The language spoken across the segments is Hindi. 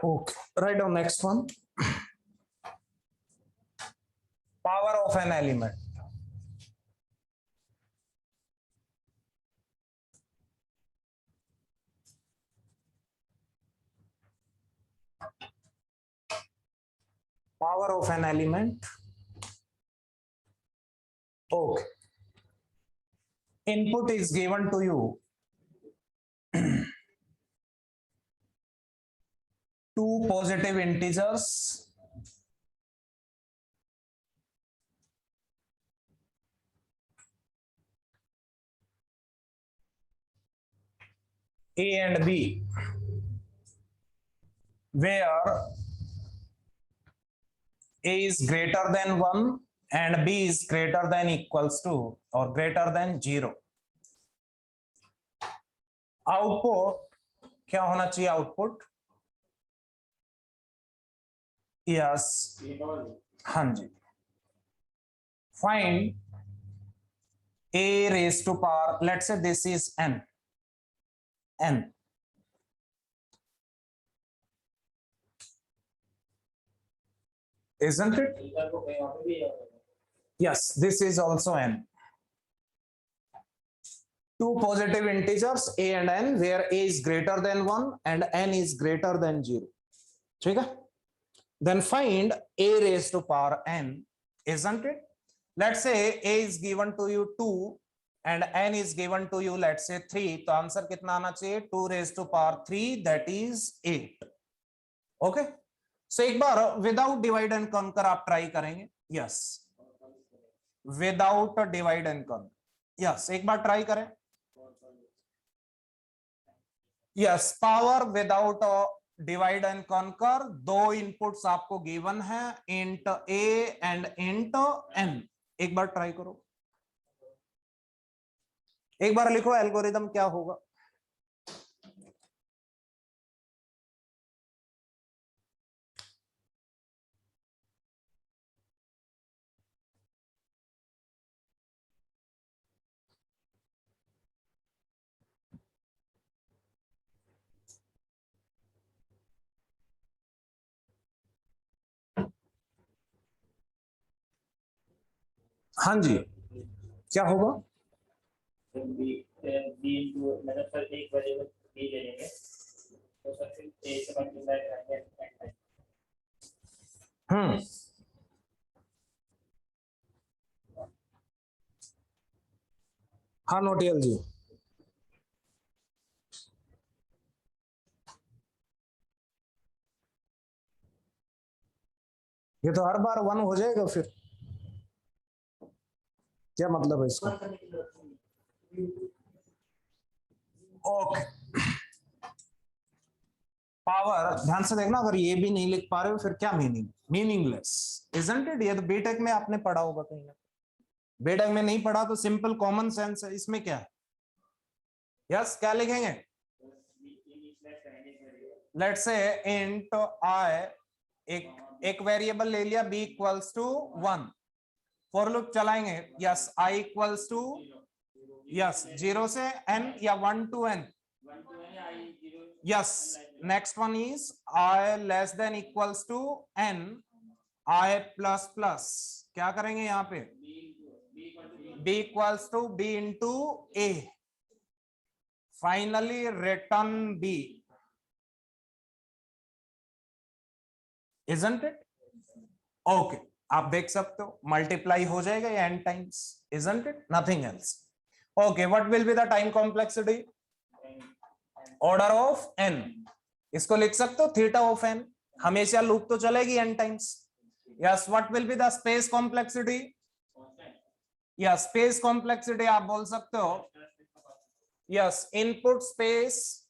Okay, write down next one. Power of an element. Power of an element. Okay. Input is given to you. Two positive integers. A and B, where A is greater than 1 and B is greater than equals to or greater than 0. Output क्या होना चाहिए? आउटपुट यस, हाँ जी. Find A raised to power, let's say this is n. Isn't it? Yes, this is also n. Two positive integers a and n, where a is greater than 1 and n is greater than 0. ठीक है? Then find a raised to power n, isn't it? Let's say a is given to you 2 and n is given to you, let's say 3. तो आंसर कितना आना चाहिए? 2 raised to power 3, that is 8. Okay? So एक बार विदाउट डिवाइड एंड कॉन्कर आप ट्राई करेंगे. Yes, without divide and conquer. Yes, एक बार ट्राई करें. Yes, power without divide and conquer. दो इनपुट्स आपको गिवन है, int a and int n. एक बार ट्राई करो, एक बार लिखो एल्गोरिदम क्या होगा. हाँ जी, क्या होगा? मतलब सर एक वेरिएबल बी ले लेंगे तो सर फिर ए से मल्टीप्लाई करेंगे. हाँ नोटियल जी, ये तो हर बार 1 हो जाएगा, फिर क्या मतलब है इसका? ओके, पावर ध्यान से देखना. अगर ये भी नहीं लिख पा रहे हो फिर क्या मीनिंगलेस, इजंट इट? ये तो बीटेक में आपने पढ़ा होगा कहीं ना. बीटेक में नहीं पढ़ा तो सिंपल कॉमन सेंस है. इसमें क्या है? यस, क्या लिखेंगे? लेट्स से इंट आई, एक वेरिएबल ले लिया b equals to 1. For loop चलाएंगे. Yes, i equals to yes 0 से n या 1 to n. Yes, next one is i less than equals to n, i plus plus. क्या करेंगे यहाँ पे? b equals to b into a. Finally return b, isn't it? Okay, आप देख सकते हो मल्टीप्लाई हो जाएगा ये n times, isn't it? Nothing else. Okay, what will be the time complexity? Order of n. इसको लिख सकते हो थीटा ऑफ n. हमेशा लूप तो चलेगी n times. Yes, what will be the space complexity? Yes, space complexity आप बोल सकते हो. Yes, input space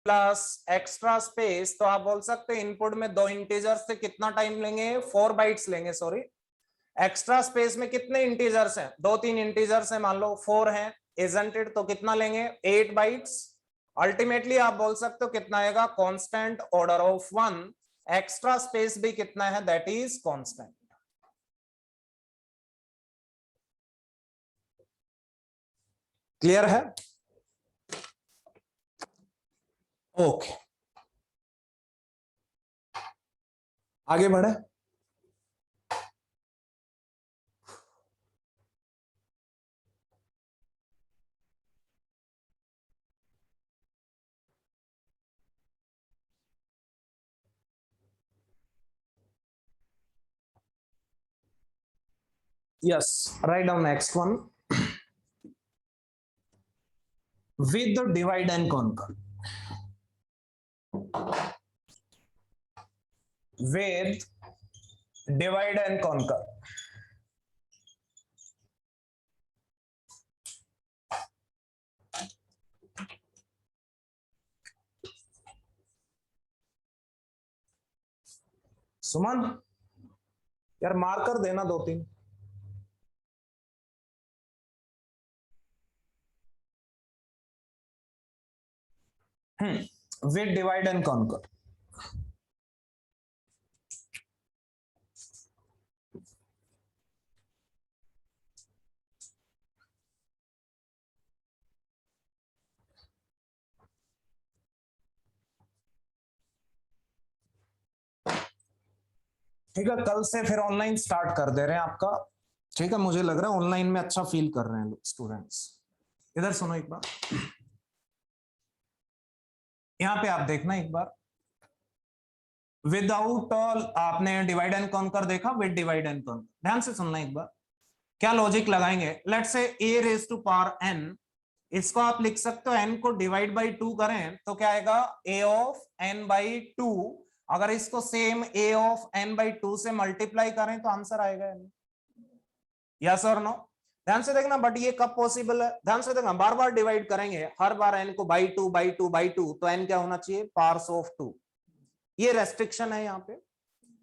plus extra space. तो आप बोल सकते हैं इनपुट में 2 इंटीजर्स से कितना टाइम लेंगे? 4 बाइट्स लेंगे. सॉरी, एक्स्ट्रा स्पेस में कितने इंटीजर्स हैं? 2-3 इंटीजर्स हैं, मान लो 4 हैं, इजंट इट? तो कितना लेंगे? 8 बाइट्स. अल्टीमेटली आप बोल सकते हो कितना आएगा? Constant order of 1. Extra space भी कितना है? That is constant. क्लियर है? ओके. आगे बढ़े। Yes, write down next one. With the divide and conquer. With divide and conquer. सुमन यार मार्कर देना 2-3। With divide and conquer. ठीक है, कल से फिर ऑनलाइन स्टार्ट कर दे रहे हैं आपका। ठीक है, मुझे लग रहा है ऑनलाइन में अच्छा फील कर रहे हैं स्टूडेंट्स। इधर सुनो एक बार, यहां पे आप देखना एक बार। विदाउट आपने डिवाइड एंड कॉन्कर देखा, विद डिवाइड एंड कॉन्कर। ध्यान से सुनना एक बार, क्या लॉजिक लगाएंगे। Let's say a raise to power n, इसको आप लिख सकते हो n को डिवाइड बाई 2 करें तो क्या आएगा a ऑफ n बाई 2। अगर इसको same a of n by 2 से मल्टीप्लाई करें तो आंसर आएगा n। यस और नो? ध्यान से देखना, बट ये कब पॉसिबल है। ध्यान से देखना, बार बार डिवाइड करेंगे, हर बार n को बाई 2 बाई 2 बाई 2, तो n क्या होना चाहिए, पावर्स ऑफ 2। ये रेस्ट्रिक्शन है यहाँ पे,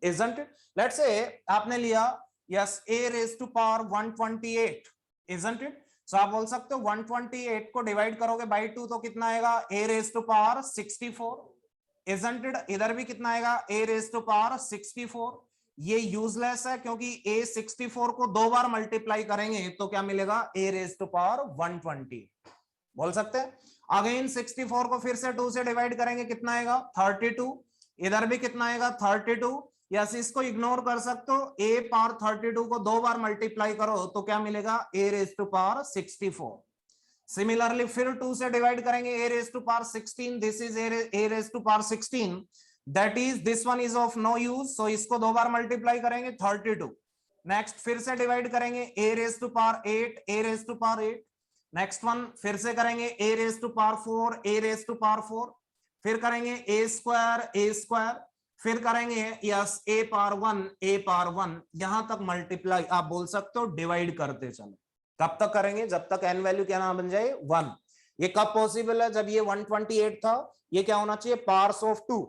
isn't it? Let's say आपने लिया yes a raised to power 128, isn't it? So आप बोल सकते हो 128 को डिवाइड करोगे बाई 2 तो कितना आएगा, a raised to power 64, isn't it? इधर भी कितना आएगा, a raised to power 64। ये यूजलेस है क्योंकि a 64 को 2 बार मल्टीप्लाई करेंगे तो क्या मिलेगा, a raised to power 120। बोल सकते हैं अगेन 64 को फिर से 2 से डिवाइड करेंगे, कितना आएगा 32। इधर भी कितना आएगा 32। यस, इसको इग्नोर कर सकते हो, a पावर 32 को 2 बार मल्टीप्लाई करो तो क्या मिलेगा, a raise to power 64। Similarly फिर 2 से डिवाइड करेंगे, a raise to power 16, this is a raise to power 16, that is this one is of no use, so इसको 2 बार मल्टीप्लाई करेंगे 32। नेक्स्ट फिर से डिवाइड करेंगे, a raise to power 8, a raise to power 8। Next one फिर से करेंगे, a raise to power 4, a raise to power 4। फिर करेंगे a स्क्वायर, फिर करेंगे yes a power 1, a power 1। यहां तक मल्टीप्लाई आप बोल सकते हो डिवाइड करते चलो। कब तक करेंगे, जब तक n वैल्यू क्या ना बन जाए 1। ये कब पॉसिबल है, जब ये 128 था, ये क्या होना चाहिए, पावर्स ऑफ 2।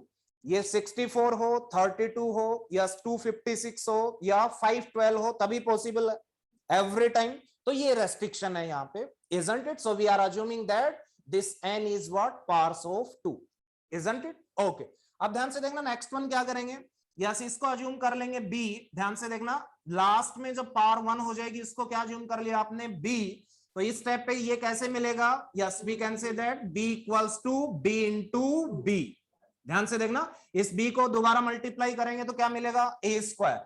ये 64 हो, 32 हो, या 256 हो, या 512 हो, तभी पॉसिबल है एवरी टाइम। तो ये रेस्ट्रिक्शन है यहाँ पे, isn't it? So we are assuming that this n is what, powers of 2, isn't it? Okay. अब ध्यान से देखना नेक्स्ट वन क्या करेंगे, यस इसको अज्यूम कर लेंगे b। ध्यान से देखना, लास्ट में जब पावर 1 हो जाएगी इसको क्या अज्यूम कर लिया आपने, b। तो इस स्टेप पे ये कैसे मिलेगा, yes we can say that b equals to b into b। ध्यान से देखना, इस b को दोबारा मल्टीप्लाई करेंगे तो क्या मिलेगा, a स्क्वायर,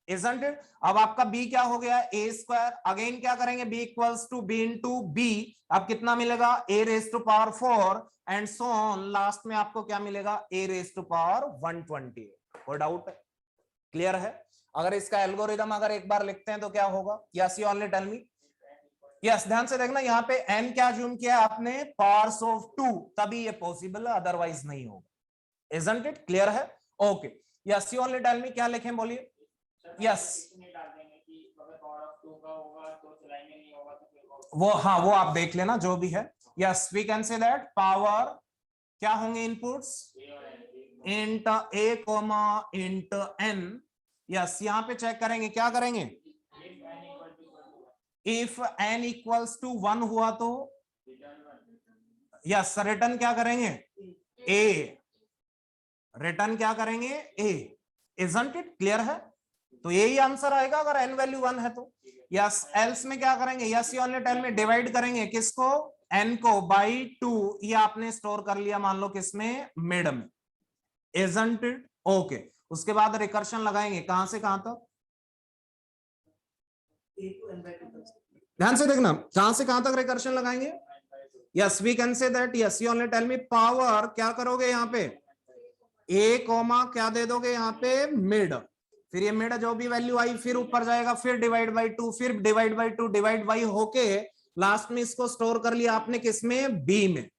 isn't it? अब आपका b क्या हो गया, a स्क्वायर। अगेन क्या करेंगे, b equals to b into b। अब कितना मिलेगा, a raise to power 4 and so on. Last में आपको क्या मिलेगा, a रेज टू पावर 120। कोई डाउट है, क्लियर है? अगर इसका एल्गोरिदम अगर एक बार लिखते हैं तो क्या होगा, yes you only tell me. Yes, ध्यान से देखना, यहाँ पे n क्या अज्यूम किया आपने, पावर्स ऑफ 2, तभी ये पॉसिबल है, अदरवाइज नहीं होगा, isn't it? क्लियर है? Okay, yes you only tell me, क्या लिखें बोलिए। यस वो, हाँ वो आप देख लेना जो भी है। Yes we can say that power क्या होंगे inputs, int a comma int n। Yes यहाँ पे चेक करेंगे, क्या करेंगे, इफ n इक्वल्स टू 1 हुआ तो यस रिटर्न क्या करेंगे, a, रिटर्न क्या करेंगे a, isn't it? क्लियर है? तो यही आंसर आएगा अगर n वैल्यू 1 है तो। यस एल्स में क्या करेंगे, यस यू ओनली टेल में, डिवाइड करेंगे किसको, n को बाई 2। ये आपने स्टोर कर लिया मान लो किसमें, मिड में, isn't it? ओके उसके बाद रिकर्शन लगाएंगे कहां से कहां तक, ध्यान से देखना, कहां से कहां तक रिकर्शन लगाएंगे। Yes we can say that, yes you only tell me power क्या करोगे यहाँ पे, ए कॉमा क्या दे दोगे यहाँ पे मिड, फिर ये मिड जो भी वैल्यू आई फिर ऊपर जाएगा, फिर डिवाइड बाई 2, फिर डिवाइड बाई 2 डिवाइड बाई होके लास्ट में इसको स्टोर कर लिया आपने किसमें, बी में,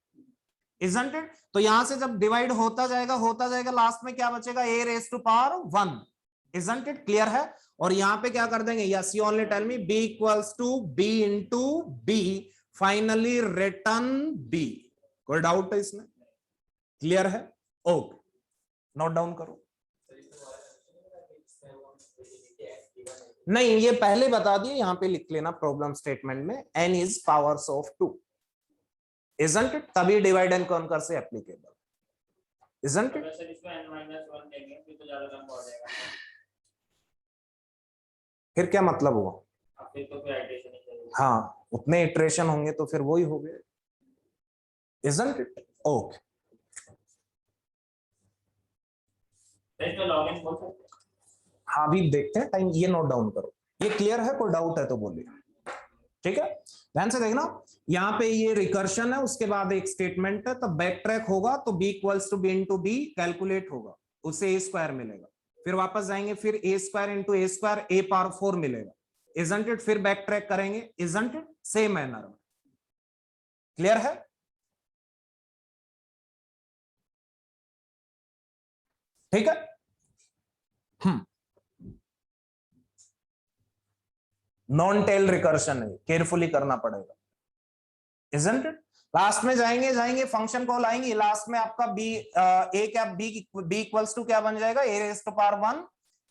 इजंट इट। तो यहां से जब डिवाइड होता जाएगा लास्ट में क्या बचेगा, a raise to power 1, isn't it, clear है। और यहां पे क्या कर देंगे, yes you only tell me b equals to b into b, finally return b. कोई डाउट है इसमें, क्लियर है, ओके नोट डाउन करो। नहीं ये पहले बता दिए, यहां पे लिख लेना प्रॉब्लम स्टेटमेंट में, n is powers of 2, isn't it, तभी डिवाइड एंड कॉन्कर से एप्लीकेबल, isn't it। फिर क्या मतलब हुआ, हाँ उतने इटरेशन होंगे तो फिर वही हो गए, isn't it, ओके। हाँ अभी देखते हैं टाइम, ये नोट डाउन करो, ये क्लियर है, कोई डाउट है तो बोलिए, ठीक है। ध्यान से देखना, यहाँ पे ये रिकर्शन है, उसके बाद एक स्टेटमेंट है, तो बैक ट्रैक होगा तो b equals to b into b calculate होगा, उससे a स्क्वायर मिलेगा, फिर वापस जाएंगे, फिर a square into a square a power 4 मिलेगा, इजंट इट, फिर बैक ट्रैक करेंगे, इजंट इट, सेम मैनर में, क्लियर है। ठीक है, नॉन टेल रिकर्शन है, केयरफुली करना पड़ेगा, इजंट इट। लास्ट में जाएंगे फंक्शन कॉल आएंगे, लास्ट में आपका बी ए क्या बी इक्वल्स टू क्या बन जाएगा, ए रेज़ टू पावर 1,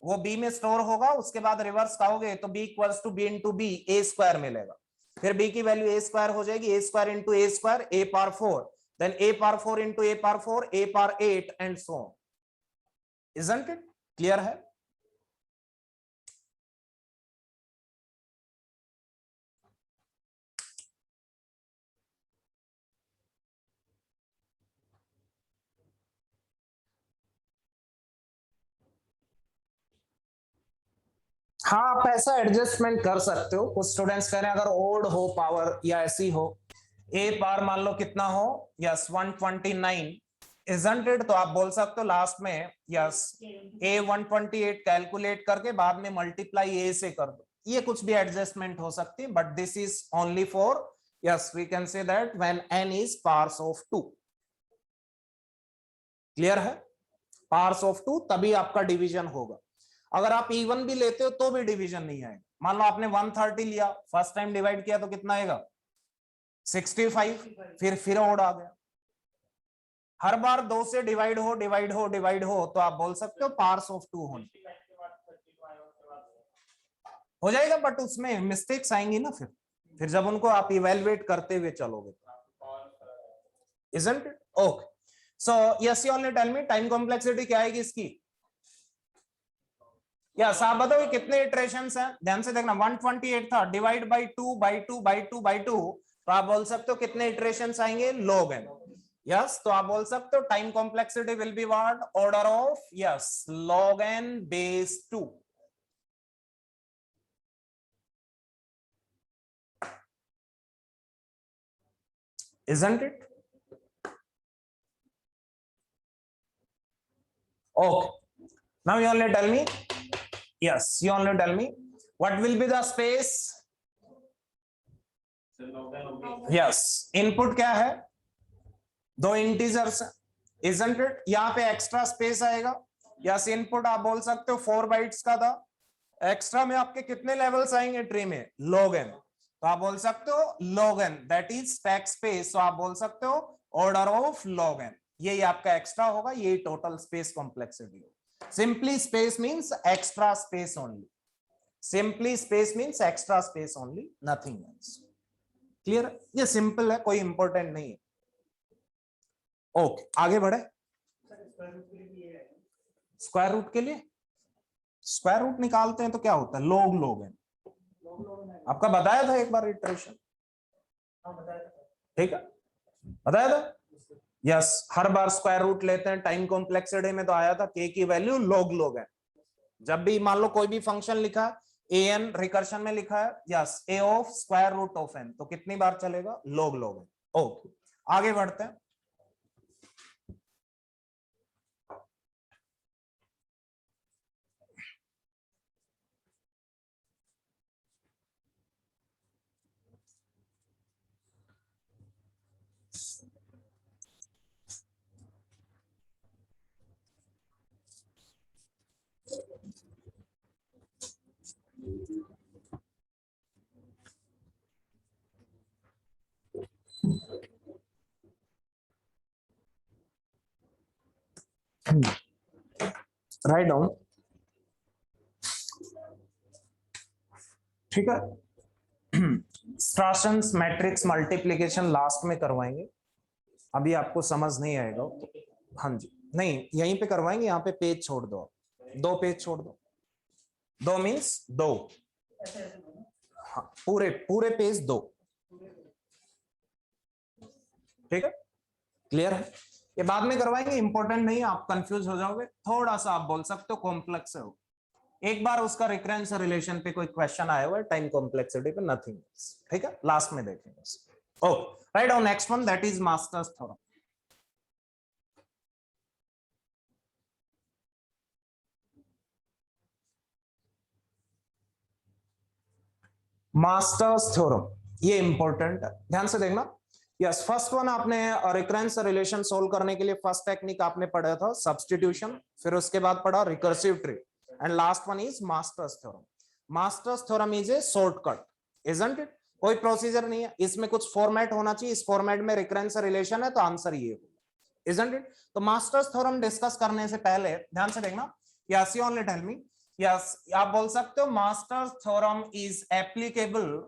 वो बी में स्टोर होगा, उसके बाद रिवर्स खाओगे तो b equals to b into b, a square मिलेगा, फिर बी की वैल्यू ए स्क्वायर हो जाएगी, a square into a square, a power 4, then a power 4 into a power 4, a power 8 and so on, isn't it, clear है। हाँ आप ऐसा एडजस्टमेंट कर सकते हो, कुछ स्टूडेंट्स कह रहे हैं अगर ओड हो पावर या ऐसी हो, ए पावर मान लो कितना हो, यस 129, इजंट इट, तो आप बोल सकते हो लास्ट में यस ए 128 कैलकुलेट करके बाद में मल्टीप्लाई ए से कर दो, ये कुछ भी एडजस्टमेंट हो सकती है, but this is only for yes we can say that when n is powers of 2, clear है, पावर्स ऑफ 2 तभी आपका डिवीजन होगा, अगर आप इवन भी लेते हो तो भी डिवीजन नहीं आएगा। मान लो आपने 130 लिया, फर्स्ट टाइम डिवाइड किया तो कितना आएगा 65, फिर ओड आ गया, हर बार 2 से डिवाइड हो तो आप बोल सकते हो पावर्स ऑफ 2 होने हो जाएगा, बट उसमें मिस्टेक्स आएंगी ना, फिर जब उनको आप इवेलुएट करते हुए चलोगे, isn't it, okay, so yes you only tell me time complexity क्या आएगी इसकी, यस आप बताओ कितने इटरेशंस हैं, ध्यान से देखना 128 था, divide by 2 by 2 by 2 by 2, तो आप बोल सकते हो कितने इटरेशंस आएंगे, log n, यस तो आप बोल सकते हो time complexity will be what, order of yes log n base 2, isn't it, okay, now you only tell me, yes you only tell me what will be the space, yes input क्या है, 2 इंटीजर्स, isn't it, यहाँ पे एक्स्ट्रा स्पेस आएगा, यस इनपुट आप बोल सकते हो 4 बाइट्स का था, एक्स्ट्रा में आपके कितने लेवल्स आएंगे ट्री में, log n, तो आप बोल सकते हो log n that is stack space, तो आप बोल सकते हो ऑर्डर ऑफ log n, यही आपका एक्स्ट्रा होगा, यही टोटल स्पेस कॉम्प्लेक्सिटी होगा। Simply space means extra space only. Simply space means extra space only, nothing else. Clear? ये simple है, कोई important नहीं है। Okay, आगे बढ़े। स्क्वायर रूट के लिए स्क्वायर रूट निकालते हैं तो क्या होता है, log n, आपका बताया था एक बार इटरेशन, ठीक है बताया था, यस, हर बार स्क्वायर रूट लेते हैं। टाइम कॉम्प्लेक्सिटी में तो आया था के की वैल्यू log log है। जब भी मान लो कोई भी फंक्शन लिखा ए एन, रिकर्शन में लिखा है yes a of square root of n, तो कितनी बार चलेगा? log log है। ओके, आगे बढ़ते हैं। राइट डाउन, ठीक है। स्ट्राशंस मैट्रिक्स मल्टीप्लिकेशन लास्ट में करवाएंगे, अभी आपको समझ नहीं आएगा। हाँ जी, नहीं यहीं पे करवाएंगे, यहाँ पे पेज छोड़ दो, 2 पेज छोड़ दो। 2 मीन्स 2, हाँ पूरे पूरे पेज 2, ठीक है, क्लियर है। ये बाद में करवाएंगे, इंपॉर्टेंट नहीं है, आप कंफ्यूज हो जाओगे। थोड़ा सा आप बोल सकते हो कॉम्प्लेक्स है वो, एक बार उसका रिकरेंस रिलेशन पे कोई क्वेश्चन आया हुआ है टाइम कॉम्प्लेक्सिटी पे, नथिंग, ठीक है, लास्ट में देखेंगे। Okay, write down next one, that is masters theorem. Masters theorem ये इंपॉर्टेंट है, ध्यान से देखना। यस, फर्स्ट वन आपने रिकरेंस रिलेशन सोल्व करने के लिए फर्स्ट टेक्निक आपने पढ़ा था सब्स्टिट्यूशन, फिर उसके बाद पढ़ा recursive tree, and last one is masters theorem. Masters theorem is a shortcut, isn't it? कोई प्रोसीजर नहीं है, इसमें कुछ फॉर्मेट होना चाहिए, इस फॉर्मेट में रिकरेंस रिलेशन है तो आंसर ये होगा, इजंट इट? तो मास्टर्स थ्योरम डिस्कस करने से पहले ध्यान से देखना, yes you only tell me, yes आप बोल सकते हो masters theorem is applicable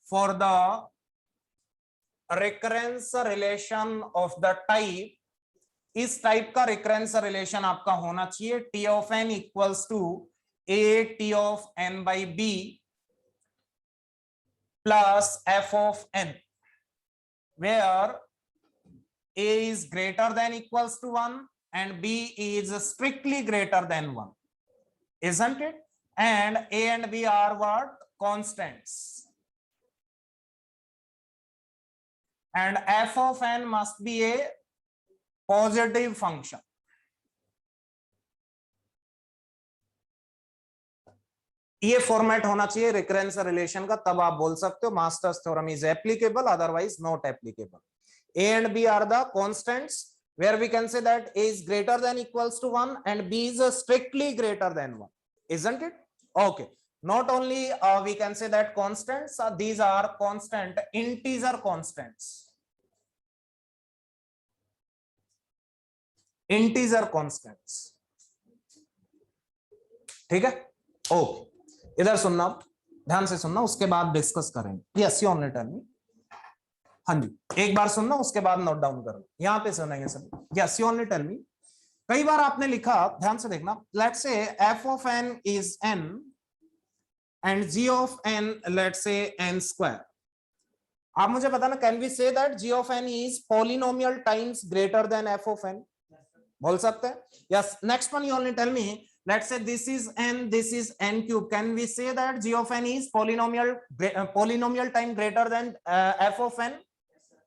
for the recurrence relation of the type, इस टाइप का रिकरेंस रिलेशन आपका होना चाहिए T of n equals to a T of n by b plus f of n, where a is greater than equals to 1 and b is strictly greater than 1, isn't it? And a and b are what? Constants. And f of n must be a positive function. ये फॉर्मेट होना चाहिए रिकरेंस रिलेशन का, तब आप बोल सकते हो masters theorem is applicable, otherwise not applicable. a and b are the constants where we can say that a is greater than equals to 1 and b is strictly greater than 1, isn't it? Okay, not only we can say that constants, these are constant integer constants, integer constants, ठीक है। ओके, इधर सुनना, ध्यान से सुनना, उसके बाद डिस्कस करेंगे। Yes you only tell me, हाँ जी एक बार सुनना उसके बाद नोट डाउन करो, यहां पे सुनेंगे सभी। Yes you only tell me, कई बार आपने लिखा, ध्यान से देखना, let's say f of n is n and g of n let's say n square. आप मुझे बताना, can we say that g of n is polynomial times greater than f of n? बोल सकते हैं। Yes, next one you only tell me, let's say this is n cube, can we say that g of n is polynomial time greater than f of n?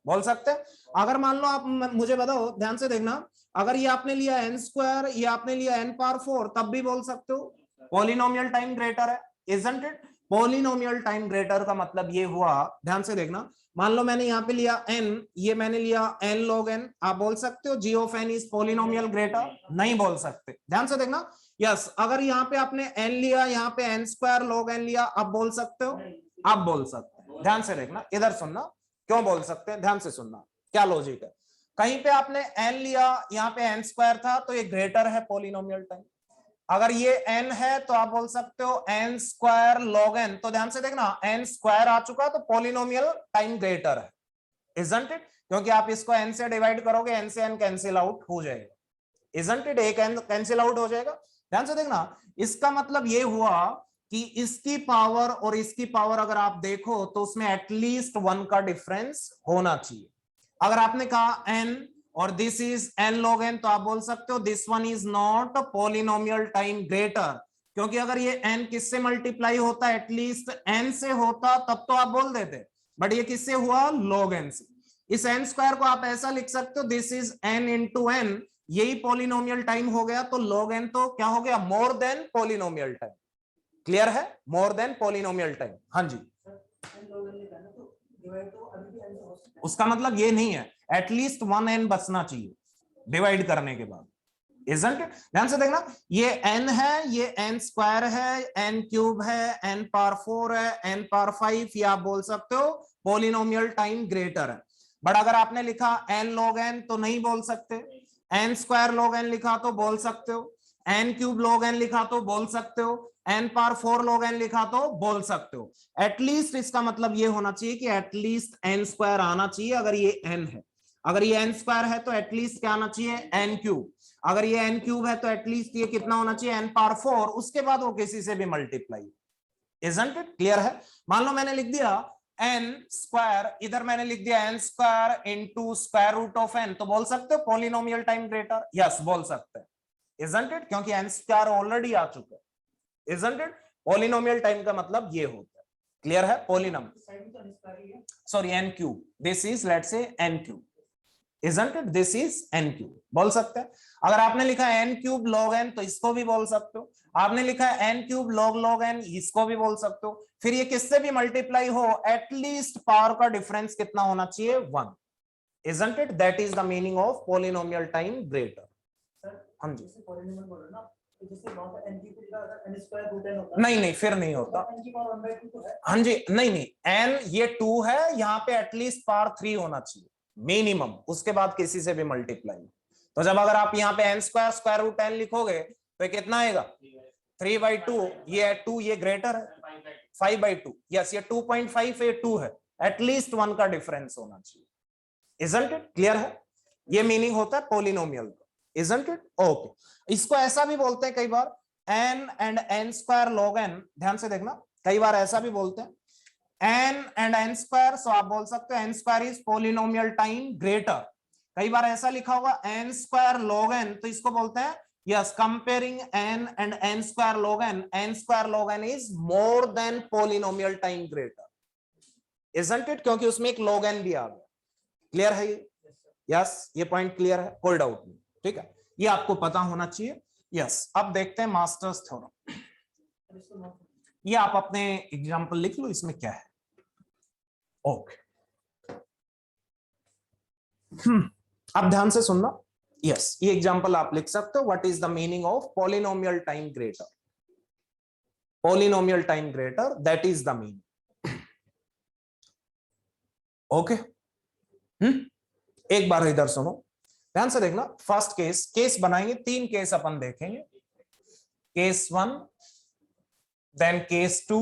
बोल सकते हैं। अगर मान लो आप मुझे बताओ, ध्यान से देखना, अगर ये आपने लिया n स्क्वायर, ये आपने लिया n पावर 4, तब भी बोल सकते हो पॉलिनोमियल टाइम ग्रेटर है, isn't it? Polynomial time greater का मतलब ये हुआ, ध्यान से देखना, मान लो मैंने यहाँ पे लिया n, ये मैंने लिया n log n, आप बोल सकते हो g of n is polynomial greater? नहीं बोल सकते, ध्यान से देखना। यस, अगर यहाँ पे आपने n लिया, यहाँ पे n स्क्वायर log n लिया, आप बोल सकते हो? आप बोल सकते हैं, ध्यान से देखना, इधर सुनना, क्यों बोल सकते हैं, ध्यान से सुनना, क्या लॉजिक है। कहीं पे आपने n लिया, यहाँ पे n स्क्वायर था, तो ये ग्रेटर है पॉलिनोमियल टाइम। अगर ये n है तो आप बोल सकते हो n स्क्वायर log n, तो ध्यान से देखना, n स्क्वायर आ चुका तो पॉलिनोमियल टाइम ग्रेटर है, इजंट इट? क्योंकि आप इसको n से डिवाइड करोगे, n से n कैंसिल आउट हो जाएगा, इजंट इट? एक n कैंसिल आउट हो जाएगा। ध्यान से देखना, इसका मतलब ये हुआ कि इसकी पावर और इसकी पावर अगर आप देखो तो उसमें एटलीस्ट 1 का डिफरेंस होना चाहिए। अगर आपने कहा n और this is n log n, तो आप बोल सकते हो this one is not polynomial time greater, क्योंकि अगर ये n किससे मल्टीप्लाई होता है, एटलीस्ट n से होता, तब तो आप बोल देते, बट ये किससे हुआ, log n से। इस n स्क्वायर को आप ऐसा लिख सकते हो, this is n into n, यही पॉलिनोमियल टाइम हो गया, तो log n तो क्या हो गया, more than polynomial time. Clear है, मोर देन पॉलिनोमियल टाइम। हाँ जी, उसका मतलब ये नहीं है, एटलीस्ट 1n बचना चाहिए डिवाइड करने के बाद, इजंट इट। ध्यान से देखना, ये n है, ये n स्क्वायर है, n क्यूब है, n पावर 4 है, n पावर 5, या आप बोल सकते हो पॉलिनोमियल टाइम ग्रेटर है। बट अगर आपने लिखा n log n तो नहीं बोल सकते, n स्क्वायर log n लिखा तो बोल सकते हो, n क्यूब log n लिखा तो बोल सकते हो, n पावर 4 log n लिखा तो बोल सकते हो। एटलीस्ट इसका मतलब ये होना चाहिए कि एटलीस्ट n स्क्वायर आना चाहिए, अगर ये n है। अगर ये n स्क्वायर है तो एटलीस्ट क्या आना चाहिए, n क्यूब। अगर ये n क्यूब है तो एटलीस्ट ये कितना होना चाहिए, n पावर 4, उसके बाद वो किसी से भी मल्टीप्लाई। इजंट इट क्लियर है। मान लो मैंने लिख दिया n स्क्वायर, इधर मैंने लिख दिया n square into square root of n, तो बोल सकते हो पॉलिनोमियल टाइम ग्रेटर, यस बोल सकते हैं। इजंट इट, क्योंकि n स्क्वायर ऑलरेडी आ चुका है। इजंट इट, पॉलिनोमियल टाइम का मतलब ये होता है। क्लियर है, polynomial, sorry n cube, this is let's say n cube, isn't it, this is n cube बोल सकते हैं। अगर आपने लिखा है n क्यूब log n तो इसको भी बोल सकते हो, आपने लिखा है n क्यूब log n, इसको भी बोल सकते हो। फिर ये किससे भी मल्टीप्लाई हो, एटलीस्ट पावर का डिफरेंस कितना होना चाहिए, 1, isn't it, that is the meaning of polynomial time greater. हाँ जी, नहीं नहीं फिर नहीं होता, हाँ जी, नहीं नहीं, n ये 2 है, यहाँ पे एटलीस्ट पावर 3 होना चाहिए मिनिमम, उसके बाद किसी से भी मल्टीप्लाई। तो जब अगर आप यहाँ पे n square square root n लिखोगे तो कितना आएगा, 3/2, ये 2, ये ग्रेटर है 5/2, यस ये 2.5 है, 2 है, एटलीस्ट 1 का डिफरेंस होना चाहिए। इजंट इट क्लियर है, ये मीनिंग होता है पॉलिनोमियल का। Isn't it okay. इसको ऐसा भी बोलते हैं कई बार, n and n square log n, ध्यान से देखना, कई बार ऐसा भी बोलते हैं n एंड n स्क्वायर, सो आप बोल सकते हो n square is polynomial time greater. कई बार ऐसा लिखा होगा n स्क्वायर log n, तो इसको बोलते हैं yes comparing n and n square log n square log n is more than polynomial time greater. Isn't it, क्योंकि उसमें एक log n भी आ गया। क्लियर है ये, यस ये पॉइंट क्लियर है, कोई डाउट नहीं, ठीक है, ये आपको पता होना चाहिए। यस अब देखते हैं मास्टर्स थ्योरम, ये आप अपने एग्जांपल लिख लो, इसमें क्या है। ओके अब ध्यान से सुनना, यस ये एग्जांपल आप लिख सकते हो, what is the meaning of polynomial time greater, polynomial time greater, that is the meaning. Okay एक बार इधर सुनो, ध्यान से देखना, फर्स्ट केस बनाएंगे, 3 केस अपन देखेंगे, case 1, then case 2,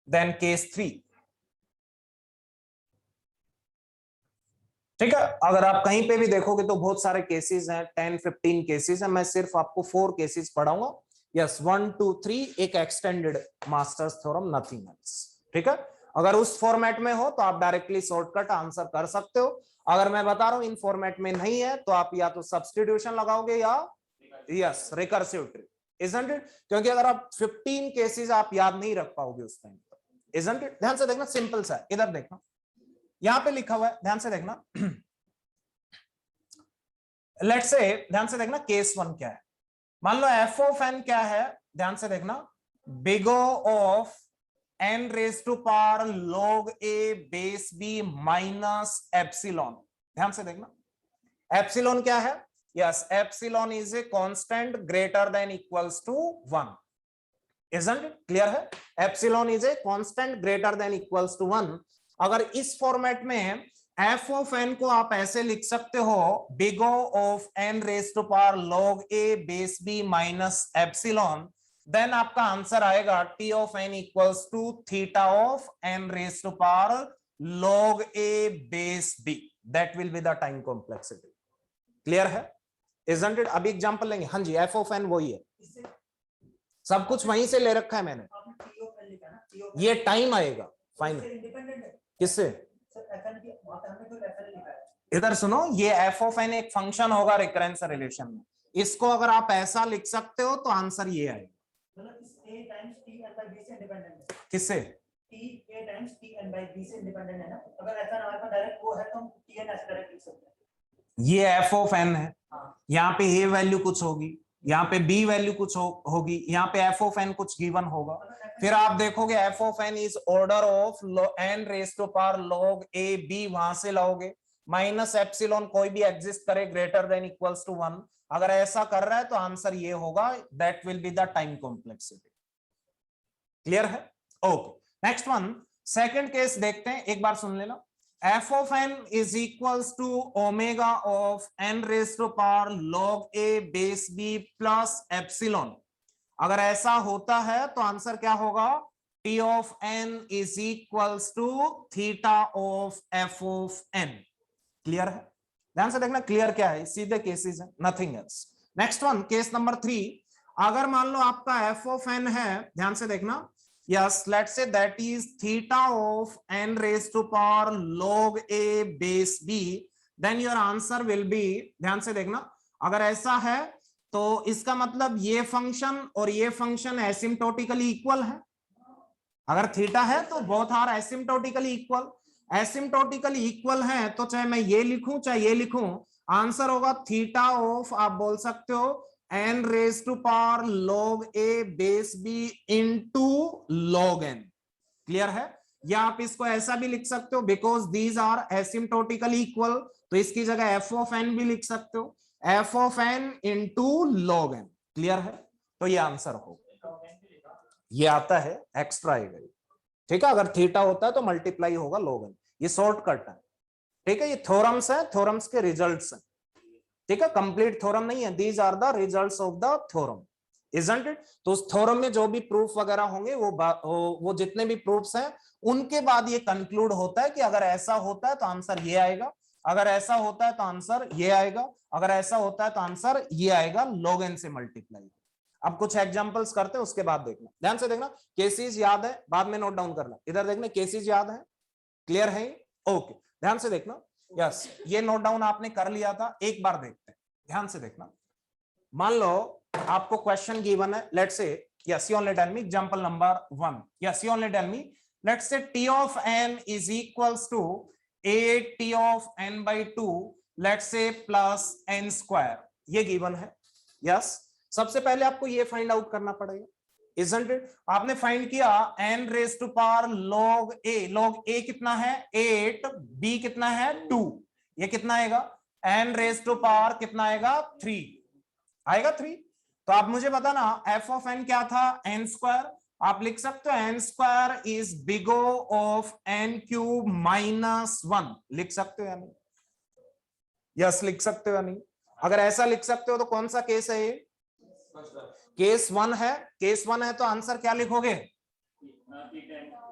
then case 3। ठीक है, अगर आप कहीं पे भी देखोगे तो बहुत सारे केसेस हैं, 10-15 केसेस हैं, मैं सिर्फ आपको 4 केसेस पढ़ाऊंगा। यस 1 2 3, एक extended masters theorem, nothing else. ठीक है, अगर उस फॉर्मेट में हो तो आप डायरेक्टली शॉर्टकट आंसर कर सकते हो। अगर मैं बता रहा हूं इन फॉर्मेट में नहीं है तो आप या तो सब्स्टिट्यूशन लगाओगे या yes recursive tree, isn't it, क्योंकि अगर आप 15 केसेस आप याद नहीं रख पाओगे उस टाइम पर, इजंट इट। ध्यान से देखना, सिंपल सा है, इधर देखना, यहां पे लिखा हुआ है, ध्यान से देखना, लेट्स से, ध्यान से देखना, केस 1 क्या है, मान लो एफ ऑफ एन क्या है, ध्यान से देखना, big O of n raise to power log a base b minus epsilon. ध्यान से देखना, एप्सिलॉन क्या है, yes epsilon is a constant greater than equals to 1, isn't it clear है, epsilon is a constant greater than equals to 1। अगर इस फॉर्मेट में एफ ऑफ एन को आप ऐसे लिख सकते हो, big O of n raise to power log a base b minus epsilon, then आपका आंसर आएगा t of n equals to theta of n raise to power log a base b, that will be the time complexity. Clear है, इजंट इट। अभी एग्जांपल लेंगे, हाँ जी एफ ऑफ n वही है, सब कुछ वहीं से ले रखा है मैंने, ये टाइम आएगा फाइनल किससे, इधर सुनो, ये एफ ऑफ एन एक फंक्शन होगा रिकरेंस रिलेशन में, इसको अगर आप ऐसा लिख सकते हो तो आंसर ये आएगा, किससे, ये एफ ऑफ एन है, यहाँ पे ए वैल्यू कुछ होगी, यहाँ पे बी वैल्यू कुछ होगी, यहाँ पे एफ ऑफ एन कुछ गिवन होगा, फिर आप देखोगे f of n is order of n raise to power log a b, वहां से लाओगे माइनस एप्सिलॉन कोई भी एग्जिस्ट करे ग्रेटर देन इक्वल्स टू 1, अगर ऐसा कर रहा है तो आंसर ये होगा, that will be the time complexity. Clear है? Okay, next one, second case देखते हैं, एक बार सुन लेना। f of n is equals to omega of n raised to power log a base b plus epsilon, अगर ऐसा होता है तो आंसर क्या होगा, t of n is equals to theta of f of n। Clear है? ध्यान से देखना, क्लियर क्या है, सीधे केसेस है, nothing else. Next one, case number 3, अगर मान लो आपका f of n है, ध्यान से देखना, yes, let's say that is theta of n raised to power log a base b, then your answer will be, ध्यान से देखना, अगर ऐसा है तो इसका मतलब ये फंक्शन और ये फंक्शन एसिम्प्टोटिकली इक्वल है, अगर थीटा है तो both are asymptotically equal, asymptotically equal है तो चाहे मैं ये लिखूं चाहे ये लिखूं, आंसर होगा थीटा ऑफ, आप बोल सकते हो n raised to power log a base b into log n। Clear है? या आप इसको ऐसा भी लिख सकते हो, because these are asymptotically equal, तो इसकी जगह f of n भी लिख सकते हो, f of n into log n। Clear है? तो ये आंसर होगा, ये आता है एक्स्ट्रा आएगा, ठीक है, अगर थीटा होता है तो मल्टीप्लाई होगा log n, ये शॉर्टकट है, ठीक है, ये थ्योरम्स है, थ्योरम्स के रिजल्ट्स हैं, ठीक है, कंप्लीट थ्योरम नहीं है, these are the results of the theorem, isn't it? तो उस थ्योरम में जो भी प्रूफ वगैरह होंगे वो जितने भी प्रूफ्स हैं उनके बाद ये कंक्लूड होता है कि अगर ऐसा होता है तो आंसर ये आएगा, अगर ऐसा होता है तो आंसर ये आएगा, अगर ऐसा होता है तो आंसर ये आएगा, log n से मल्टीप्लाई। अब कुछ एग्जांपल्स करते हैं, उसके बाद देखना, ध्यान से देखना, केसेस याद है, बाद में नोट डाउन करना, इधर देखना, केसेस याद है, क्लियर है? ओके, ध्यान से देखना, यस, ये नोट डाउन आपने कर लिया था, एक बार देखते हैं, ध्यान से देखना। मान लो आपको क्वेश्चन गिवन है, let's say, yes, you only tell me example number 1, yes, you only tell me, let's say t of n is equals to a t of n by 2, let's से प्लस n स्क्वायर, ये गिवन है, यस। सबसे पहले आपको ये फाइंड आउट करना पड़ेगा, isn't it? आपने फाइंड किया n raise to power log a कितना है 8, b कितना है 2, ये कितना आएगा, n रेज टू पावर कितना आएगा 3 आएगा 3। तो आप मुझे बताना f ऑफ n क्या था, n स्क्वायर, आप लिख सकते हो n square is big O of n cube minus 1, लिख सकते हो या नहीं, यस लिख सकते हो या नहीं? अगर ऐसा लिख सकते हो तो कौन सा केस है ये, केस 1 है, केस 1 है तो आंसर क्या लिखोगे,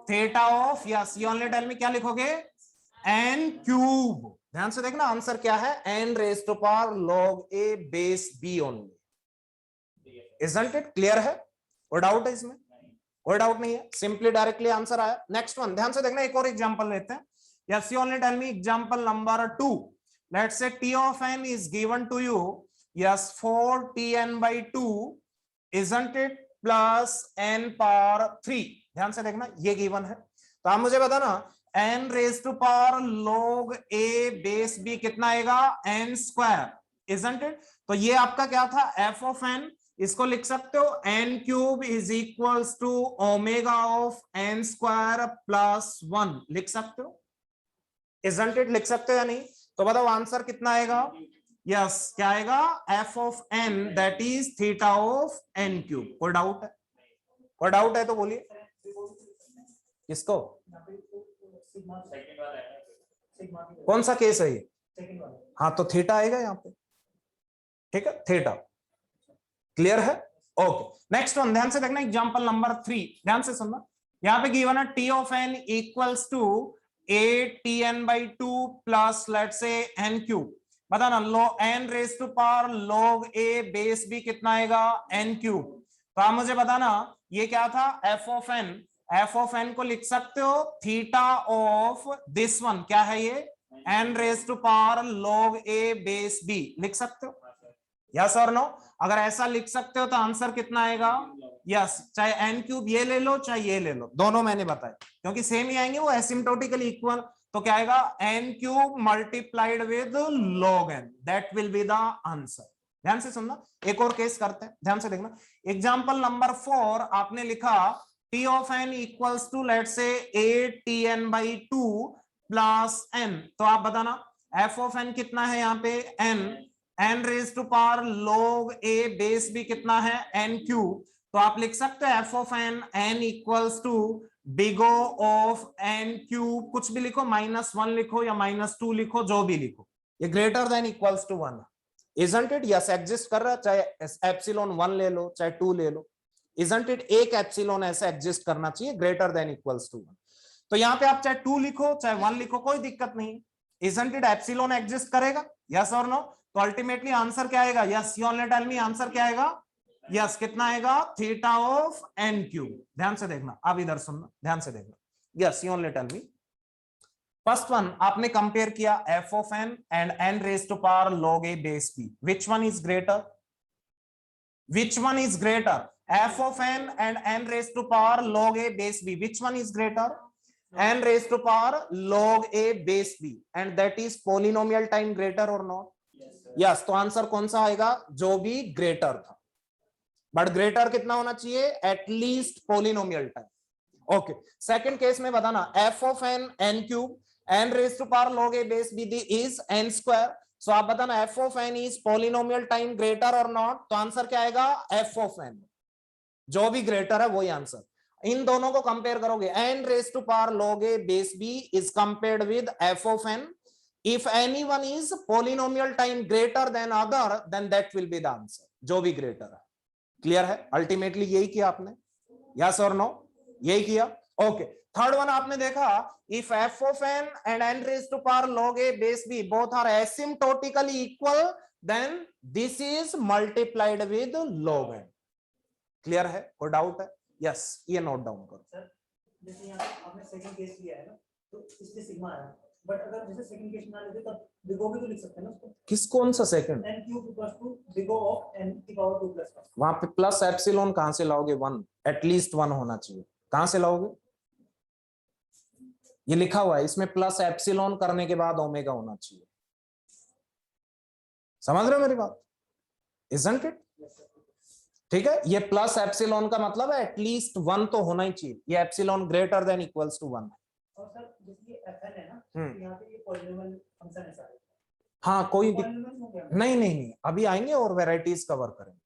theta of, yes, you only tell me क्या लिखोगे, n क्यूब। ध्यान से देखना आंसर क्या है, n raise to power log a base b only, isn't it? Clear है? कोई डाउट है इसमें? कोई डाउट नहीं है, सिंपली डायरेक्टली आंसर आया। नेक्स्ट वन, ध्यान से देखना, एक और एग्जांपल लेते हैं, yes, you only tell me example number 2, let's say t of n is given to you, yes, 4tn by 2, isn't it, plus n power 3। ध्यान से देखना, ये गिवन है, तो आप मुझे बताना n raise to power log a base b कितना आएगा, n स्क्वायर, isn't it? तो ये आपका क्या था, f of n, इसको लिख सकते हो n cube is equals to omega of n square plus 1, लिख सकते हो, isn't it? लिख सकते हो या नहीं? तो बताओ आंसर कितना आएगा, यस, क्या आएगा, f of n that is theta of n cube. कोई डाउट है? कोई डाउट है तो बोलिए, किसको, कौन सा केस है ये, हाँ, तो थीटा आएगा यहाँ पे, ठीक है, थीटा, क्लियर है? ओके, नेक्स्ट वन, ध्यान से देखना एग्जांपल नंबर 3, ध्यान से सुनना, यहाँ पे गिवन है t of n equals to 8tn by 2 plus let's say n cube, बताना लो n raise to power log a base b कितना आएगा, n क्यूब। तो आप मुझे बताना ये क्या था, एफ ऑफ एन को लिख सकते हो थीटा ऑफ दिस वन, क्या है ये, n raise to power log a base b, लिख सकते हो यस और नो। अगर ऐसा लिख सकते हो तो आंसर कितना आएगा, यस, चाहे एन क्यूब ये ले लो चाहे ये ले लो, दोनों मैंने बताया क्योंकि सेम ही आएंगे, वो एसिम्प्टोटिकली इक्वल। तो क्या आएगा, n cube multiplied with log n, that will be the answer. ध्यान से सुनना, एक और केस करते हैं, ध्यान से देखना। एग्जाम्पल नंबर 4 आपने लिखा T of n equals to let say ATn/2 plus n, तो आप बताना f ऑफ n कितना है यहाँ पे n raise to power log a base b कितना है n क्यूब। तो आप लिख सकते हैं f of n equals to big O of n cube, कुछ भी लिखो, -1 लिखो या -2 लिखो, जो भी लिखो, ये greater than equals to 1, isn't it, yes exist कर रहा है, चाहे एप्सिलॉन 1 ले लो चाहे 2 ले लो, इजंट इट, एक एप्सिलॉन ऐसा एग्जिस्ट करना चाहिए ग्रेटर देन इक्वल्स टू 1। तो यहाँ पे आप चाहे 2 लिखो चाहे 1 लिखो, कोई दिक्कत नहीं, इजंट इट, एप्सिलॉन एग्जिस्ट करेगा, यस और नो। तो अल्टीमेटली आंसर क्या आएगा, yes, you only tell me answer क्या आएगा, यस, कितना आएगा, थीटा ऑफ n क्यूब। ध्यान से देखना, अब इधर सुनना, ध्यान से देखना, yes, you only tell me. First one आपने कंपेयर किया f of n and n raise to power log a base b, which one is greater, which one is greater, f of n and n raised to power log a base b, which one is greater, n raised to power log a base b, and that is polynomial time greater or not, yes, तो आंसर कौन सा आएगा, जो भी ग्रेटर था, बट ग्रेटर कितना होना चाहिए, at least polynomial time. Okay, second case में बताना f of n cube n raised to power log a base b is n square, सो आप बताना f of n is polynomial time greater or not, तो आंसर क्या आएगा, f of n, जो भी ग्रेटर है वही आंसर। इन दोनों को कंपेयर करोगे, n raised to power log a base b is compared with f of n, if anyone is polynomial time greater than other then that will be the answer, जो भी ग्रेटर है। क्लियर है, अल्टीमेटली यही किया आपने, यस और नो, यही किया। ओके, थर्ड वन आपने देखा, if f of n and n raised to power log a base b both are asymptotically equal then this is multiplied with log n। Clear है, कोई डाउट है, यस, ये नोट डाउन करो सर। जैसे यहाँ आपने सेकंड केस लिया है ना, तो इसलिए सिग्मा आया, बट अगर जैसे सेकंड केस ना लेते तब बिग O भी तो लिख सकते हैं ना उसको, किस, कौन सा second, n cube equals to big O of n की पावर 2 प्लस 1, वहां पे प्लस एप्सिलॉन कहां से लाओगे, 1, एटलीस्ट 1 होना चाहिए, कहां से लाओगे, ये लिखा हुआ है इसमें, प्लस एप्सिलॉन करने के बाद ओमेगा होना चाहिए, समझ रहे हो मेरी बात, इजंट इट, ठीक है, ये प्लस एप्सिलॉन का मतलब है एटलीस्ट 1 तो होना ही चाहिए, ये epsilon greater than equals to 1 है। और सर जैसे ये fn है ना, तो यहाँ पे ये पॉलिनोमियल फंक्शन है सारे, हाँ, कोई नहीं नहीं, अभी आएंगे और वेराइटीज कवर करेंगे,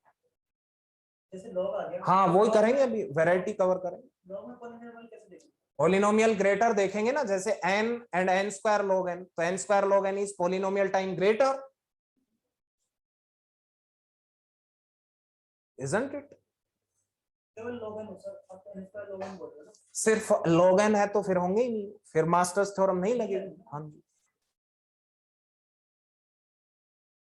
जैसे लॉग आ गया, हाँ वही करेंगे, अभी वैरायटी कवर करेंगे। लॉग में पॉलिनोमियल कैसे देखेंगे, पॉलिनोमियल ग्रेटर देखेंगे ना, जैसे n and n square log n, तो n square log n is polynomial time greater, isn't it? केवल log n हो सर, आप n स्क्वायर log n बोल रहे हो ना, सिर्फ log n है तो फिर होंगे ही नहीं, फिर मास्टर्स थ्योरम नहीं लगेगी। हाँ जी,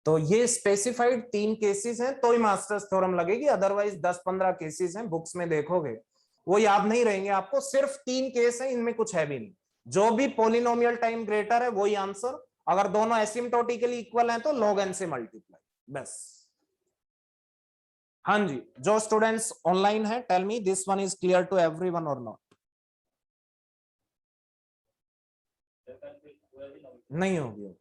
तो ये स्पेसिफाइड 3 केसेस हैं तो ही मास्टर्स थ्योरम लगेगी, अदरवाइज 10-15 केसेस हैं, बुक्स में देखोगे वो याद नहीं रहेंगे आपको, सिर्फ 3 केस हैं, इनमें कुछ है भी नहीं, जो भी पॉलिनोमियल टाइम ग्रेटर है वही आंसर, अगर दोनों एसिम्प्टोटिकली इक्वल हैं तो log n से मल्टीप्लाई, बस। हाँ जी, जो स्टूडेंट्स ऑनलाइन है, tell me this one is clear to everyone और नॉट, नहीं होगी,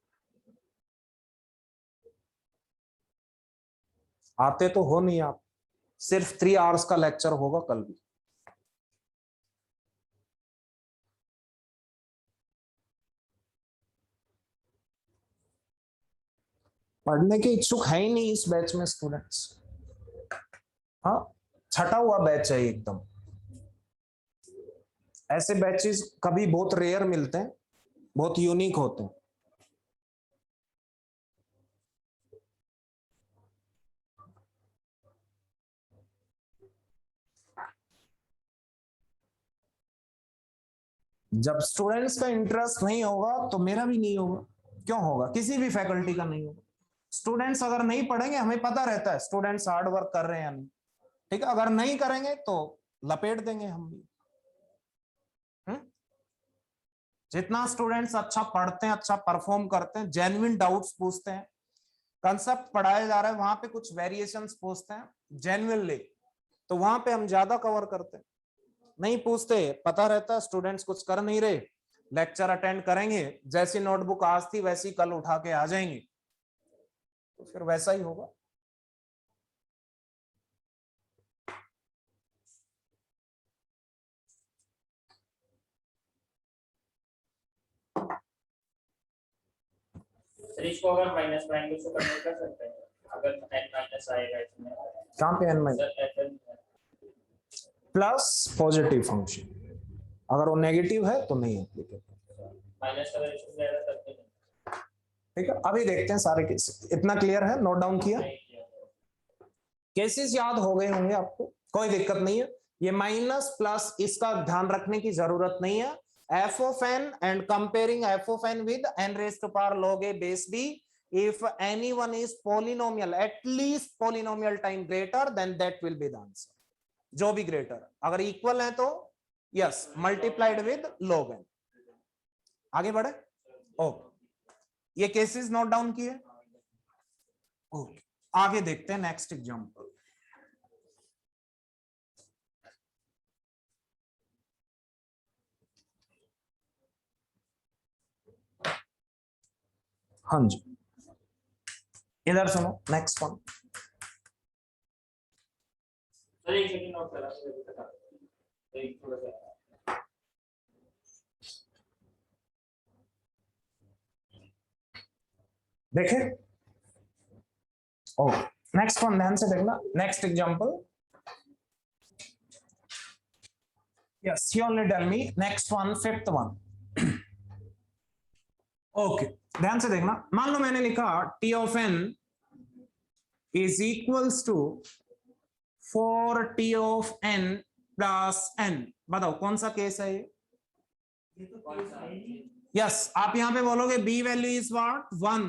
आते तो हो नहीं आप, सिर्फ 3 आवर्स का लेक्चर होगा कल भी। पढ़ने के इच्छुक है ही नहीं इस बैच में स्टूडेंट्स, हाँ, छटा हुआ बैच है एकदम, ऐसे बैचेस कभी बहुत रेयर मिलते हैं, बहुत यूनिक होते हैं। जब स्टूडेंट्स का इंटरेस्ट नहीं होगा तो मेरा भी नहीं होगा, क्यों होगा, किसी भी फैकल्टी का नहीं होगा। स्टूडेंट्स अगर नहीं पढ़ेंगे, हमें पता रहता है स्टूडेंट्स हार्ड वर्क कर रहे हैं या नहीं, ठीक है, अगर नहीं करेंगे तो लपेट देंगे हम भी। जितना स्टूडेंट्स अच्छा पढ़ते हैं, अच्छा परफॉर्म करते हैं, जेन्युइन डाउट्स पूछते हैं, कंसेप्ट पढ़ाया जा रहा है वहां पे कुछ वेरिएशंस पूछते हैं जेन्युइनली, तो वहां पे हम ज्यादा कवर करते हैं। नहीं पूछते, पता रहता है स्टूडेंट्स कुछ कर नहीं रहे, लेक्चर अटेंड करेंगे, जैसी नोटबुक आज थी वैसी कल उठा के आ जाएंगे, तो फिर वैसा ही होगा। सर इसको अगर माइनस बनाएंगे उसको कन्वर्ट कर सकते हैं अगर n माइनस आएगा इसमें। कहां पे n minus sir plus positive function, अगर वो नेगेटिव है तो नहीं एप्लीकेबल। माइनस का रेशियो ज्यादा करते हैं। ठीक है, अभी देखते हैं सारे केसेस। इतना क्लियर है? नोट डाउन किया? केसेस याद हो गए होंगे आपको, कोई दिक्कत नहीं है। ये माइनस प्लस इसका ध्यान रखने की जरूरत नहीं है। f of n and comparing f of n with n raised to power log a base b, if anyone is polynomial at least polynomial time greater, then that will be the answer. जो भी ग्रेटर, अगर इक्वल है तो yes multiplied with log n। आगे बढ़े। ओके, ये केसेस नोट डाउन किए। ओके, आगे देखते हैं नेक्स्ट एग्जांपल। हाँ जी, इधर सुनो नेक्स्ट वन। सर एक सेकंड नोट करा एक थोड़ा सा देखे। ओके, नेक्स्ट वन ध्यान से देखना, next example. Yes, you only tell me next one, fifth one. Okay, ध्यान से देखना। मान लो मैंने लिखा t of n is equals to 4t of n plus n। बताओ कौन सा केस है ये? यस, आप यहां पे बोलोगे b वैल्यू इज व्हाट 1,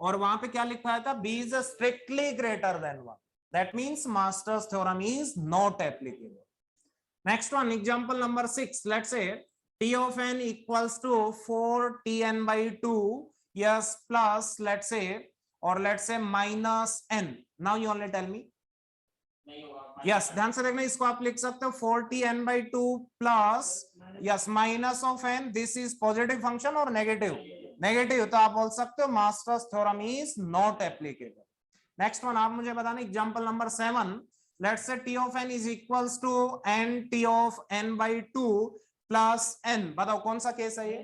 और वहां पे क्या लिखा था? b is strictly greater than 1, that means masters theorem is not applicable. Next one, example number 6, let's say t of n equals to 4tn by 2, yes, plus let's say, or let's say minus n. Now you only tell me. Yes, ध्यान से देखना, इसको आप लिख सकते हो 4tn by 2 plus yes minus of n, this is positive function और negative, negative, तो आप बोल सकते हो masters theorem is not applicable. Next one आप मुझे बताना, example number 7, let's say t of n is equals to n t of n by 2 plus n। बताओ कौन सा केस है ये?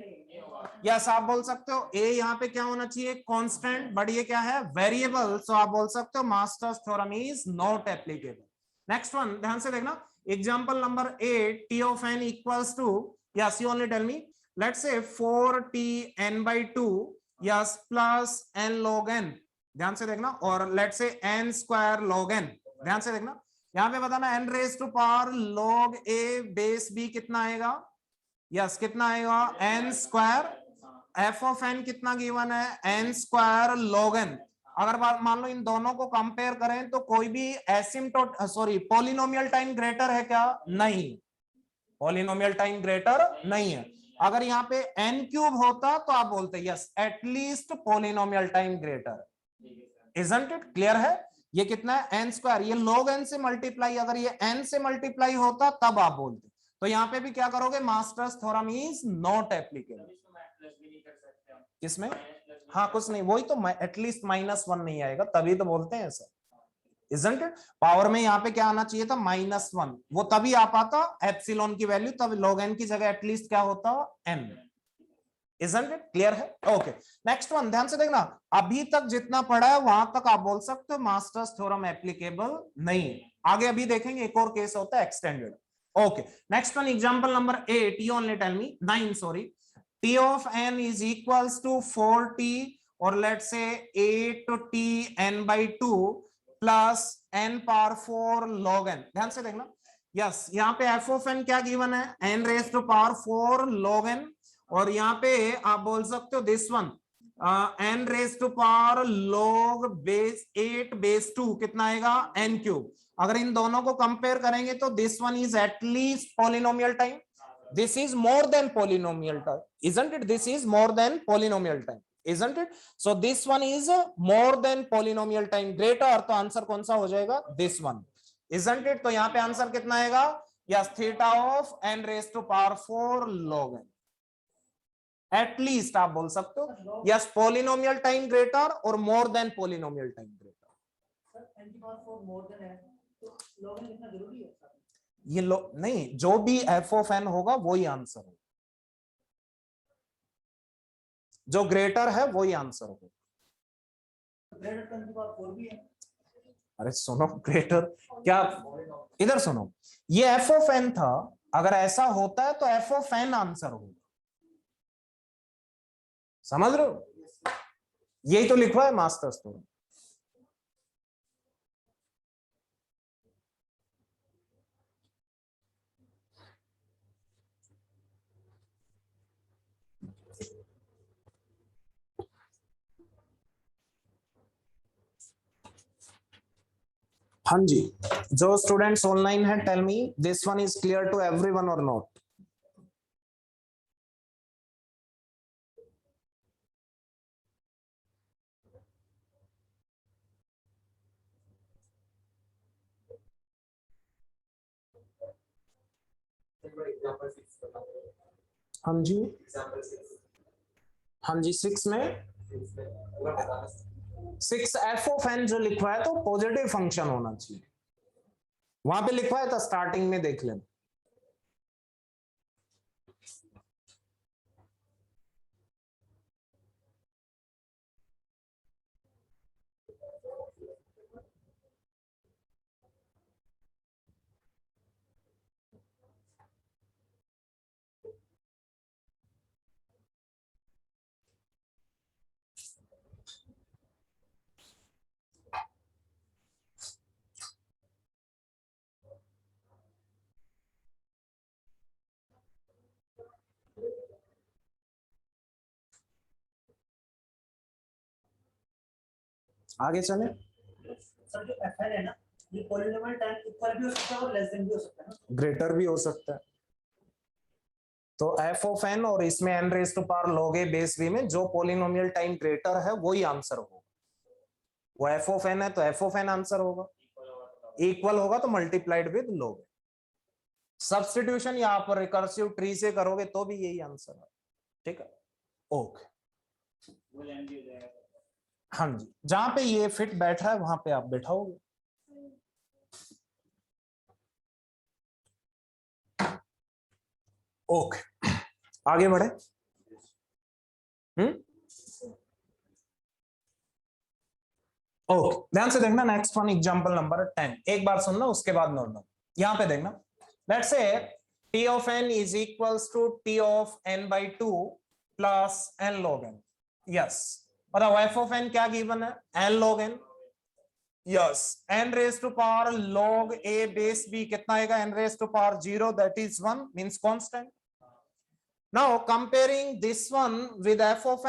यस, आप बोल सकते हो a यहाँ पे क्या होना चाहिए? कांस्टेंट, बट ये क्या है? वेरिएबल, सो आप बोल सकते हो masters theorem is not applicable. Next one ध्यान से देखना, example number 8, t of n equals to, yes you only tell me, let's say 4tn by 2, yes, plus n log n। ध्यान से देखना, और let's say n square log n। ध्यान से देखना, यहां पे बताना n raise to power log a base b कितना आएगा? यस, कितना आएगा? n square. f of n कितना गिवन है? n square log n। अगर मान लो इन दोनों को कंपेयर करें तो कोई भी asymptote sorry polynomial time greater है क्या? नहीं, पॉलिनोमियल टाइम ग्रेटर नहीं है। अगर यहाँ पे n क्यूब होता तो आप बोलते yes at least polynomial time greater, isn't it? Clear है? ये कितना है? n स्क्वायर, ये log n से मल्टीप्लाई, अगर ये n से मल्टीप्लाई होता तब आप बोलते। तो यहाँ पे भी क्या करोगे? Masters theorem is not applicable. किसमें? हाँ कुछ नहीं, वही तो एटलीस्ट -1 नहीं आएगा, तभी तो बोलते हैं सर, इजंट इट? पावर में यहाँ पे क्या आना चाहिए था? -1, वो तभी आ पाता एप्सिलॉन की वैल्यू, तब log n की जगह एटलीस्ट क्या होता? n, isn't it? क्लियर है? ओके, नेक्स्ट वन ध्यान से देखना, अभी तक जितना पढ़ा है वहां तक आप बोल सकते हो मास्टर्स थ्योरम एप्लीकेबल नहीं। आगे अभी देखेंगे एक और केस होता है extended. Okay, next one example number 8, you only tell me 9 sorry, t of n is equals to 4t or let's say 8tn by 2 plus n power 4 log n। ध्यान से देखना, यस यहाँ पे f of n क्या गिवन है? n raised to power 4 log n, और यहाँ पे आप बोल सकते हो this one n raise to power log base 8 base 2 कितना आएगा n क्यूब। अगर इन दोनों को कंपेयर करेंगे तो this one is at least polynomial time, this is more than polynomial time, isn't it? This is more than polynomial time, isn't it? So this one is more than polynomial time greater, तो आंसर कौन सा हो जाएगा this one, isn't it? तो यहाँ पे आंसर कितना आएगा, yes, theta of n raised to power 4 log n, at least आप बोल सकते हो, यस पॉलिनोमियल टाइम ग्रेटर और more then polynomial time greater. Sir n की पावर 4 मोर देन है तो log n लिखना जरूरी है सर? ये लो नहीं, जो भी f ऑफ n होगा वही आंसर होगा, जो ग्रेटर है वही आंसर होगा। ग्रेटर n की पावर 4 भी है। अरे सुनो, ग्रेटर क्या, इधर सुनो, ये f ऑफ n था, अगर ऐसा होता है तो f ऑफ n आंसर होगा, समझ रहे हो? यही तो लिखा है मास्टर्स तो। हाँ जी, जो स्टूडेंट्स ऑनलाइन है, tell me this one is clear to everyone और नॉट? हाँ जी, हाँ जी, 6 में 6 एफ ऑफ एन जो लिखवा है तो पॉजिटिव फंक्शन होना चाहिए, वहां पे लिखवा है तो स्टार्टिंग में देख लेना। आगे चले। सर जो fn है ना, ये पॉलिनोमियल टाइम इक्वल भी हो सकता है और लेस देन भी हो सकता है ना? ग्रेटर भी हो सकता है, तो f ऑफ n और इसमें n raise to power log a base v में जो पॉलिनोमियल टाइम ग्रेटर है वही आंसर होगा। वो f ऑफ n है तो f ऑफ n आंसर होगा, इक्वल होगा तो मल्टीप्लाइड विद log। सब्स्टिट्यूशन यहाँ पर रिकर्सिव ट्री से करोगे तो भी यही आंसर है, ठीक है? ओके, हाँ जी, जहां पे ये फिट बैठ रहा है वहां पे आप बैठाओगे। ओके, आगे बढ़े। ओके, ध्यान से देखना, नेक्स्ट वन एग्जांपल नंबर 10, एक बार सुनना उसके बाद नॉर्मल। यहां पे देखना, let's say t of n is equals to t of n by 2 plus n log n। Yes, बताओ f ऑफ n क्या गिवन है, n log n। Yes, n raise to power log a base b कितना आएगा, n raise to power 0, that is 1, means constant. Now comparing this one with f of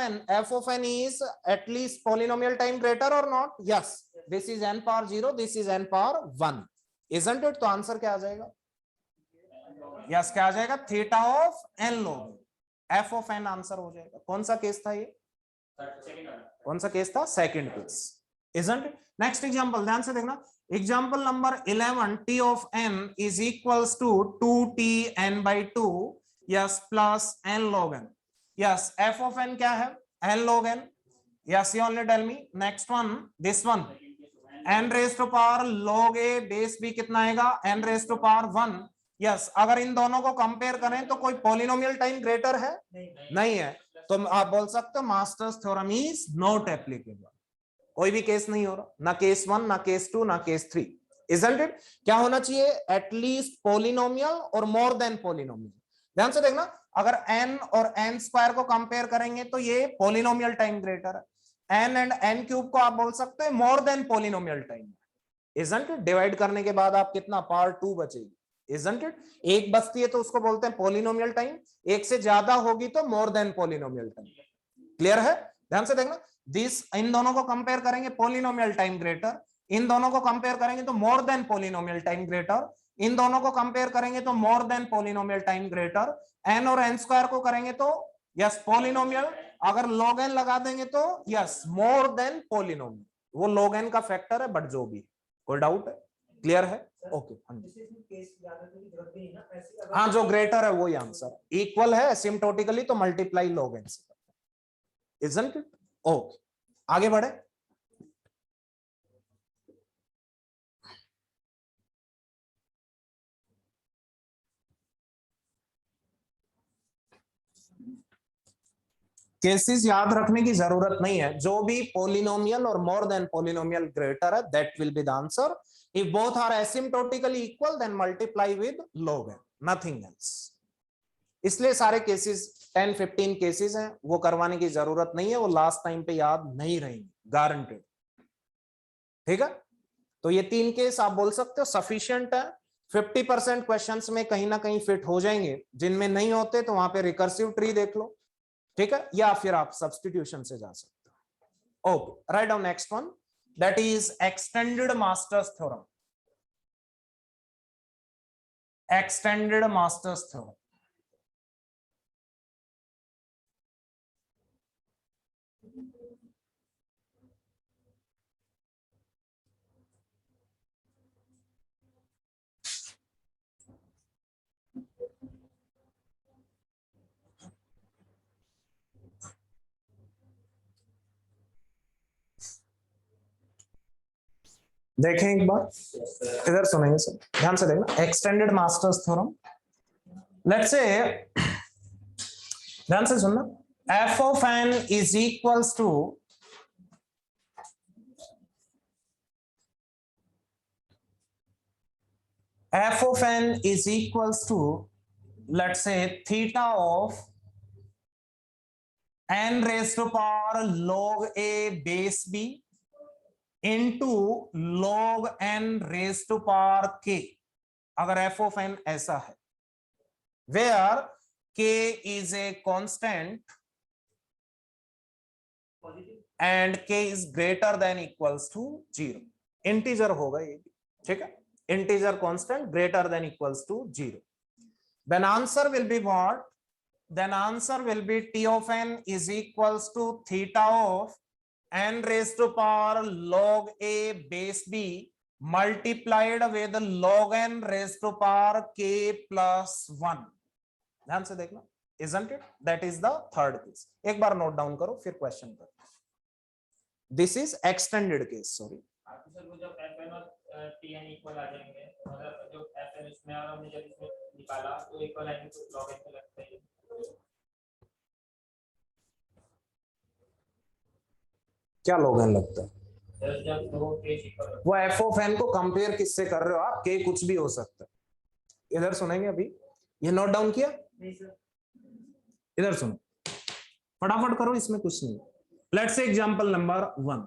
n is at least polynomial time greater or not? Yes, this is n power 0, this is n power 1, isn't it? तो आंसर क्या आ जाएगा? Yes, क्या आ जाएगा? Theta of n log f of n answer हो जाएगा। कौन सा केस था ये? कौन सा केस था? Second case, isn't it? Next example ध्यान से देखना, example number 11, t of n is equals to 2t n by 2 yes plus n log n। yes, f of n क्या है, n log n। yes, you only tell me। next one, this one, n raised to power log a base b कितना आएगा, n raised to power 1। yes, अगर इन दोनों को कंपेयर करें तो कोई पॉलिनोमियल टाइम ग्रेटर है? नहीं है, तो आप बोल सकते हो masters theorem is not applicable. कोई भी केस नहीं हो रहा, ना केस 1, ना केस 2, ना केस 3, isn't it? क्या होना चाहिए, एटलीस्ट पॉलिनोमियल और मोर देन पॉलिनोमियल। ध्यान से देखना, अगर n और n स्क्वायर को कंपेयर करेंगे तो ये पॉलिनोमियल टाइम ग्रेटर है, n एंड n क्यूब को आप बोल सकते हैं more than polynomial time, isn't it? Divide करने के बाद आप कितना, पावर 2 बचेगी, isn't it? एक बचती है तो उसको बोलते हैं पॉलिनोमियल टाइम, एक से ज्यादा होगी तो more then polynomial time. Clear है? ध्यान से देखना, दिस, इन दोनों को कंपेयर करेंगे पोलिनोमियल टाइम ग्रेटर, इन दोनों को कंपेयर करेंगे तो more than polynomial time greater, इन दोनों को कंपेयर करेंगे तो more than polynomial time greater, n और एन स्क्वायर को करेंगे तो यस पोलिनोमियल, अगर log n लगा देंगे तो यस मोर देन पोलिनोमियल, वो log n का फैक्टर है, बट जो भी, कोई डाउट है, क्लियर है? ओके हाँ, जो ग्रेटर है वही आंसर, इक्वल है एसिम्प्टोटिकली तो मल्टीप्लाई log n से, इजंट इट? ओके, आगे बढ़े। केसेस याद रखने की जरूरत नहीं है, जो भी पोलिनोमियल और मोर देन पोलिनोमियल ग्रेटर है that will be the answer. If both are asymptotically equal then multiply with log n, nothing else. इसलिए सारे केसेस 10-15 केसेस हैं, वो करवाने की जरूरत नहीं है, वो लास्ट टाइम पे याद नहीं रहेंगे, गारंटेड। ठीक है, तो ये 3 केस आप बोल सकते हो सफिशिएंट है। 50% क्वेश्चंस में कहीं ना कहीं फिट हो जाएंगे, जिनमें नहीं होते तो वहां पे रिकर्सिव ट्री देख लो, ठीक है, या फिर आप सब्स्टिट्यूशन से जा सकते हो। Okay, write down next one, that is extended masters theorem. Extended masters theorem, देखें एक बार, इधर सुनेंगे सब, ध्यान से देखना। Extended masters theorem, let's say, ध्यान से सुनना, f of n is equals to f of n is equals to, let's say, theta of n raised to power log a base b into log n raised to power k, अगर f of n ऐसा है, where k is a constant and k is greater than equals to 0, integer होगा ये, ठीक है, integer constant greater than equals to 0, then answer will be what? Then answer will be t of n is equals to theta of n raised to power log a base b multiplied with log n raised to power k plus 1। ध्यान से देखना, isn't it? That is the third case। एक बार नोट डाउन करो फिर क्वेश्चन कर। This is extended case, sorry। Sir वो जब fn और tn इक्वल आ जाएंगे, मतलब जो fn इसमें और हमने जब इसमें निकाला तो इक्वल आएंगे तो log n पे लगता है। क्या log n लगता है? जब दो केस इक्वल, वो f of n को कंपेयर किससे कर रहे हो आप? k कुछ भी हो सकता है। इधर सुनेंगे अभी, ये नोट डाउन किया? नहीं सर। इधर सुनो, फटाफट करो, इसमें कुछ नहीं। Let's say example number 1।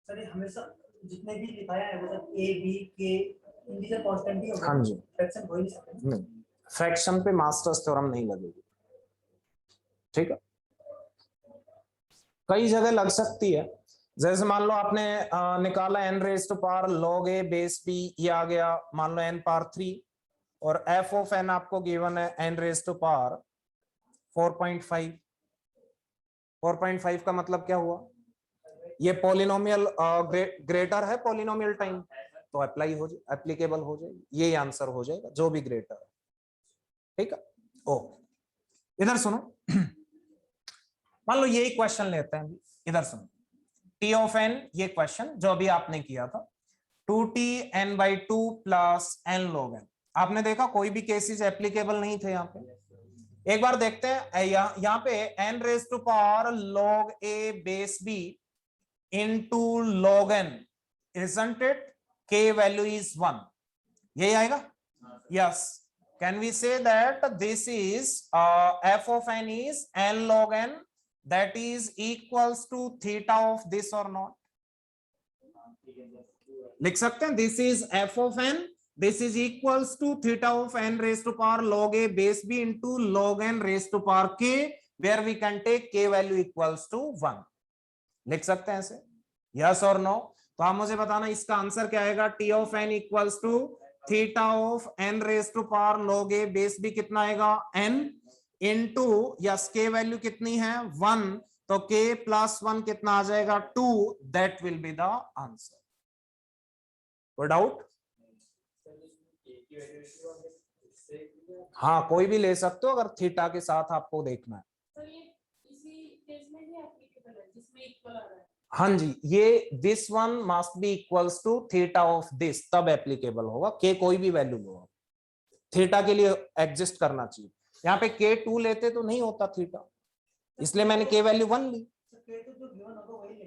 Sir ये हमेशा जितने भी लिखाया है वो सब a b k integer constant ही होगा। हाँ जी, फ्रैक्शन हो ही नहीं सकता। नहीं, फ्रैक्शन पे मास्टर्स थ्योरम नहीं लगेगी, ठीक है। कई जगह लग सकती है, जैसे मान लो आपने निकाला n raise to power log a base b, ये आ गया मान लो n पावर 3, और f ऑफ n आपको गिवन है n रेज टू पावर 4.5। 4.5 का मतलब क्या हुआ? ये पॉलिनोमियल ग्रेटर है पॉलिनोमियल टाइम, तो अप्लाई हो जाए, एप्लीकेबल हो जाएगी, ये आंसर हो जाएगा, जो भी ग्रेटर है, ठीक है। ओके, इधर सुनो, मान लो यही क्वेश्चन लेते हैं, इधर सुनो, t ऑफ n, ये क्वेश्चन जो अभी आपने किया था, 2t n/2 plus n log n। आपने देखा कोई भी केसेस एप्लीकेबल नहीं थे यहाँ पे। एक बार देखते हैं, यहाँ पे n raise to power log a base b into log n, isn't it? k value is 1, यही आएगा? Yes, can we say that this is f of n is n log n, that is equals to theta of this or not? लिख सकते हैं, this is f of n this is equals to theta of n raised to power log a base b into log n raised to power k, where we can take k value equals to 1. लिख सकते हैं ऐसे, यस और नो? तो आप मुझे बताना इसका आंसर क्या आएगा. t of n equals to theta of n raise to power log a base b कितना आएगा n into, yes k value कितनी है 1, तो k प्लस 1 कितना आ जाएगा 2. That will be the answer. कोई डाउट? हाँ कोई भी ले सकते हो अगर थीटा के साथ आपको देखना है. हाँ जी, ये this one must be equals to theta of this, तब एप्लीकेबल होगा. के कोई भी वैल्यू लो, थीटा के लिए एग्जिस्ट करना चाहिए. यहाँ पे के 2 लेते तो नहीं होता थीटा, इसलिए मैंने के वैल्यू 1 ली.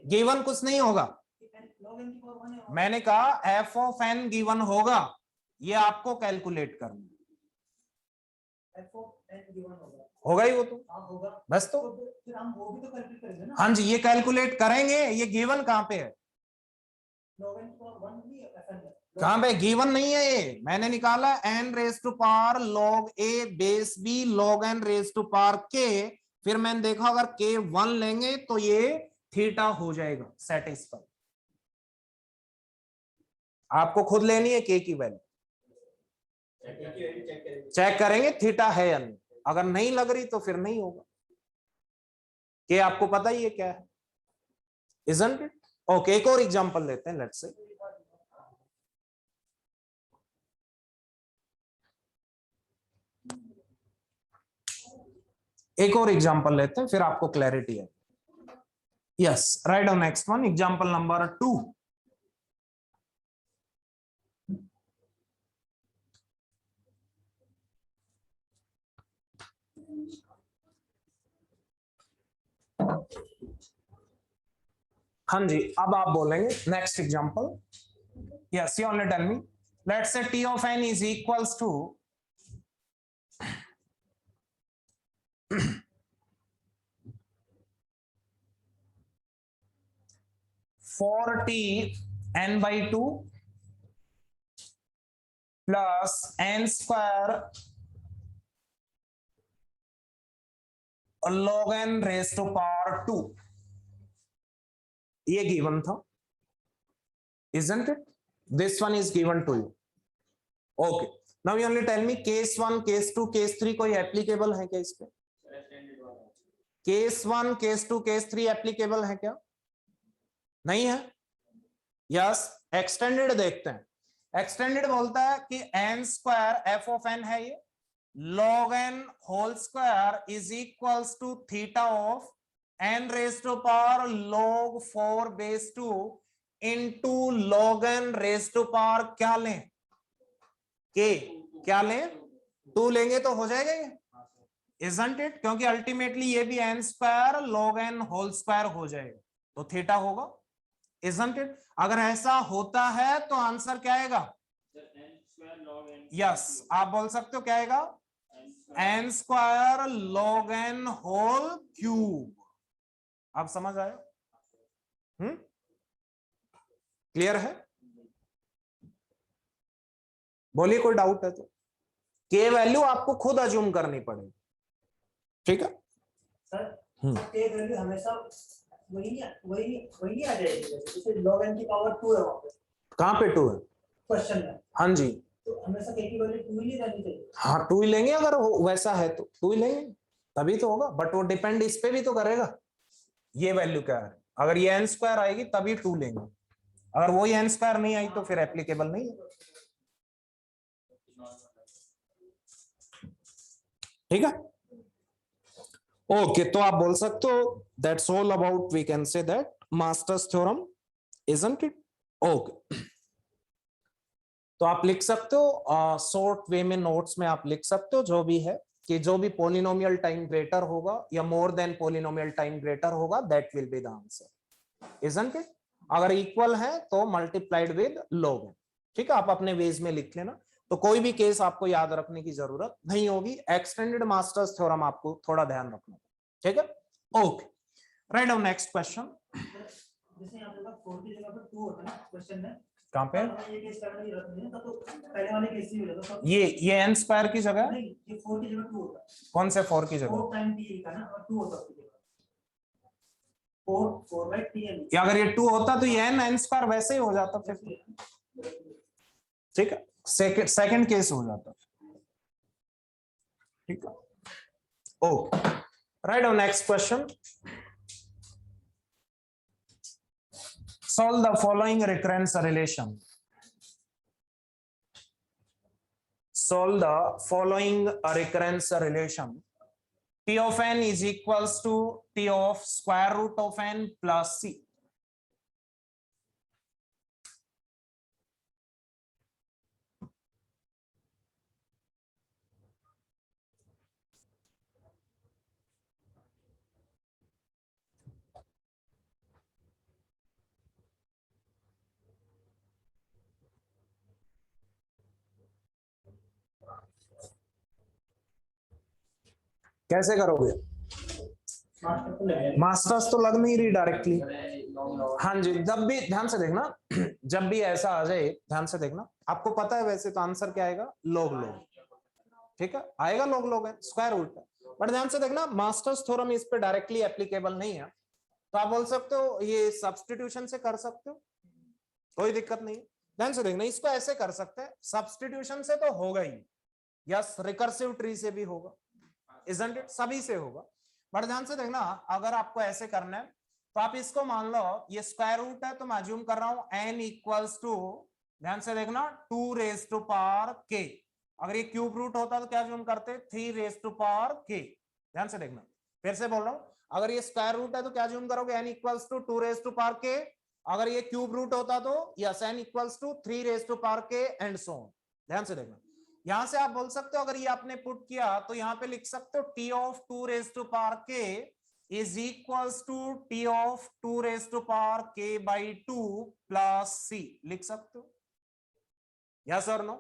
गिवन कुछ नहीं होगा, मैंने कहा एफ ऑफ एन गिवन होगा, ये आपको कैलकुलेट करना होगा ही वो तो होगा बस. तो फिर हम वो भी तो कैलकुलेट करेंगे ना. हाँ जी, ये कैलकुलेट करेंगे. ये गिवन कहाँ पे है? कहाँ पे? गिवन नहीं है ये, मैंने निकाला n raise to power log a base b log n raise to power k. फिर मैंने देखा अगर k 1 लेंगे तो ये थीटा हो जाएगा सेटिस्फाई. आपको खुद लेनी है k की वैल्यू, चेक करेंगे थीटा है या नहीं. अगर नहीं लग रही तो फिर नहीं होगा. के आपको पता ही है क्या है, isn't it? ओके, एक और एग्जांपल लेते हैं. लेट्स से एक और एग्जांपल लेते हैं, फिर आपको क्लैरिटी है. Yes, right on next one, example number 2. हाँ जी, अब आप बोलेंगे next example. Yes, you only tell me. Let's say t of n is equals to 4t n by 2 plus n square log n raised to power 2. ये गिवन था, isn't it? This one is given to you. Okay, now you only tell me case 1, case 2, case 3 कोई एप्लीकेबल है क्या इस पे? केस 1, केस 2, केस 3 एप्लीकेबल है क्या? नहीं है. यस, एक्सटेंडेड देखते हैं. एक्सटेंडेड बोलता है कि n square f of n है ये, log n whole square is equals to theta of n raise to power log 4 base 2 into log n raise to power क्या लें? k. क्या लें? 2 लेंगे तो हो जाएगा ये, isn't it? क्योंकि अल्टीमेटली ये भी n square log n whole square हो जाएगा, तो थीटा होगा, isn't it? अगर ऐसा होता है तो आंसर क्या आएगा? यस, आप बोल सकते हो क्या आएगा? n square log n whole cube. आप समझ आए? क्लियर है? बोलिए, कोई डाउट है तो. के वैल्यू आपको खुद अज्यूम करनी पड़ेगी, ठीक है सर. के वैल्यू हमेशा वही आ जाएगी, जैसे log n की पावर 2 है वहां पे. कहां पे 2 है क्वेश्चन में? हाँ जी, तो हमेशा के की वैल्यू 2 ही रहनी चाहिए. हाँ, 2 ही लेंगे, अगर वैसा है तो 2 ही लेंगे, तभी तो होगा. बट वो डिपेंड इस पे भी तो करेगा, ये वैल्यू क्या है. अगर ये n स्क्वायर आएगी तभी 2 लेंगे, अगर वो n स्क्वायर नहीं आई तो फिर एप्लीकेबल नहीं है, ठीक है. ओके, तो आप बोल सकते हो that's all about, we can say that master's theorem, isn't it? Okay, तो आप लिख सकते हो शॉर्ट वे में, नोट्स में आप लिख सकते हो जो भी है, कि जो भी पोलिनोमियल टाइम ग्रेटर होगा या more than polynomial time greater होगा, that will be the answer, isn't it? अगर इक्वल है तो मल्टीप्लाइड विद log n, ठीक है. आप अपने वेज में लिख लेना, तो कोई भी केस आपको याद रखने की जरूरत नहीं होगी. एक्सटेंडेड मास्टर्स थ्योरम आपको थोड़ा ध्यान रखना, ठीक है. Okay, right on next question. जैसे यहाँ पे 4 की जगह पर 2 होता है ना क्वेश्चन में, कहाँ पे ये केस करने की जरूरत नहीं है, तब तो पहले वाले केस ही हो जाता था। ये n स्क्वायर की जगह नहीं, ये 4 की जगह 2 होता है। कौन से 4 की जगह 4 टाइम t का ना, और 2 होता है उसकी जगह। 4 बाय tn। या अगर ये 2 होता तो ये n स्क्वायर वैसे ही हो जाता फिर, ठीक है, सेकंड केस हो जाता, ठीक है। Okay, right on next question. Solve the following recurrence relation. Solve the following recurrence relation. T of n is equals to T of square root of n plus c. कैसे करोगे? मास्टर्स तो लग नहीं रही डायरेक्टली। हाँ जी, जब भी ध्यान से देखना, जब भी ऐसा आ जाए ध्यान से देखना, आपको पता है वैसे तो आंसर क्या आएगा, log log, ठीक है, आएगा log log है, स्क्वायर रूट है, बट ध्यान से देखना मास्टर्स थ्योरम इस पे डायरेक्टली एप्लीकेबल नहीं है, तो आप बोल सकते हो ये सब्स्टिट्यूशन से कर सकते हो, कोई दिक्कत नहीं। ध्यान से देखना, इसको ऐसे कर सकते हैं, सब्स्टिट्यूशन से तो होगा ही, यस, रिकर्सिव ट्री से भी होगा, isn't it? सभी से होगा, बट ध्यान से देखना अगर आपको ऐसे करना है तो आप इसको मान लो ये स्क्वायर रूट है, तो मैं अज्यूम कर रहा हूं n इक्वल्स टू, ध्यान से देखना 2 रेज टू पावर k, अगर ये क्यूब रूट होता तो क्या अज्यूम करते 3 रेज टू पावर k। ध्यान से देखना, फिर से बोल रहा हूं, अगर ये स्क्वायर रूट है तो क्या अज्यूम करोगे n equals to 2 raise to power k, अगर ये क्यूब रूट होता तो yes n equals to 3 raise to power k and so on. ध्यान से देखना, यहां से आप बोल सकते हो अगर ये आपने पुट किया तो यहां पे लिख सकते हो t of 2 raise to power k is equals to t of 2 raise to power k by 2 plus c, लिख सकते हो, यस और नो?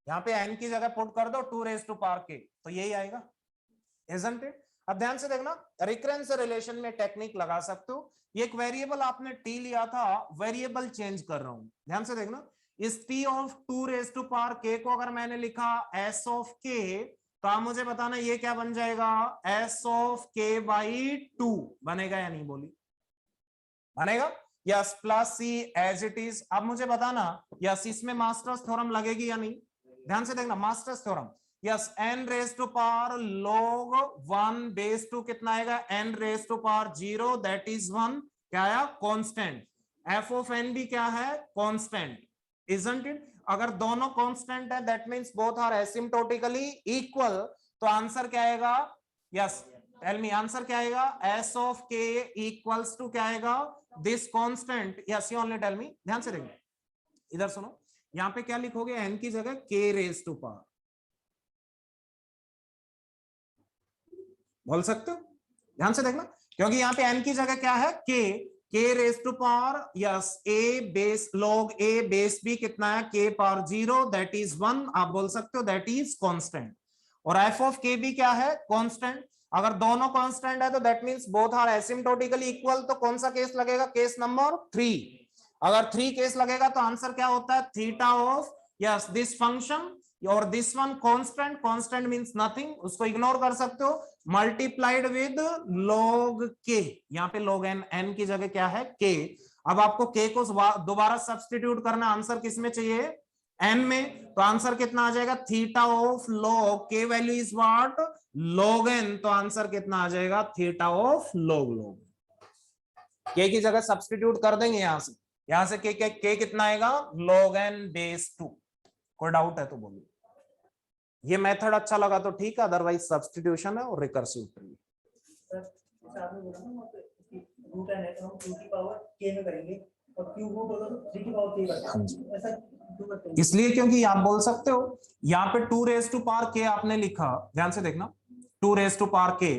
यहां पे n की जगह पुट कर दो 2 रेज टू पावर k, तो यही आएगा, isn't it? अब ध्यान से देखना, रिकरेंस रिलेशन में टेक्निक लगा सकते हो, ये एक वेरिएबल आपने t लिया था, वेरिएबल चेंज कर रहा हूं, ध्यान से देखना, इस t of 2 raise to power k को अगर मैंने लिखा s ऑफ k, तो आप मुझे बताना ये क्या बन जाएगा, s ऑफ k बाई 2 बनेगा या नहीं, बोली बनेगा, yes, plus c as it is. अब मुझे बताना यस इसमें मास्टर्स थ्योरम लगेगी या नहीं, ध्यान से देखना, master's theorem, yes, n raise to power log 1 base 2 कितना आएगा, n raise to power 0 that is 1, क्या आया, कांस्टेंट, f ऑफ n भी क्या है, कांस्टेंट, isn't it? अगर दोनों कांस्टेंट है that means both are asymptotically equal, तो आंसर क्या आएगा, यस, टेल मी आंसर क्या आएगा, s of k equals to क्या आएगा, this constant, yes, you only tell me. ध्यान से देखो, इधर सुनो, यहां पे क्या लिखोगे, n की जगह k रेज टू पावर, बोल सकते हो, ध्यान से देखना, क्योंकि यहाँ पे n की जगह क्या है, k raise to power, yes, a base log a base b कितना है, k पावर 0 दैट इज 1, आप बोल सकते हो दैट इज कांस्टेंट, और f ऑफ k भी क्या है, कांस्टेंट, अगर दोनों कांस्टेंट है तो that means both are asymptotically equal, तो कौन सा केस लगेगा, केस नंबर 3, अगर 3 केस लगेगा तो आंसर क्या होता है, theta of, yes, this function और this one constant, constant means nothing, उसको इग्नोर कर सकते हो, मल्टीप्लाइड विद log k, यहाँ पे log n की जगह क्या है, k, अब आपको k को दोबारा सब्स्टिट्यूट करना, आंसर किस में चाहिए, n में, तो आंसर कितना आ जाएगा, theta of log k value is what, log n, तो आंसर कितना आ जाएगा, थीटा ऑफ log k की जगह सब्स्टिट्यूट कर देंगे, यहां से k कितना आएगा, log n बेस 2, कोई डाउट है तो बोलिए, ये मेथड अच्छा लगा तो ठीक है, अदरवाइज सब्स्टिट्यूशन है और रिकर्सिव ट्री। आपने बोला ना वहाँ पे रूट है तो हम 2 की पावर k में करेंगे, और क्यूब रूट होगा तो 3 की पावर k करेंगे, ऐसा क्यों करते हैं? इसलिए क्योंकि आप बोल सकते हो यहाँ पे 2 रेज टू पावर k आपने लिखा, ध्यान से देखना 2 रेज टू पावर k,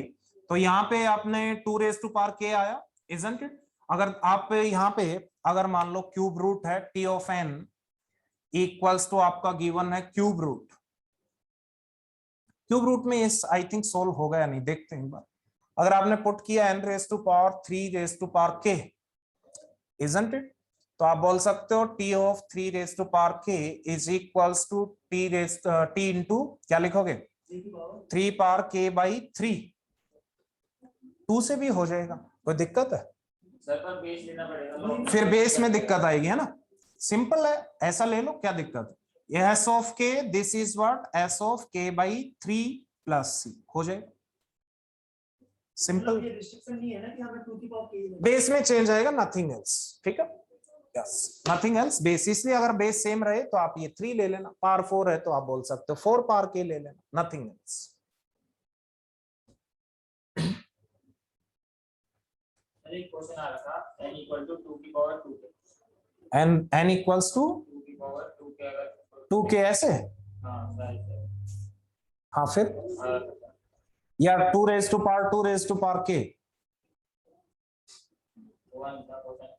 तो यहाँ पे आपने 2 रेज टू पावर k आया, isn't it? अगर आप यहाँ पे अगर मान लो क्यूब रूट है t of n equals to आपका गिवन है क्यूब रूट में इस आई थिंक सोल्व होगा या नहीं, देखते हैं एक बार, अगर आपने पुट किया n raise to power 3 raise to power k, isn't it? तो आप बोल सकते हो T of 3 raise to power k is equals to T into क्या लिखोगे 3 पावर के बाई 3। 2 से भी हो जाएगा, कोई दिक्कत है? सर पर बेस लेना पड़ेगा। फिर बेस में दिक्कत आएगी, है ना? सिंपल है, ऐसा ले लो, क्या दिक्कत है? एस ऑफ के, this is what S of के बाई 3 प्लस सी हो जाएगा, सिंपल। ये रिस्ट्रिक्शन नहीं है ना कि हमें 2 की पावर के बेस में चेंज आएगा, नथिंग एल्स, ठीक है? Yes, nothing else base. इसलिए अगर बेस सेम रहे तो आप ये 3 ले लेना, पावर 4 है तो आप बोल सकते हो 4 पावर के ले लेना, नथिंग एल्स। एक क्वेश्चन आ रहा था n इक्वल टू 2 की पावर 2 के, n इक्वल्स टू 2 की पावर 2 के अगर 2 के ऐसे, हाँ सही है। हाँ फिर या 2 raise to power 2 raise to power के। वन का question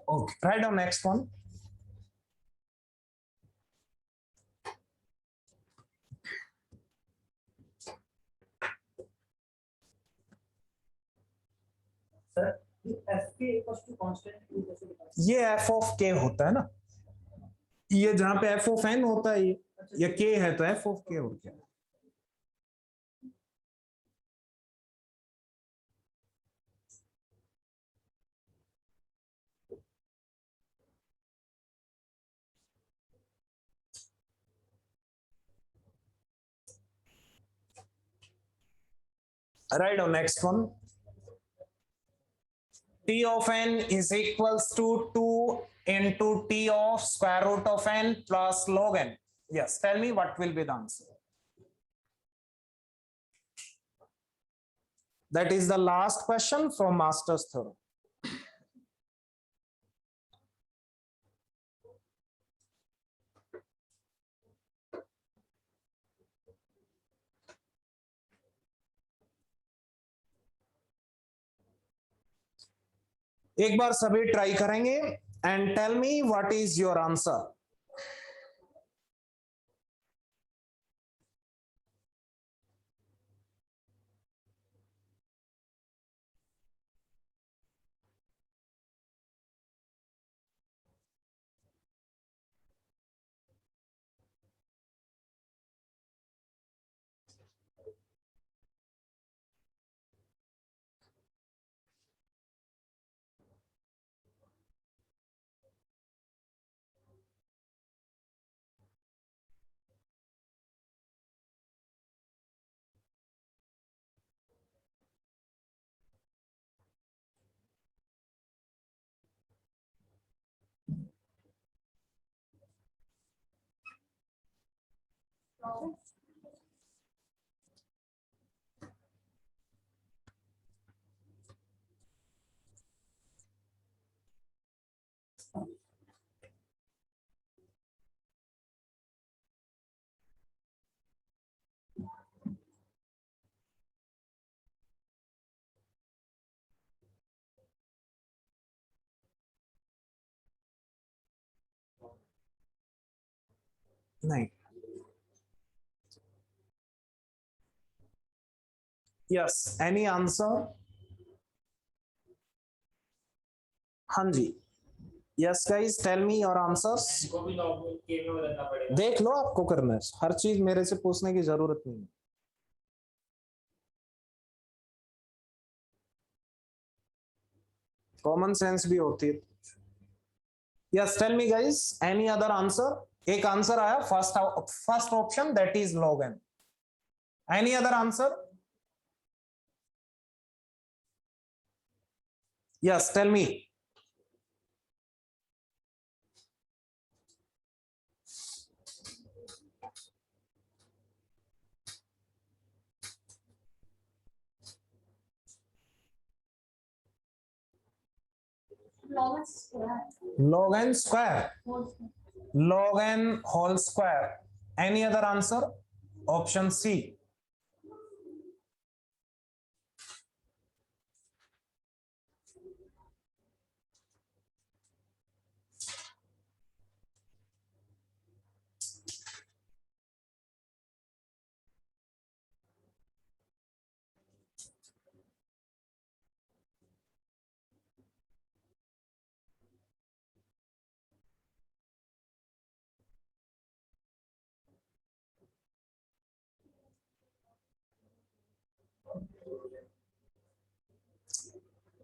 Okay, write down next one. Sir F K equals to constant कैसे बताएं? ये f ऑफ k होता है ना, ये जहां पे f ऑफ n होता है, ये k है तो f ऑफ k और क्या है? Write down next one. T of n is equals to 2 into t of square root of n plus log n. Yes, tell me what will be the answer. That is the last question from Master's theorem. एक बार सभी ट्राई करेंगे and tell me what is your answer. नहीं. Yes, any answer? हाँ जी. Yes guys, tell me your answers. को भी लॉग में के में बदलना पड़ेगा। देख लो, आपको करना है, हर चीज मेरे से पूछने की जरूरत नहीं है. कॉमन सेंस भी होती है. Yes, tell me guys, any other answer? एक आंसर आया, first option, that is log n. Any other answer? Yes, tell me. log n square. log n whole square. Any other answer? Option C.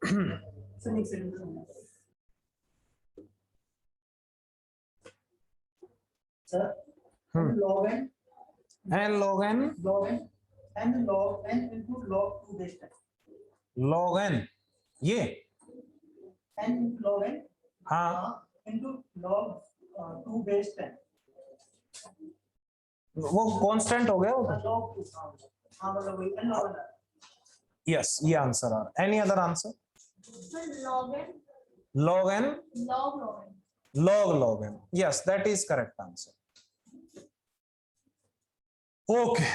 Sir एक second sir log n n log n log n into log 2 base 10 log n ये n log n हाँ into log 2 base 10 वो कांस्टेंट हो गया log 2 हाँ मतलब वही n log n यस ये आंसर आ रहा है any other answer log n log n log n yes that is correct answer okay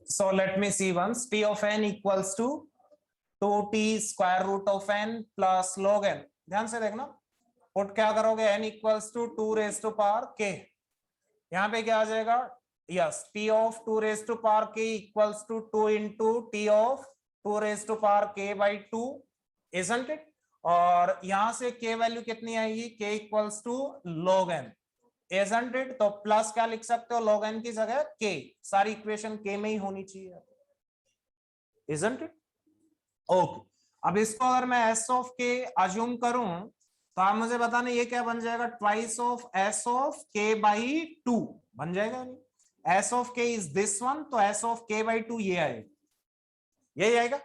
so let me see once t of n equals to 2t square root of n plus log n ध्यान से देखना पुट क्या करोगे n equals to 2 raised to power k यहाँ पे क्या आ जाएगा yes t of 2 raised to power k equals to 2 into t of 2 raised to power k by 2 isn't it और यहां से k वैल्यू कितनी आएगी k equals to log n isn't it तो प्लस क्या लिख सकते हो log n की जगह k सारी इक्वेशन k में ही होनी चाहिए isn't it ओके अब इसको अगर मैं s of k अज्यूम करूं तो आप मुझे बताना ये क्या बन जाएगा twice of s of k by 2 बन जाएगा नहीं s of k is this one तो s of k by 2 ये आएगा यही आएगा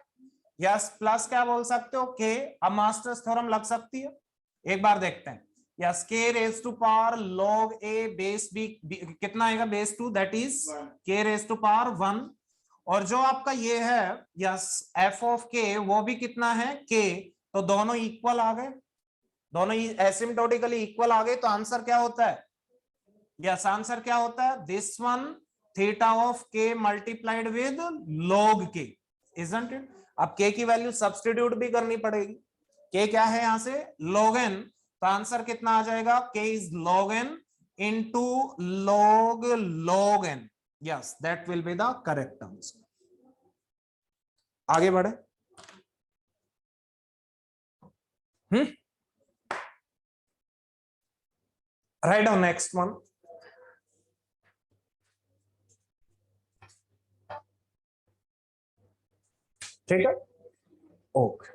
यस प्लस क्या बोल सकते हो k अब मास्टर्स थ्योरम लग सकती है एक बार देखते हैं yes k raise to power log a base b कितना आएगा base 2 that is k raise to power 1 और जो आपका ये है यस f of k वो भी कितना है k तो दोनों इक्वल आ गए दोनों ही एसिम्प्टोटिकली इक्वल आ गए तो आंसर क्या होता है यस आंसर क्या होता है this one theta of k multiplied with log k isn't it अब k की वैल्यू सब्स्टिट्यूट भी करनी पड़ेगी k क्या है यहां से log n तो आंसर कितना आ जाएगा k is log n into log n yes that will be the correct answer आगे बढ़े write down next one ठीक है okay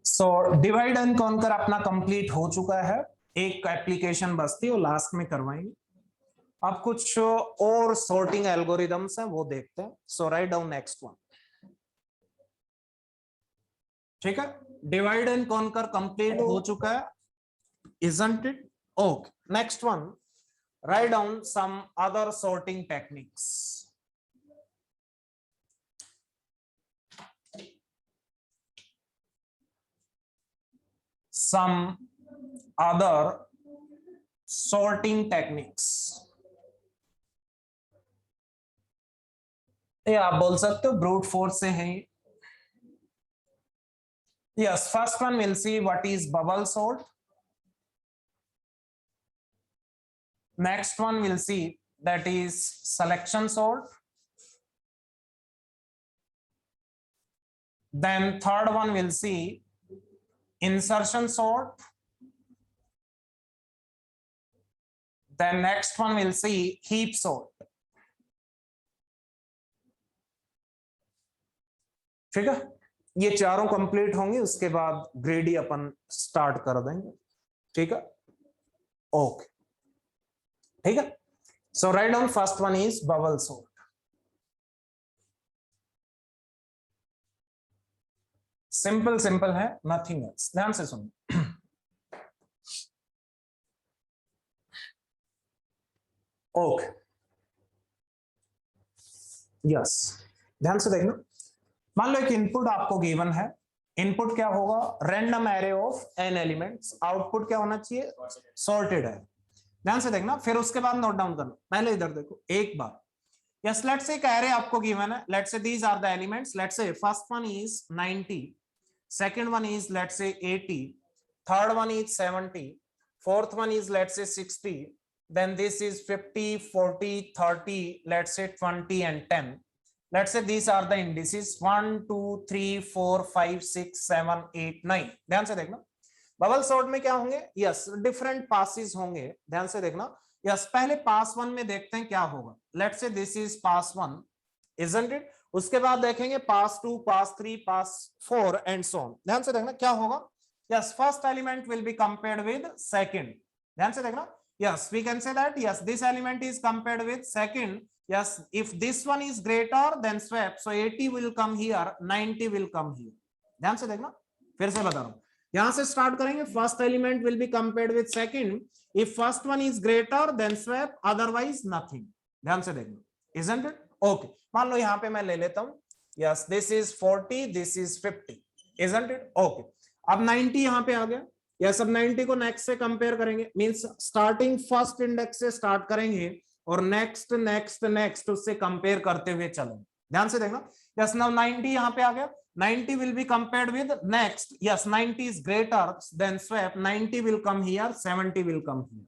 so divide and conquer अपना कंप्लीट हो चुका है एक एप्लीकेशन बचती है वो लास्ट में करवाएंगे अब कुछ और सॉर्टिंग एल्गोरिदम्स हैं वो देखते हैं सो राइट डाउन नेक्स्ट वन ठीक है डिवाइड एंड कॉन्कर कंप्लीट हो चुका है isn't it okay next one write down some other sorting techniques some other sorting techniques ये आप बोल सकते हो ब्रूट फोर्स से है yes first one will see what is bubble sort next one we'll see that is selection sort then third one we'll see insertion sort then next one we'll see heap sort ठीक है ये चारों कंप्लीट होंगे उसके बाद ग्रेडी अपन स्टार्ट कर देंगे ठीक है ओके ठीक है so write down first one is bubble sort simple simple है नथिंग एल्स ध्यान से सुनो ओके यस ध्यान से देखना मान लो एक इनपुट आपको गिवन है इनपुट क्या होगा random array of n elements output क्या होना चाहिए सॉर्टेड है ध्यान से देखना फिर उसके बाद नोट डाउन करना पहले इधर देखो एक बार यस लेट्स से एक एरे आपको गिवन है let's say these are the elements let's say first one is 90 second one is let's say 80 third one is 70 fourth one is let's say 60 then this is 50 40 30 let's say 20 and 10 let's say these are the indices 1 2 3 4 5 6 7 8 9 ध्यान से देखना बबल सॉर्ट में क्या होंगे यस डिफरेंट पासेस होंगे ध्यान से देखना यस पहले पास वन में देखते हैं क्या होगा let's say this is pass one isn't it उसके बाद देखेंगे पास 2, पास 3, पास 4 एंड सो ऑन। ध्यान से देखना क्या होगा। Yes, first element will be compared with second. ध्यान से देखना। Yes, we can say that yes this element is compared with second. Yes, if this one is greater then swap, so 80 will come here, 90 will come here. ध्यान से देखना, फिर से बता रहा हूं, यहां से स्टार्ट करेंगे। First element will be compared with second if first one is greater then swap, otherwise nothing. ध्यान से देखना, isn't it? ओके, मान लो यहां पे मैं ले लेता हूं, yes this is 40, this is 50, isn't it? Okay, अब 90 यहां पे आ गया। यस, अब 90 को नेक्स्ट से कंपेयर करेंगे, मींस स्टार्टिंग फर्स्ट इंडेक्स से स्टार्ट करेंगे और नेक्स्ट नेक्स्ट नेक्स्ट उससे कंपेयर करते हुए चलेंगे। ध्यान से देखना। यस, नाउ 90 यहां पे आ गया, 90 will be compared with next. Yes, 90 is greater than swap, 90 will come here, 70 will come here.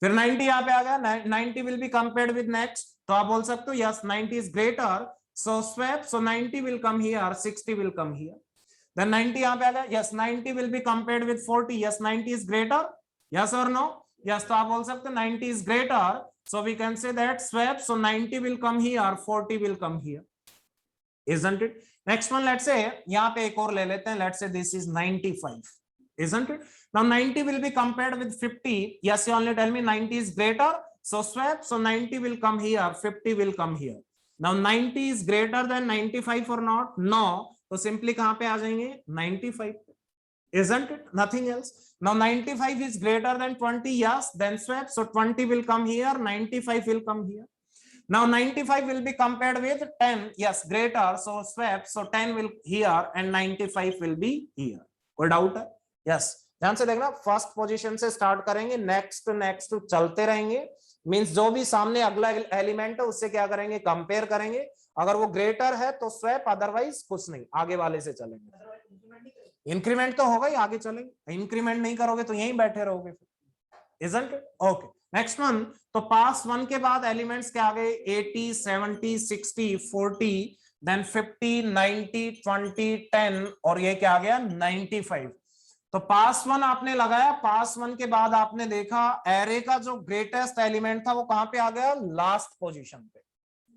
फिर 90 यहां पे आ गया, 90 will be compared with next, तो आप बोल सकते हो yes 90 is greater, so swap, so 90 will come here, 60 will come here. Then 90 यहां पे आ गया, yes 90 will be compared with 40, yes 90 is greater, yes or no? Yes, तो आप बोल सकते हो 90 is greater, so we can say that swap, so 90 will come here, 40 will come here, isn't it? Next one, let's say यहाँ पे एक और ले लेते हैं, let's say this is 95, isn't it? Now 90 will be compared with 50. Yes, you only tell me 90 is greater, so swap, so 90 will come here, 50 will come here. Now 90 is greater than 95 or not? No, तो simply कहाँ पे आ जाएंगे 95, isn't it? Nothing else. Now 95 is greater than 20. Yes, then swap, so 20 will come here, 95 will come here. Now 95 will be compared with 10. Yes, greater, so swap, so 10 will here and 95 will be here. कोई डाउट है? Yes, ध्यान से देखना, फर्स्ट पोजीशन से स्टार्ट करेंगे, नेक्स्ट नेक्स्ट चलते रहेंगे, मींस जो भी सामने अगला एलिमेंट है उससे क्या करेंगे, कंपेयर करेंगे। अगर वो ग्रेटर है तो स्वैप, अदरवाइज कुछ नहीं, आगे वाले से चलेंगे। इंक्रीमेंट तो होगा ही, आगे चलेंगे। इंक्रीमेंट नहीं करोगे तो यहीं बैठे रहोगे फिर, isn't it? Okay, next one, तो पास 1 के बाद एलिमेंट्स क्या आ गए, 80, 70, 60, 40, देन 50, 90, 20, 10 और ये क्या आ गया 95। तो पास 1 आपने लगाया, पास 1 के बाद आपने देखा एरे का जो ग्रेटेस्ट एलिमेंट था वो कहां पे आ गया, लास्ट पोजीशन पे।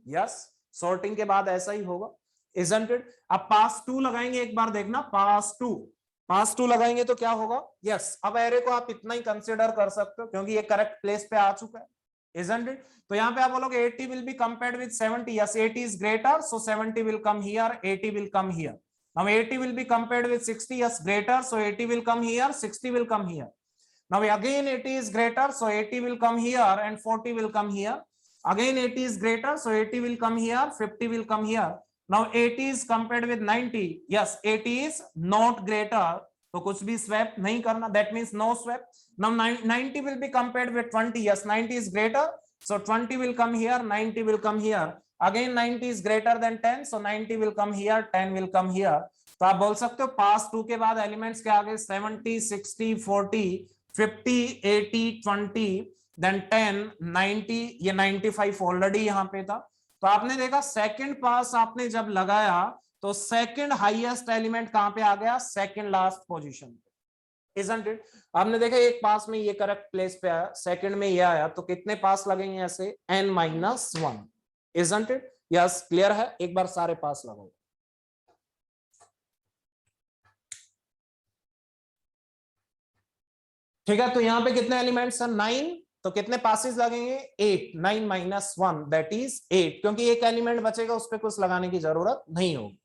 यस, सॉर्टिंग के बाद ऐसा ही होगा, isn't it? अब पास 2 लगाएंगे, एक बार देखना, पास 2 लगाएंगे तो क्या होगा, यस अब एरे को आप इतना ही कंसीडर कर सकते हो क्योंकि ये करेक्ट प्लेस पे आ चुका है, isn't it? तो यहाँ पे आप बोलोगे 80 will be compared with 70. Yes, 80 is greater, so 70 will come here, 80 will come here. Now 80 will be compared with 60. Yes, greater, so 80 will come here, 60 will come here. Now again 80 is greater, so 80 will come here and 40 will come here. Again 80 is greater, so 80 will come here, 50 will come here. Now 80 is compared with 90. Yes, 80 is not greater, तो कुछ भी स्वैप नहीं करना, that means no swap. Now 90 will be compared with 20. Yes, 90 is greater, so 20 will come here, 90 will come here. Again 90 is greater than 10, so 90 will come here, 10 will come here. तो आप बोल सकते हो पास 2 के बाद एलिमेंट्स क्या आ गए, 70, 60, 40, 50, 80, 20, देन 10, 90, ये 95 ऑलरेडी यहाँ पे था। तो आपने देखा सेकंड पास आपने जब लगाया तो सेकंड हाईएस्ट एलिमेंट कहां पे आ गया, सेकंड लास्ट पोजीशन पे, isn't it? आपने देखा एक पास में ये करेक्ट प्लेस पे आया, सेकंड में ये आया, तो कितने पास लगेंगे ऐसे, n-1, isn't it? Yes, clear है? एक बार सारे पास लगाओ। ठीक है, तो यहां पे कितने एलिमेंट्स हैं, 9, तो कितने पासेस लगेंगे, 8, 9 - 1 दैट इज 8, क्योंकि एक एलिमेंट बचेगा उस पर कुछ लगाने की जरूरत नहीं होगी।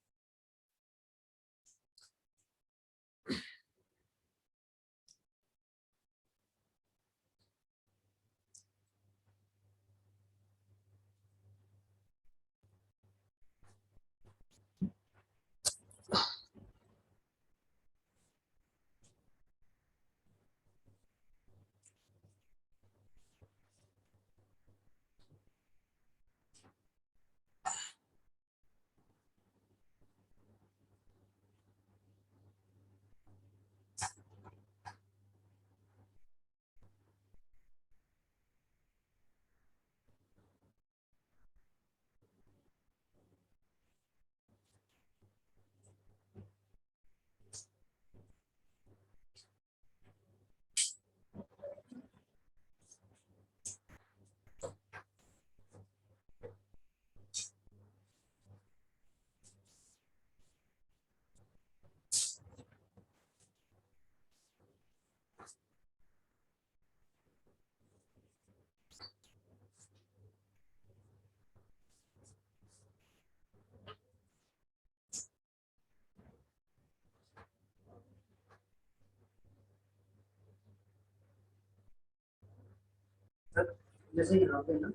जैसे यहाँ पे ना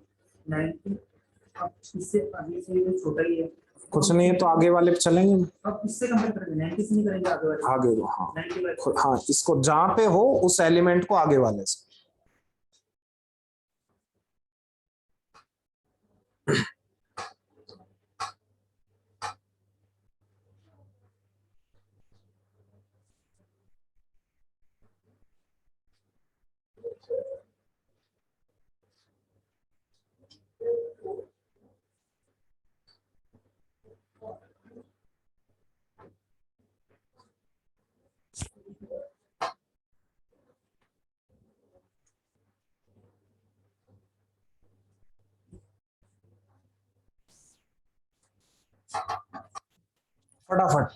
90, अब इससे आगे से तो छोटा ही है, कुछ नहीं है तो आगे वाले पे चलेंगे। अब इससे कंपेयर करेंगे 90 से नहीं करेंगे आगे वाले, आगे वो, हाँ 90 हाँ, इसको जहां पे हो उस एलिमेंट को आगे वाले से। फटाफट।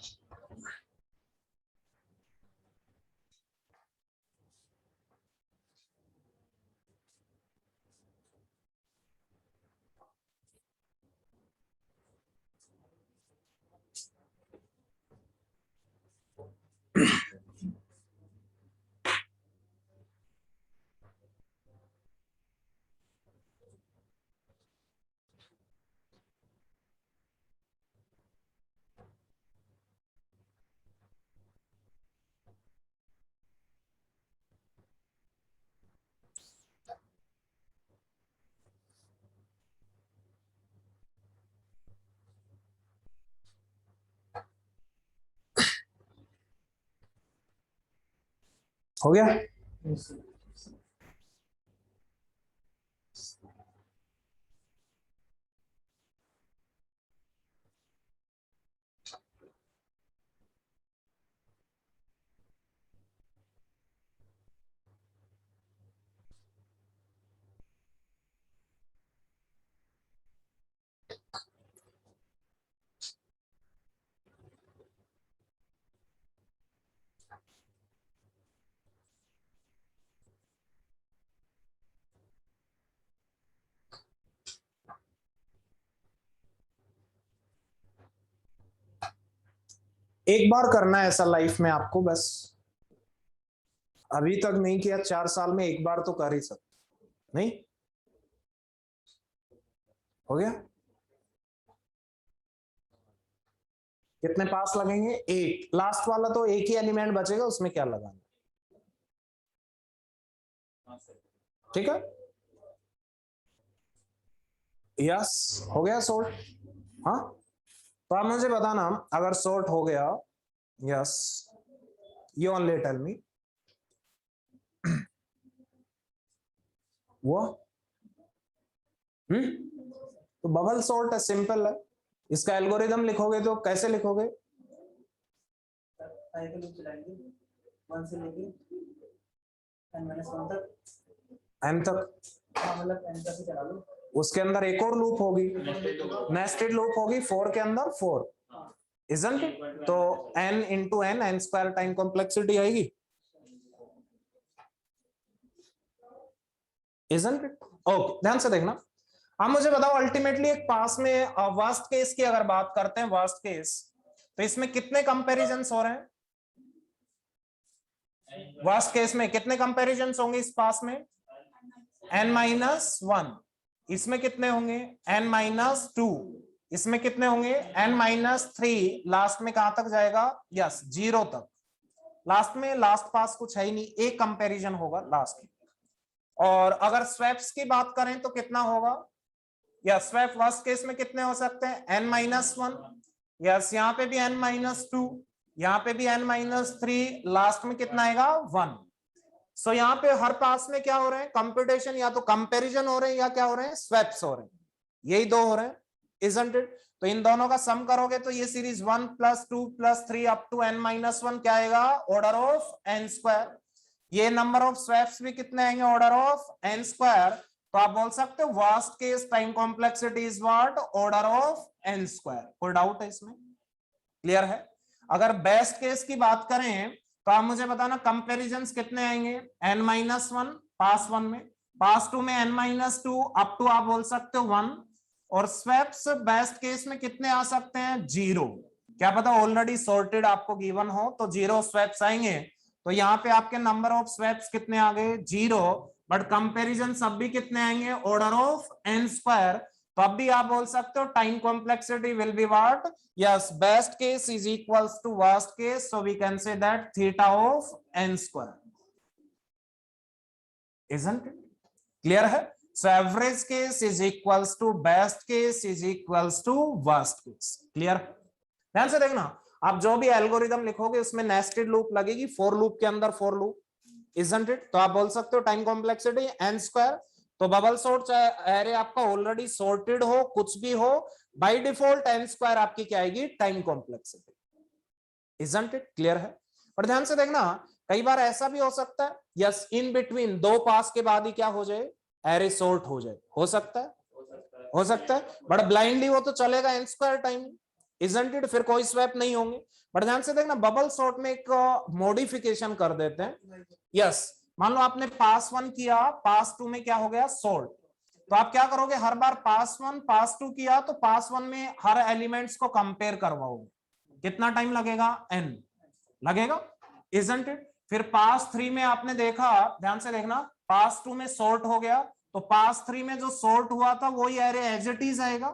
हो गया। एक बार करना है ऐसा लाइफ में आपको, बस अभी तक नहीं किया, 4 साल में एक बार तो कर ही सकते। नहीं हो गया? कितने पास लगेंगे? 8। लास्ट वाला तो एक ही एलिमेंट बचेगा, उसमें क्या लगाना? ठीक है, यस हो गया सॉर्ट। हाँ, तो आप मुझे बताना अगर सॉर्ट हो गया। Yes, you only tell me. वो तो बबल सॉर्ट है, सिंपल है। इसका एल्गोरिदम लिखोगे तो कैसे लिखोगे? साइकिल लूप चलाएंगे 1 से लेके n-1 तक, n तक। हाँ मतलब n तक ही चला लो। उसके अंदर एक और लूप होगी, नेस्टेड लूप होगी 4 के अंदर 4, इजंट इट? तो n into n, n square time complexity आएगी, इजंट इट? ओके, ध्यान से देखना। अब मुझे बताओ अल्टीमेटली एक पास में वर्स्ट केस की अगर बात करते हैं, वर्स्ट केस, तो इसमें कितने कंपैरिजंस हो रहे हैं? वर्स्ट केस में कितने कंपैरिजंस होंगे इस पास में? n-1। इसमें कितने होंगे? n-2। इसमें कितने होंगे? n-3। लास्ट में कहां तक जाएगा? यस, 0 तक। लास्ट में लास्ट पास कुछ है ही नहीं, एक कंपैरिजन होगा लास्ट में। और अगर स्वैप्स की बात करें तो कितना होगा? या स्वैप वर्स्ट केस में कितने हो सकते हैं? n-1। यस, यहाँ पे भी n-2, यहाँ पे भी n-3, लास्ट में कितना आएगा? 1। सो यहाँ पे हर पास में क्या हो रहे हैं? कंप्यूटेशन, या तो कंपैरिजन हो रहे हैं या क्या हो रहे हैं? स्वैप्स हो रहे हैं। यही दो हो रहे हैं, इजंट इट? तो इन दोनों का सम करोगे तो ये सीरीज 1 + 2 + 3 अप टू n-1 क्या आएगा? Order of n²। ये नंबर ऑफ स्वैप्स भी कितने आएंगे? Order of n²। तो आप बोल सकते हो worst case time complexity is what? Order of n²। कोई डाउट है इसमें? क्लियर है? अगर बेस्ट केस की बात करें तो आप मुझे बताना कंपैरिजंस कितने आएंगे? n-1 पास 1 में, पास 2 में n-2 अप टू आप बोल सकते हो 1। और स्वैप्स बेस्ट केस में कितने आ सकते हैं? 0। क्या पता ऑलरेडी सॉर्टेड आपको गिवन हो तो 0 स्वैप्स आएंगे। तो यहाँ पे आपके नंबर ऑफ स्वैप्स कितने आ गए? 0। बट कंपैरिजन सब भी कितने आएंगे, ऑर्डर ऑफ n स्क्वायर। तो अब भी आप बोल सकते हो time complexity will be what, yes best case is equals to worst case, so we can say that theta of n square, isn't it clear है? So average case is equals to best case is equals to worst case, clear? ध्यान से देखना, आप जो भी एल्गोरिदम लिखोगे उसमें नेस्टेड लूप लगेगी, फोर लूप के अंदर फोर लूप, isn't it? तो आप बोल सकते हो टाइम कॉम्प्लेक्सिटी n स्क्वायर। तो बबल सॉर्ट एरे आपका ऑलरेडी सॉर्टेड हो, कुछ भी हो, बाय डिफॉल्ट n स्क्वायर आपकी क्या आएगी, time complexity, isn't it clear है? पर ध्यान से देखना, कई बार ऐसा भी हो सकता है, यस इन बिटवीन दो पास के बाद ही क्या हो जाए, एरे सॉर्ट हो जाए, हो सकता है, हो सकता है, बट ब्लाइंडली वो तो चलेगा n square time, isn't it? फिर कोई स्वैप नहीं होंगे। बट ध्यान से देखना, बबल सॉर्ट में एक मॉडिफिकेशन कर देते हैं, यस मान लो आपने पास 1 किया, पास 2 में क्या हो गया, सॉर्ट। तो आप क्या करोगे, हर बार पास 1 पास 2 किया तो पास 1 में हर एलिमेंट्स को कंपेयर करवाओगे, कितना टाइम लगेगा, n लगेगा, isn't it? फिर पास 3 में आपने देखा, ध्यान से देखना, पास 2 में सॉर्ट हो गया, तो पास 3 में जो सॉर्ट हुआ था वही एरे एज इट इज आएगा।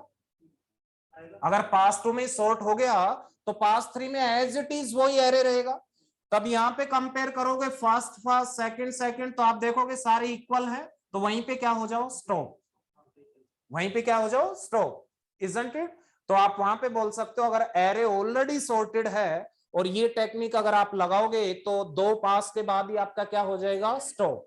अगर पास 2 में सॉर्ट हो गया तो पास 3 में एज इट इज वही एरे रहेगा। तब यहाँ पे कंपेयर करोगे फर्स्ट फर्स्ट, सेकंड सेकंड, तो आप देखोगे सारे इक्वल हैं, तो वहीं पे क्या हो जाओ, स्टॉप, वहीं पे क्या हो जाओ, स्टॉप, isn't it? तो आप वहां पे बोल सकते हो, अगर एरे ऑलरेडी सॉर्टेड है और ये टेक्निक अगर आप लगाओगे तो दो पास के बाद ही आपका क्या हो जाएगा, स्टॉप,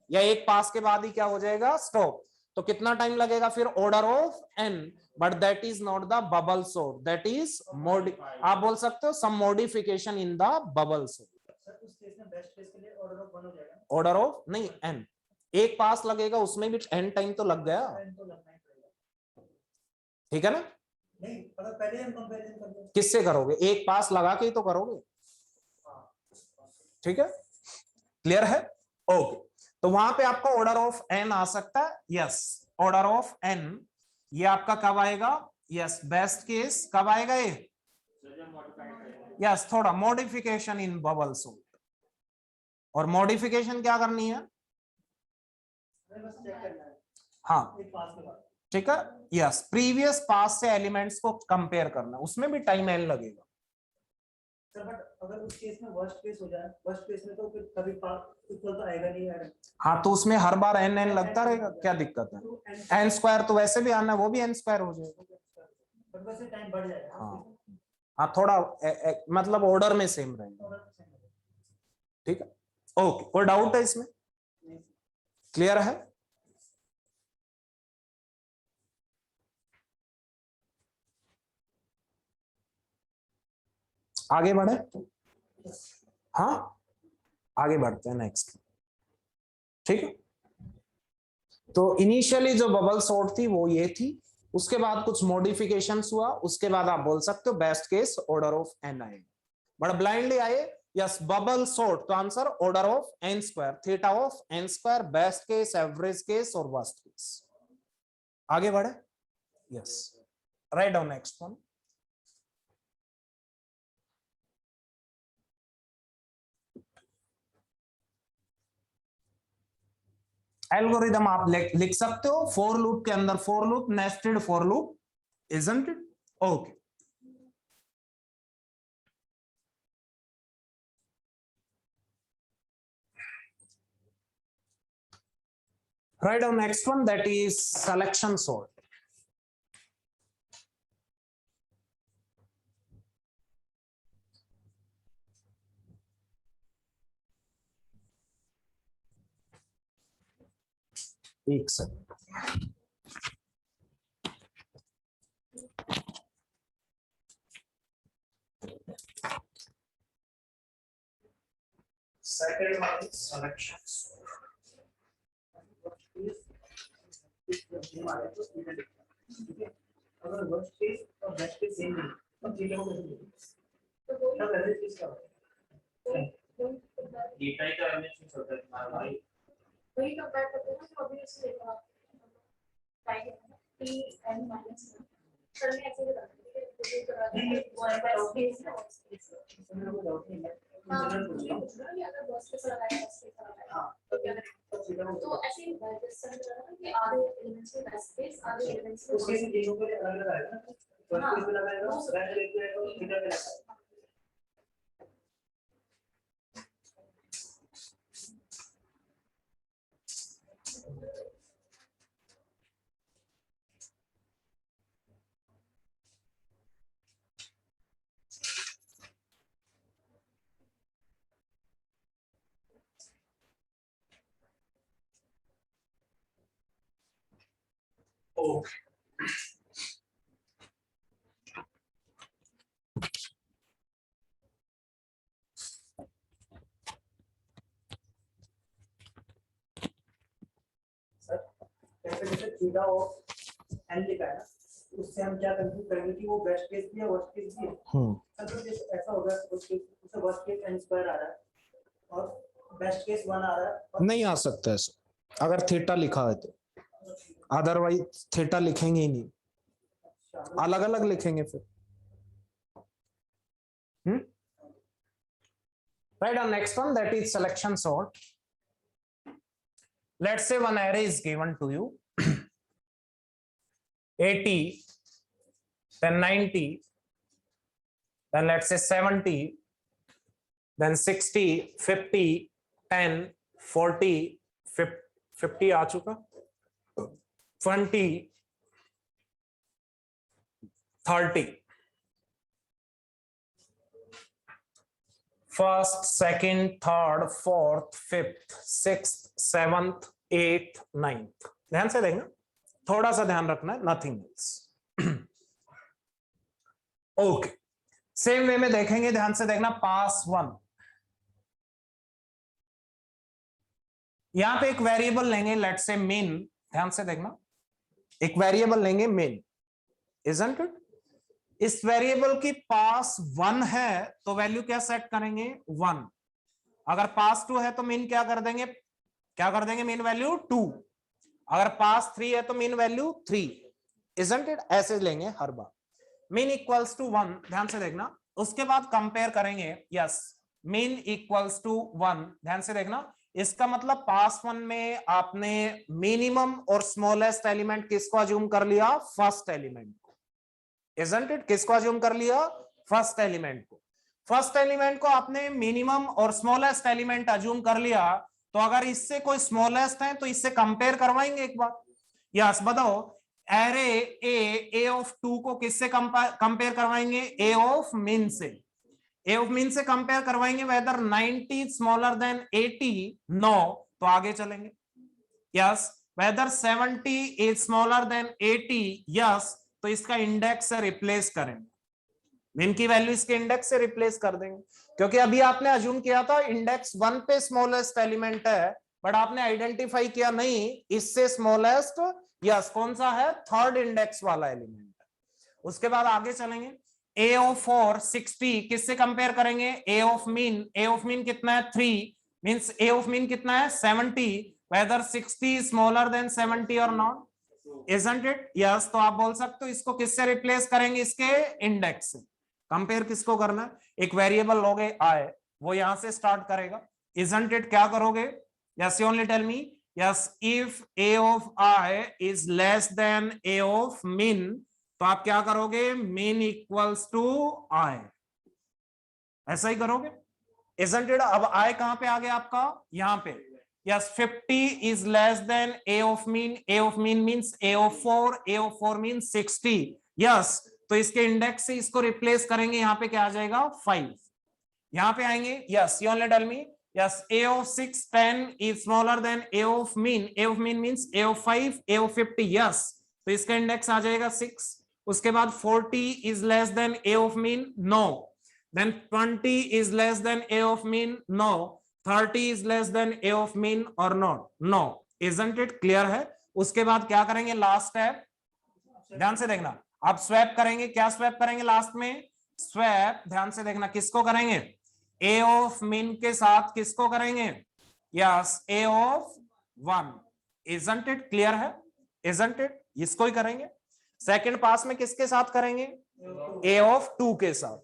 या एक पास के बाद ही क्या हो जाएगा, स्टॉप। तो कितना टाइम लगेगा फिर, order of n, but that is not the bubble sort, that is आप बोल सकते हो some modification in the bubble sort. Sir उस केस में बेस्ट केस के लिए ऑर्डर ऑफ 1 हो जाएगा, ऑर्डर ऑफ नहीं n, एक पास लगेगा उसमें भी n टाइम तो लग गया, तो लगना ही पड़ेगा। ठीक है ना? नहीं अगर पहले हम कंपैरिजन कर लें, किससे करोगे, एक पास लगा के ही तो करोगे, ठीक है, क्लियर है? ओके, तो वहां पे आपका ऑर्डर ऑफ n आ सकता है, यस ऑर्डर ऑफ n, ये आपका कब आएगा, यस बेस्ट केस कब आएगा ये, यस थोड़ा मॉडिफिकेशन इन बबल सॉर्ट, और मॉडिफिकेशन क्या करनी है, हमें बस चेक करना है हाँ एक पास के बाद। ठीक है, यस प्रीवियस पास से एलिमेंट्स को कंपेयर करना, उसमें भी टाइम n लगेगा। सर बट अगर उस केस में वर्स्ट केस हो जाए, वर्स्ट केस में तो फिर कभी इक्वल तो आएगा नहीं यार। हाँ तो उसमें हर बार n n लगता रहेगा, क्या दिक्कत है, तो n स्क्वायर तो वैसे भी आना है, वो भी n स्क्वायर हो जाएगा, बट वैसे टाइम बढ़ जाएगा। हाँ हाँ थोड़ा मतलब ऑर्डर में सेम रहेगा, ठीक है, ओके, कोई डाउट है इसमें, क्लियर है? आगे बढ़े, हाँ आगे बढ़ते हैं नेक्स्ट, ठीक है। तो इनिशियली जो बबल सॉर्ट थी वो ये थी, उसके बाद कुछ मॉडिफिकेशंस हुआ, उसके बाद आप बोल सकते हो best case order of n आए, बट ब्लाइंडली आए, यस बबल सॉर्ट, तो answer order of n square, theta of n square, best case, average case और वर्स्ट केस। आगे बढ़े, yes write down next one. Algorithm आप लिख सकते हो, फोर लूप के अंदर for loop, nested for loop, isn't it? Okay, write down next one, that is selection sort. एक second, second one is selection sort. अगर वर्स्ट केस और बेस्ट केस सेम है तो ठीक है, तब एवरेज केस का डेटा ही तो एवरेज होता है तुम्हारा भाई, वही कंपेयर करते हैं तो अभी इससे देखो time t n minus sir मैं ऐसे बता रही हूँ कि वन बाय स्पेस इसमें कोई डाउट नहीं है। हां अगर बॉस के साथ लगाया बॉस के साथ लगाया हां तो क्या करें, तो ऐसे आगे elements उसके लिए तीनों के लिए अलग-अलग आएगा ना। फर्स्ट हाँ, केस में लगाएगा, वो सब। सेकंड केस में लगाएगा, थीटा में लगाएगा। जैसे थीटा ऑफ एन लिखा है ना, उससे हम क्या कंफ्यूज करेंगे कि वो बेस्ट केस भी है वर्स्ट केस भी है। तो जैसे ऐसा होगा उससे वर्स्ट केस n स्क्वायर आ रहा है और बेस्ट केस 1 आ रहा है और नहीं आ सकता ऐसा अगर थीटा लिखा है तो, अदरवाइज थीटा लिखेंगे ही नहीं, अलग अलग लिखेंगे फिर। Right, on next one, that is selection sort. Let's say one array is given to you, 80, then 90, then let's say 70, then 60, 50, 10, 40, 50 आ चुका, 20, 30. First, second, third, fourth, fifth, sixth, seventh, eighth, ninth. ध्यान से देखना, थोड़ा सा ध्यान रखना है, nothing else. Okay, same way में देखेंगे, ध्यान से देखना, पास 1। यहां पे एक वेरिएबल लेंगे, लेट्स से मीन, ध्यान से देखना, एक वेरिएबल लेंगे मीन, इजंट इट? इस वेरिएबल की पास 1 है तो वैल्यू क्या सेट करेंगे? 1। अगर पास 2 है तो मीन क्या कर देंगे? क्या कर देंगे? Mean value 2। अगर पास 3 है तो मीन वैल्यू 3, इजंट इट? ऐसे लेंगे हर बार। मीन इक्वल्स टू 1, ध्यान से देखना, उसके बाद कंपेयर करेंगे, यस मीन इक्वल्स टू 1, ध्यान से देखना, इसका मतलब पास 1 में आपने मिनिमम और स्मॉलेस्ट एलिमेंट किसको अज्यूम कर लिया? फर्स्ट एलिमेंट को, इजंट इट? किसको अज्यूम कर लिया? फर्स्ट एलिमेंट को। फर्स्ट एलिमेंट को आपने मिनिमम और स्मॉलेस्ट एलिमेंट अज्यूम कर लिया, तो अगर इससे कोई स्मॉलेस्ट है तो इससे कंपेयर करवाएंगे एक बार। यस, बताओ, एरे ए ऑफ 2 को किससे कंपेयर करवाएंगे? ए ऑफ मीन से। ए ऑफ मीन से कंपेयर करवाएंगे, वेदर 90 स्मॉलर देन 80, नो, तो आगे चलेंगे। Yes, whether 70 is smaller than 80, yes, तो इसका इंडेक्स से रिप्लेस करेंगे, मीन की वैल्यू इसके इंडेक्स से रिप्लेस कर देंगे, क्योंकि अभी आपने अज्यूम किया था इंडेक्स 1 पे स्मॉलेस्ट एलिमेंट है, बट आपने आइडेंटिफाई किया नहीं इससे स्मॉलेस्ट, यस, कौन सा है? थर्ड इंडेक्स वाला एलिमेंट। उसके बाद आगे चलेंगे, ए ऑफ 4 60 किससे कंपेयर करेंगे? A of mean. A of mean कितना है? 3, मींस ए ऑफ मीन कितना है? 70, वेदर 60 स्मॉलर देन 70 और नॉट, इजंट इट? यस, तो आप बोल सकते हो इसको किससे रिप्लेस करेंगे? इसके इंडेक्स से। कंपेयर किसको करना है? एक वेरिएबल लोगे आई, वो यहां से स्टार्ट करेगा, इजंट इट? क्या करोगे? Yes, you only tell me. Yes, if A of I is less than A of min, तो आप क्या करोगे? मीन इक्वल्स टू आई, ऐसा ही करोगे, इजंट इट? अब आई कहां पे आ गया आपका? यहां पे। Yes, 50 is less than A of mean. A of mean means A of 4. A of 4 means 60. Yes, तो इसके इंडेक्स से इसको रिप्लेस करेंगे, यहाँ पे क्या आ जाएगा? 5। यहाँ पे आएंगे, yes, you only tell me. Yes, A of 6, 10 is smaller than A of mean. A of mean means A of 5, A of 50. Yes, तो इसका इंडेक्स आ जाएगा 6। उसके बाद 40 is less than A of mean. No. Then 20 is less than A of mean. No. 30 is less than A of mean or not? No. Isn't it clear है? उसके बाद क्या करेंगे? लास्ट स्टेप, ध्यान से देखना, आप स्वैप करेंगे। क्या स्वैप करेंगे लास्ट में? स्वैप, ध्यान से देखना, किसको करेंगे? A of mean के साथ किसको करेंगे? Yes, A of 1। Isn't it clear है? Isn't it? इसको ही करेंगे। सेकंड पास में किसके साथ करेंगे? A of 2 के साथ।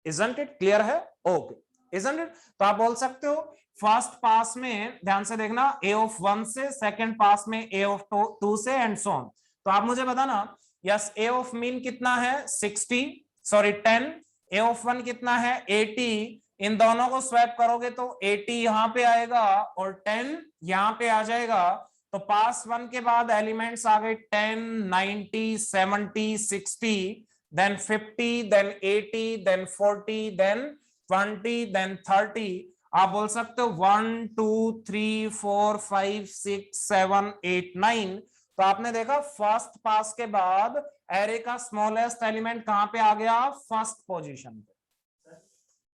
Isn't it clear है? Okay, Isn't it? तो आप बोल सकते हो फर्स्ट पास में, ध्यान से देखना, A of 1 से, सेकंड पास में A of 2 से, एंड सो ऑन। तो आप मुझे बताना, यस ए ऑफ मीन कितना है 60, सॉरी 10, ए ऑफ 1 कितना है 80, इन दोनों को स्वैप करोगे तो 80 यहां पे आएगा और 10 यहां पे आ जाएगा। तो पास 1 के बाद एलिमेंट्स आ गए 10, 90, 70, 60, then 50, then 80, then 40, then 20, then 30। आप बोल सकते हो 1 2 3 4 5 6 7 8 9। तो आपने देखा फर्स्ट पास के बाद एरे का स्मॉलेस्ट एलिमेंट कहां पे आ गया, फर्स्ट पोजीशन पे।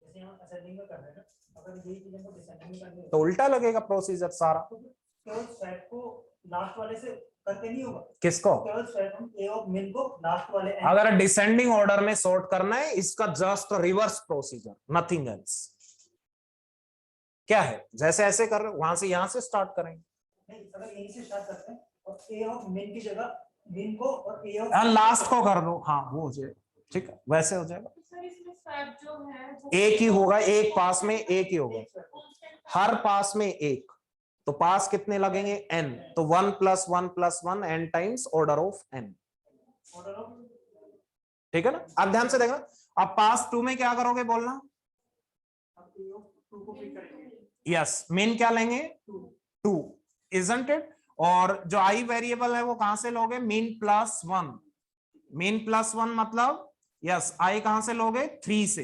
जैसे हम असेंडिंग में कर रहे हैं ना, अगर यही चीजें को डिसेंडिंग में करनी तो उल्टा लगेगा प्रोसीजर सारा। तो केवल स्वैप को लास्ट वाले से करके नहीं होगा, किसको? केवल स्वैप हम ए ऑफ मिन को लास्ट वाले अगर डिसेंडिंग ऑर्डर में सॉर्ट करना है, इसका just reverse procedure, nothing else. क्या है, जैसे ऐसे कर रहे हो वहां से यहां से स्टार्ट करेंगे। नहीं, अगर यहीं से स्टार्ट करते हैं और ए ऑफ मिन की जगह मिन को और ए ऑफ लास्ट को कर दो, हाँ वो हो जाए, ठीक है वैसे हो जाएगा। सर इसमें स्वैप जो है वो एक ही होगा, एक पास में एक ही होगा, constant हर पास में एक। तो पास कितने लगेंगे n, तो 1 + 1 + 1 n times order of n। Order of ठीक है ना? अब ध्यान से देखना, अब पास 2 में क्या करोगे बोलना, हम ए ऑफ 2 को पिक करेंगे, यस मेन क्या लेंगे 2, इजंट इट। और जो आई वेरिएबल है वो कहां से लोगे, मीन +1, मीन +1 मतलब यस आई कहां से लोगे 3 से।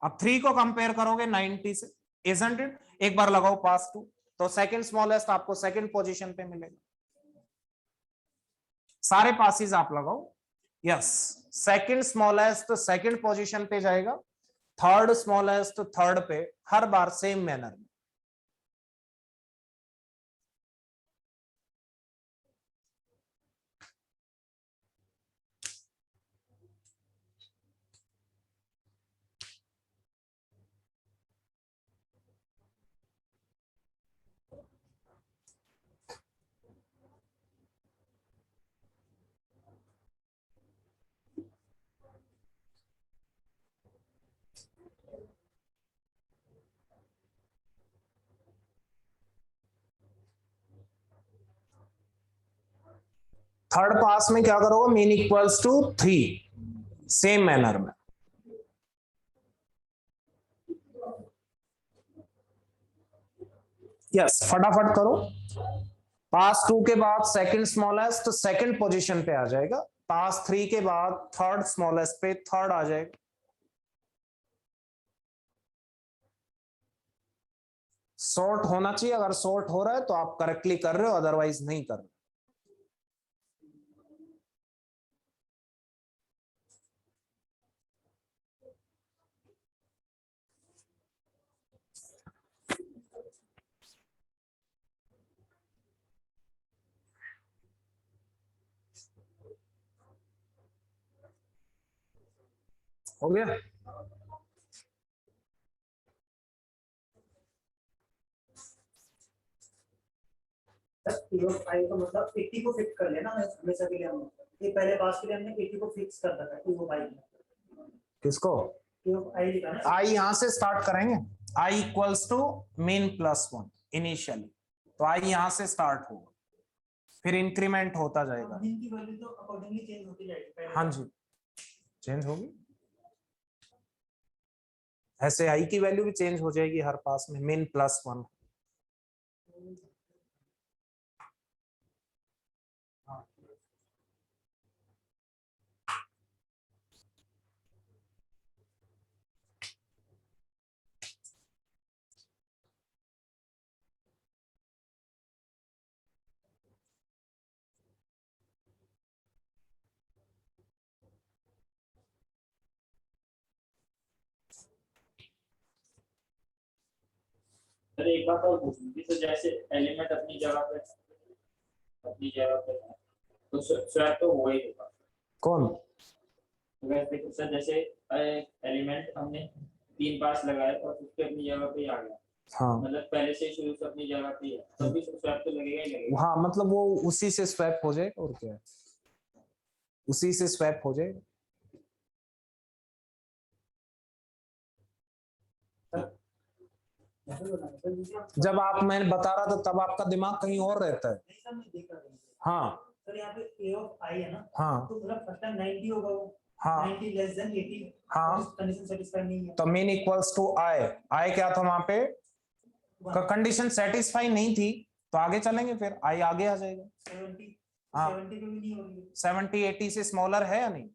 अब 3 को कंपेयर करोगे 90 से, इजंट इट। एक बार लगाओ पास 2, तो सेकंड स्मॉलेस्ट आपको सेकंड पोजीशन पे मिलेगा। सारे पासिस आप लगाओ, yes second smallest second position पे जाएगा, थर्ड स्मॉलेस्ट थर्ड पे, हर बार सेम मैनर में। थर्ड पास में क्या करोगे, min equals to 3, same manner में। यस फटाफट करो, पास 2 के बाद सेकंड स्मॉलेस्ट सेकंड पोजीशन पे आ जाएगा, पास 3 के बाद थर्ड स्मॉलेस्ट पे थर्ड आ जाएगा। सॉर्ट होना चाहिए, अगर सॉर्ट हो रहा है तो आप करेक्टली कर रहे हो, अदरवाइज नहीं कर रहे। हो गया? ए ऑफ आई का मतलब 80 को फिक्स कर लेना हमेशा के लिए। हम ये पहले पास के लिए हमने 80 को फिक्स कर रखा है, ए ऑफ आई किसको? ए ऑफ आई लिखा ना, आई यहां से स्टार्ट करेंगे, I equals to mean +1 initially, तो आई यहां से स्टार्ट होगा, फिर इंक्रीमेंट होता जाएगा। मीन की वैल्यू तो अकॉर्डिंगली चेंज होती जाएगी पहले। हाँ जी चेंज होगी, ऐसे आई की वैल्यू भी चेंज हो जाएगी हर पास में, मीन +1। अरे एक बात और पूछनी थी, तो जैसे एलिमेंट अपनी जगह पे है, तो स्वैप तो हुआ ही होगा। कौन? तो वैसे देखो सर, जैसे एलिमेंट हमने 3 पास लगाए और उसके अपनी जगह पे ही आ गया, हाँ मतलब पहले से शुरू से अपनी जगह पे ही है, तो भी स्वैप तो लगेगा ही लगेगा। हाँ मतलब वो उसी से स्वैप हो जाएगा, और क्या है, उसी से स्वैप हो जाएगा। जब आप मैं बता रहा था तब आपका दिमाग कहीं और रहता है। हाँ सर यहाँ पे a of i है ना, हाँ तो मतलब फर्स्ट टाइम 90 होगा वो, हाँ 90 लेस देन 80, हाँ, कंडीशन सेटिस्फाई नहीं है। तो मीन इक्वल्स टू आई, आई क्या था वहां पे, One, कंडीशन सेटिस्फाई नहीं थी, तो आगे चलेंगे फिर आई आगे आ जाएगा। 70, हाँ। 70 पे भी नहीं हो रही है। 70 80 से स्मॉलर है या नहीं?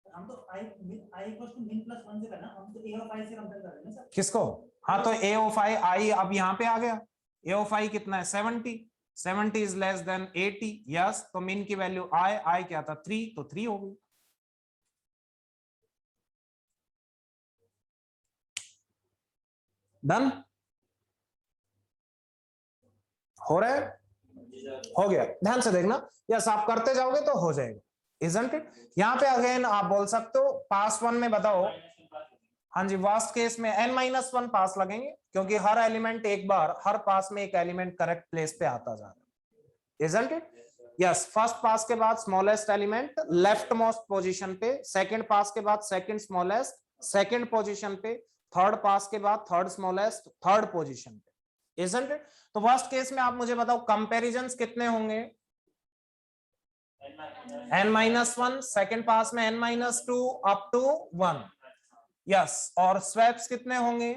हम तो i equals to min plus 1 से करना, हम तो a of i से कंपेयर कर रहे हैं ना सर। किसको? हाँ तो ए ऑफ आई, आई अब यहाँ पे आ गया, ए ऑफ आई कितना है 70, 70 इज लेस देन 80, यस, तो मीन की वैल्यू आई, आई क्या था 3, तो 3 हो गई। डन हो रहा है, हो गया, ध्यान से देखना, यस आप करते जाओगे तो हो जाएगा, इजंट इट। यहाँ पे अगेन आप बोल सकते हो पास वन में बताओ, हाँ जी वर्स्ट केस में n-1 पास लगेंगे, क्योंकि हर एलिमेंट एक बार हर पास में एक एलिमेंट करेक्ट प्लेस पे आता जा रहा है, isn't it. Yes, first pass के बाद smallest element left most position पे, सेकंड पास के बाद सेकंड स्मॉलेस्ट सेकंड पोजीशन पे, थर्ड पास के बाद थर्ड स्मॉलेस्ट थर्ड पोजीशन पे, इजंट इट। तो वर्स्ट केस में आप मुझे बताओ कंपैरिजंस कितने होंगे, n-1, सेकंड पास में n-2 अप टू 1, यस, और स्वैप्स कितने होंगे,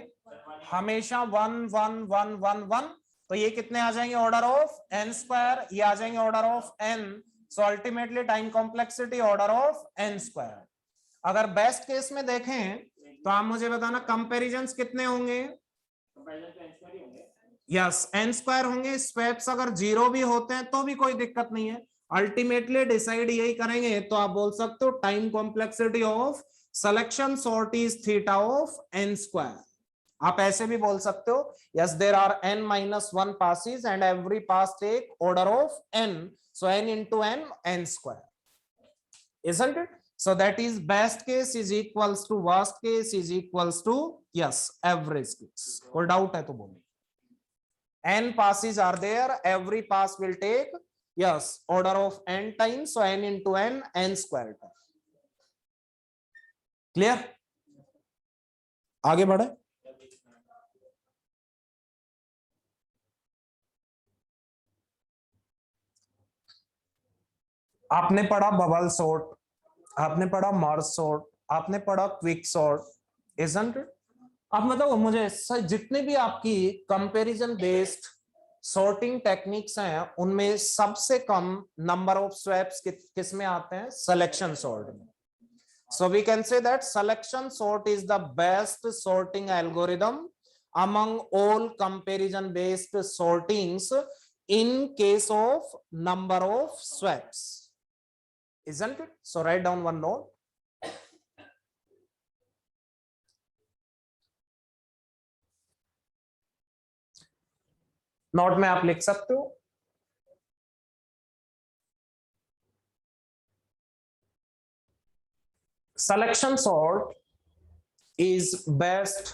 हमेशा 1 1 1 1 1, तो ये कितने आ जाएंगे ऑर्डर ऑफ n स्क्वायर, ये आ जाएंगे order of n, so ultimately time complexity order of n square. अगर बेस्ट केस में देखें तो आप मुझे बताना कंपैरिजंस कितने होंगे, यस n स्क्वायर होंगे, स्वैप्स अगर 0 भी होते हैं तो भी कोई दिक्कत नहीं है, अल्टीमेटली डिसाइड यही करेंगे, तो आप बोल सकते हो time complexity of selection sort is theta of n square. आप ऐसे भी बोल सकते हो, yes there are n-1 passes and every pass take order of n, so n into n square, isn't it? So that is best case is equals to worst case is equals to yes average case। कोई डाउट है तो बोलिए, n passes are there, every pass will take yes order of n times, so n into n square time। Clear, आगे बढ़े। आपने पढ़ा बबल सॉर्ट, आपने पढ़ा मर्ज सॉर्ट, आपने पढ़ा क्विक सॉर्ट, इजंट इट। आप मतलब मुझे जितने भी आपकी कंपैरिजन बेस्ड सॉर्टिंग टेक्निक्स हैं उनमें सबसे कम नंबर ऑफ स्वैप्स किस में आते हैं, सिलेक्शन सॉर्ट में। So we can say that selection sort is the best sorting algorithm among all comparison based sortings in case of number of swaps, isn't it? So write down one note. Note में आप लिख सकते हो, selection sort is best,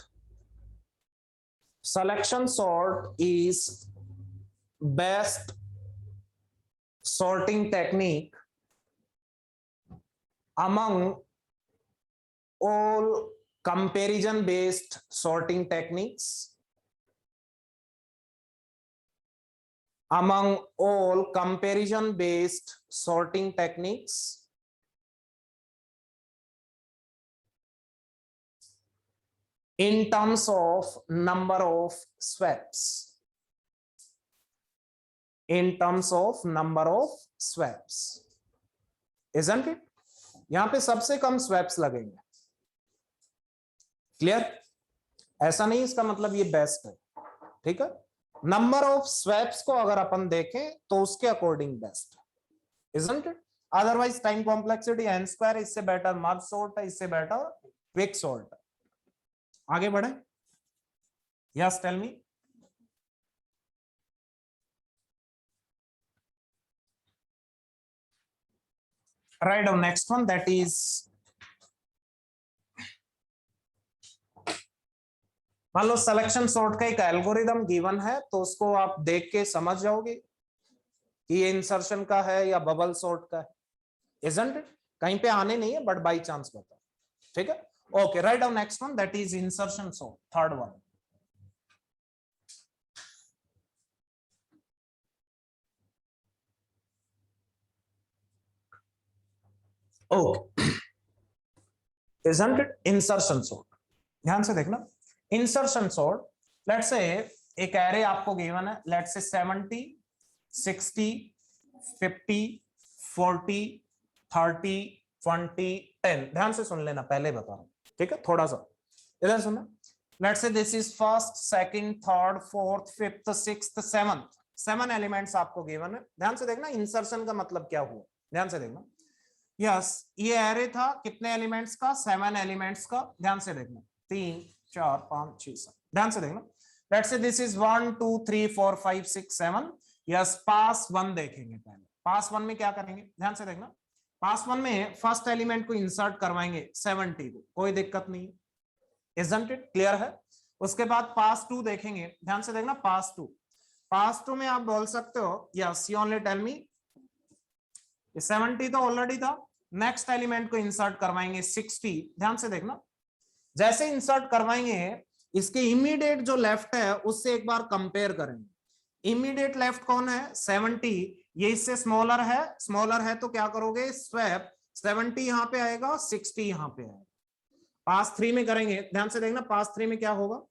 selection sort is best sorting technique among all comparison based sorting techniques, among all comparison based sorting techniques in terms of number of swaps, in terms of number of swaps, isn't it? यहां पे सबसे कम स्वैप्स लगेंगे, क्लियर। ऐसा नहीं इसका मतलब ये बेस्ट है, ठीक है, नंबर ऑफ स्वैप्स को अगर अपन देखें तो उसके अकॉर्डिंग बेस्ट है, isn't it? Otherwise time complexity n square, इससे बेटर मर्ज सॉर्ट है, इससे बेटर क्विक सॉर्ट है। आगे बढ़े, yes tell me. Write down next one, that is मान लो सिलेक्शन सॉर्ट का एक एल्गोरिदम गिवन है, तो उसको आप देख के समझ जाओगे कि ये इंसर्शन का है या बबल सॉर्ट का है, isn't it? कहीं पे आने नहीं है बट बाई चांस बताओ, ठीक है। Okay, write down next one, that is insertion sort, third one. Okay, isn't it? Insertion sort, ध्यान से देखना, इंसर्शन सॉर्ट, लेट्स से एक एरे आपको गिवन है, लेट्स से 70, 60, 50, 40, 30, 20, 10। ध्यान से सुन लेना, पहले बता रहा हूं, ठीक है, थोड़ा सा इधर सुनना। Let's say this is first, second, third, fourth, fifth, sixth, seventh, 7 elements आपको गिवन है। ध्यान से देखना इंसर्शन का मतलब क्या हुआ, ध्यान से देखना। यस, ये एरे था कितने एलिमेंट्स का, 7 एलिमेंट्स का। ध्यान से देखना, 3, 4, 5, 6, 7। ध्यान से देखना, लेट्स से दिस इज 1, 2, 3, 4, 5, 6, 7। यस, पास 1 देखेंगे पहले। पास 1 में क्या करेंगे, ध्यान से देखना, पास 1 में फर्स्ट एलिमेंट को इंसर्ट करवाएंगे 70 को, कोई दिक्कत नहीं, isn't it? क्लियर है। उसके बाद पास 2 देखेंगे, ध्यान से देखना, पास 2, पास 2 में आप बोल सकते हो yes, you only tell me, 70 तो ऑलरेडी था, नेक्स्ट एलिमेंट को इंसर्ट करवाएंगे 60। ध्यान से देखना, जैसे इंसर्ट करवाएंगे इसके इमीडिएट जो लेफ्ट है उससे एक बार कंपेयर करेंगे। इमीडिएट लेफ्ट कौन है, 70, ये इससे स्मॉलर है तो क्या करोगे, स्वैप, 70 यहां पे आएगा, 60 यहां पे आएगा। पास 3 में करेंगे, ध्यान से देखना, पास 3 में क्या होगा,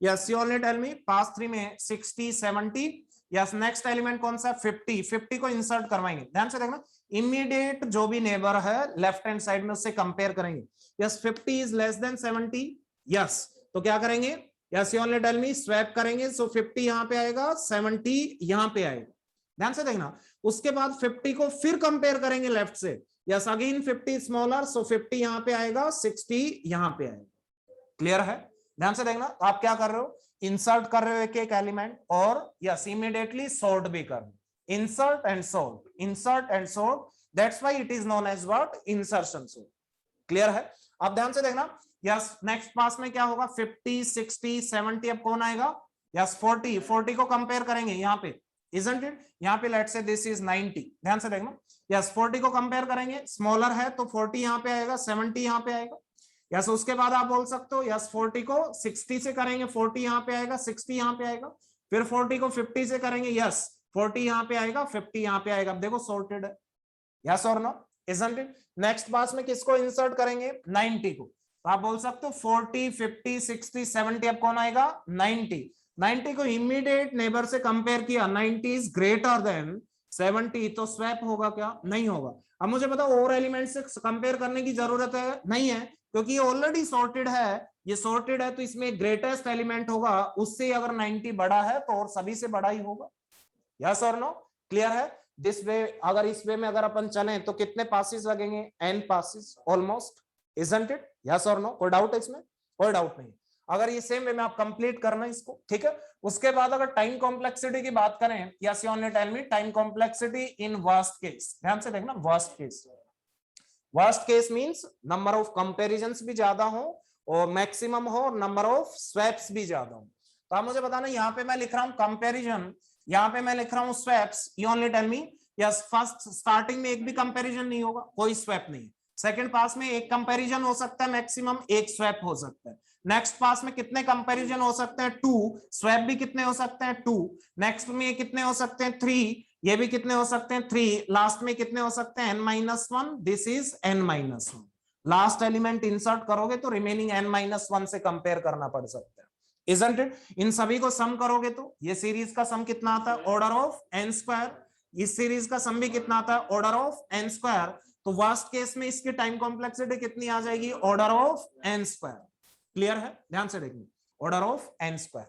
yes, you only tell me, pass 3 में 60, 70, यस, नेक्स्ट एलिमेंट कौन सा, 50, 50 को इंसर्ट करवाएंगे। ध्यान से देखना, इमीडिएट जो भी नेबर है लेफ्ट हैंड साइड में उससे कंपेयर करेंगे। Yes, 50 is less than 70, yes, तो क्या करेंगे, yes, you only tell me, swap करेंगे, सो 50 यहां पे आएगा, 70 यहां पे आएगा। ध्यान से देखना, उसके बाद 50 को फिर कंपेयर करेंगे लेफ्ट से, यस, अगेन 50 स्मॉलर, सो 50 यहां पे आएगा, 60 यहां पे आएगा। क्लियर है। ध्यान से देखना, आप क्या कर रहे हो, इंसर्ट कर रहे हो एक एलिमेंट, और यस इमीडिएटली सॉर्ट भी कर रहे हो, insert and sort, insert and sort, that's why it is known as what, insertion sort. Clear है। अब ध्यान से देखना, यस, नेक्स्ट पास में क्या होगा, 50, 60, 70, अब कौन आएगा, यस, 40, 40 को कंपेयर करेंगे यहाँ पे, isn't it? यहाँ पे लेट्स से दिस इज 90। ध्यान से देखना, यस, 40 को कंपेयर करेंगे, स्मॉलर है तो 40 यहाँ पे आएगा, 70 यहाँ पे आएगा। यस, उसके बाद आप बोल सकते हो यस, 40 को 60 से करेंगे, 40 यहाँ पे आएगा, 60 यहाँ पे आएगा, फिर 40 को 50 से करेंगे, यस, 40 यहाँ पे आएगा, 50 यहाँ पे आएगा। अब देखो सॉर्टेड है, यस और नो, isn't it? नेक्स्ट पास में किसको इंसर्ट करेंगे, 90 को, तो आप बोल सकते हो 40, 50, 60, 70, अब कौन आएगा, 90। 90 को इमीडिएट नेबर से कंपेयर किया, 90 इज ग्रेटर देन 70, तो स्वैप होगा क्या, नहीं होगा। अब मुझे पता और एलिमेंट से कंपेयर करने की जरूरत है नहीं है, क्योंकि ये ऑलरेडी सॉर्टेड है, ये सॉर्टेड है, तो इसमें ग्रेटेस्ट एलिमेंट होगा, उससे अगर 90 बड़ा है तो और सभी से बड़ा ही होगा। यस और नो, क्लियर है। दिस वे, अगर इस वे में अगर अपन चलें तो कितने पासेस लगेंगे, n passes almost, isn't it? Yes और नो, कोई डाउट है इसमें, कोई डाउट नहीं। अगर ये सेम वे में आप कंप्लीट करना इसको, ठीक है। उसके बाद अगर टाइम कॉम्प्लेक्सिटी की बात करें, yes you only tell me, time complexity in worst case, ध्यान से देखना, worst case, worst case means number of comparisons भी ज्यादा हो और मैक्सिमम हो, और नंबर ऑफ स्वैप्स भी ज्यादा हो। तो आप मुझे बताना, यहाँ पे मैं लिख रहा हूँ कंपैरिजन, यहाँ पे मैं लिख रहा हूँ swaps, you only tell me, yes, first starting में एक भी कंपैरिजन नहीं होगा, कोई स्वैप नहीं। सेकंड पास में एक कंपैरिजन हो सकता है, मैक्सिमम एक स्वैप हो सकता है। नेक्स्ट पास में कितने कंपैरिजन हो सकते हैं, 2, स्वैप भी कितने हो सकते हैं, 2। नेक्स्ट में कितने हो सकते हैं, 3, ये भी कितने हो सकते हैं, 3। लास्ट में कितने हो सकते हैं, n-1, this is n-1। Last element insert करोगे तो रिमेनिंग n-1 से कंपेयर करना पड़ सकता है, isn't it? इन सभी को सम करोगे तो ये सीरीज का सम कितना आता है, ऑर्डर ऑफ n²। इस सीरीज का सम भी कितना आता है, ऑर्डर ऑफ n²। तो वर्स्ट केस में इसकी टाइम कॉम्प्लेक्सिटी कितनी आ जाएगी, ऑर्डर ऑफ n²। क्लियर है। ध्यान से देखना, ऑर्डर ऑफ n²।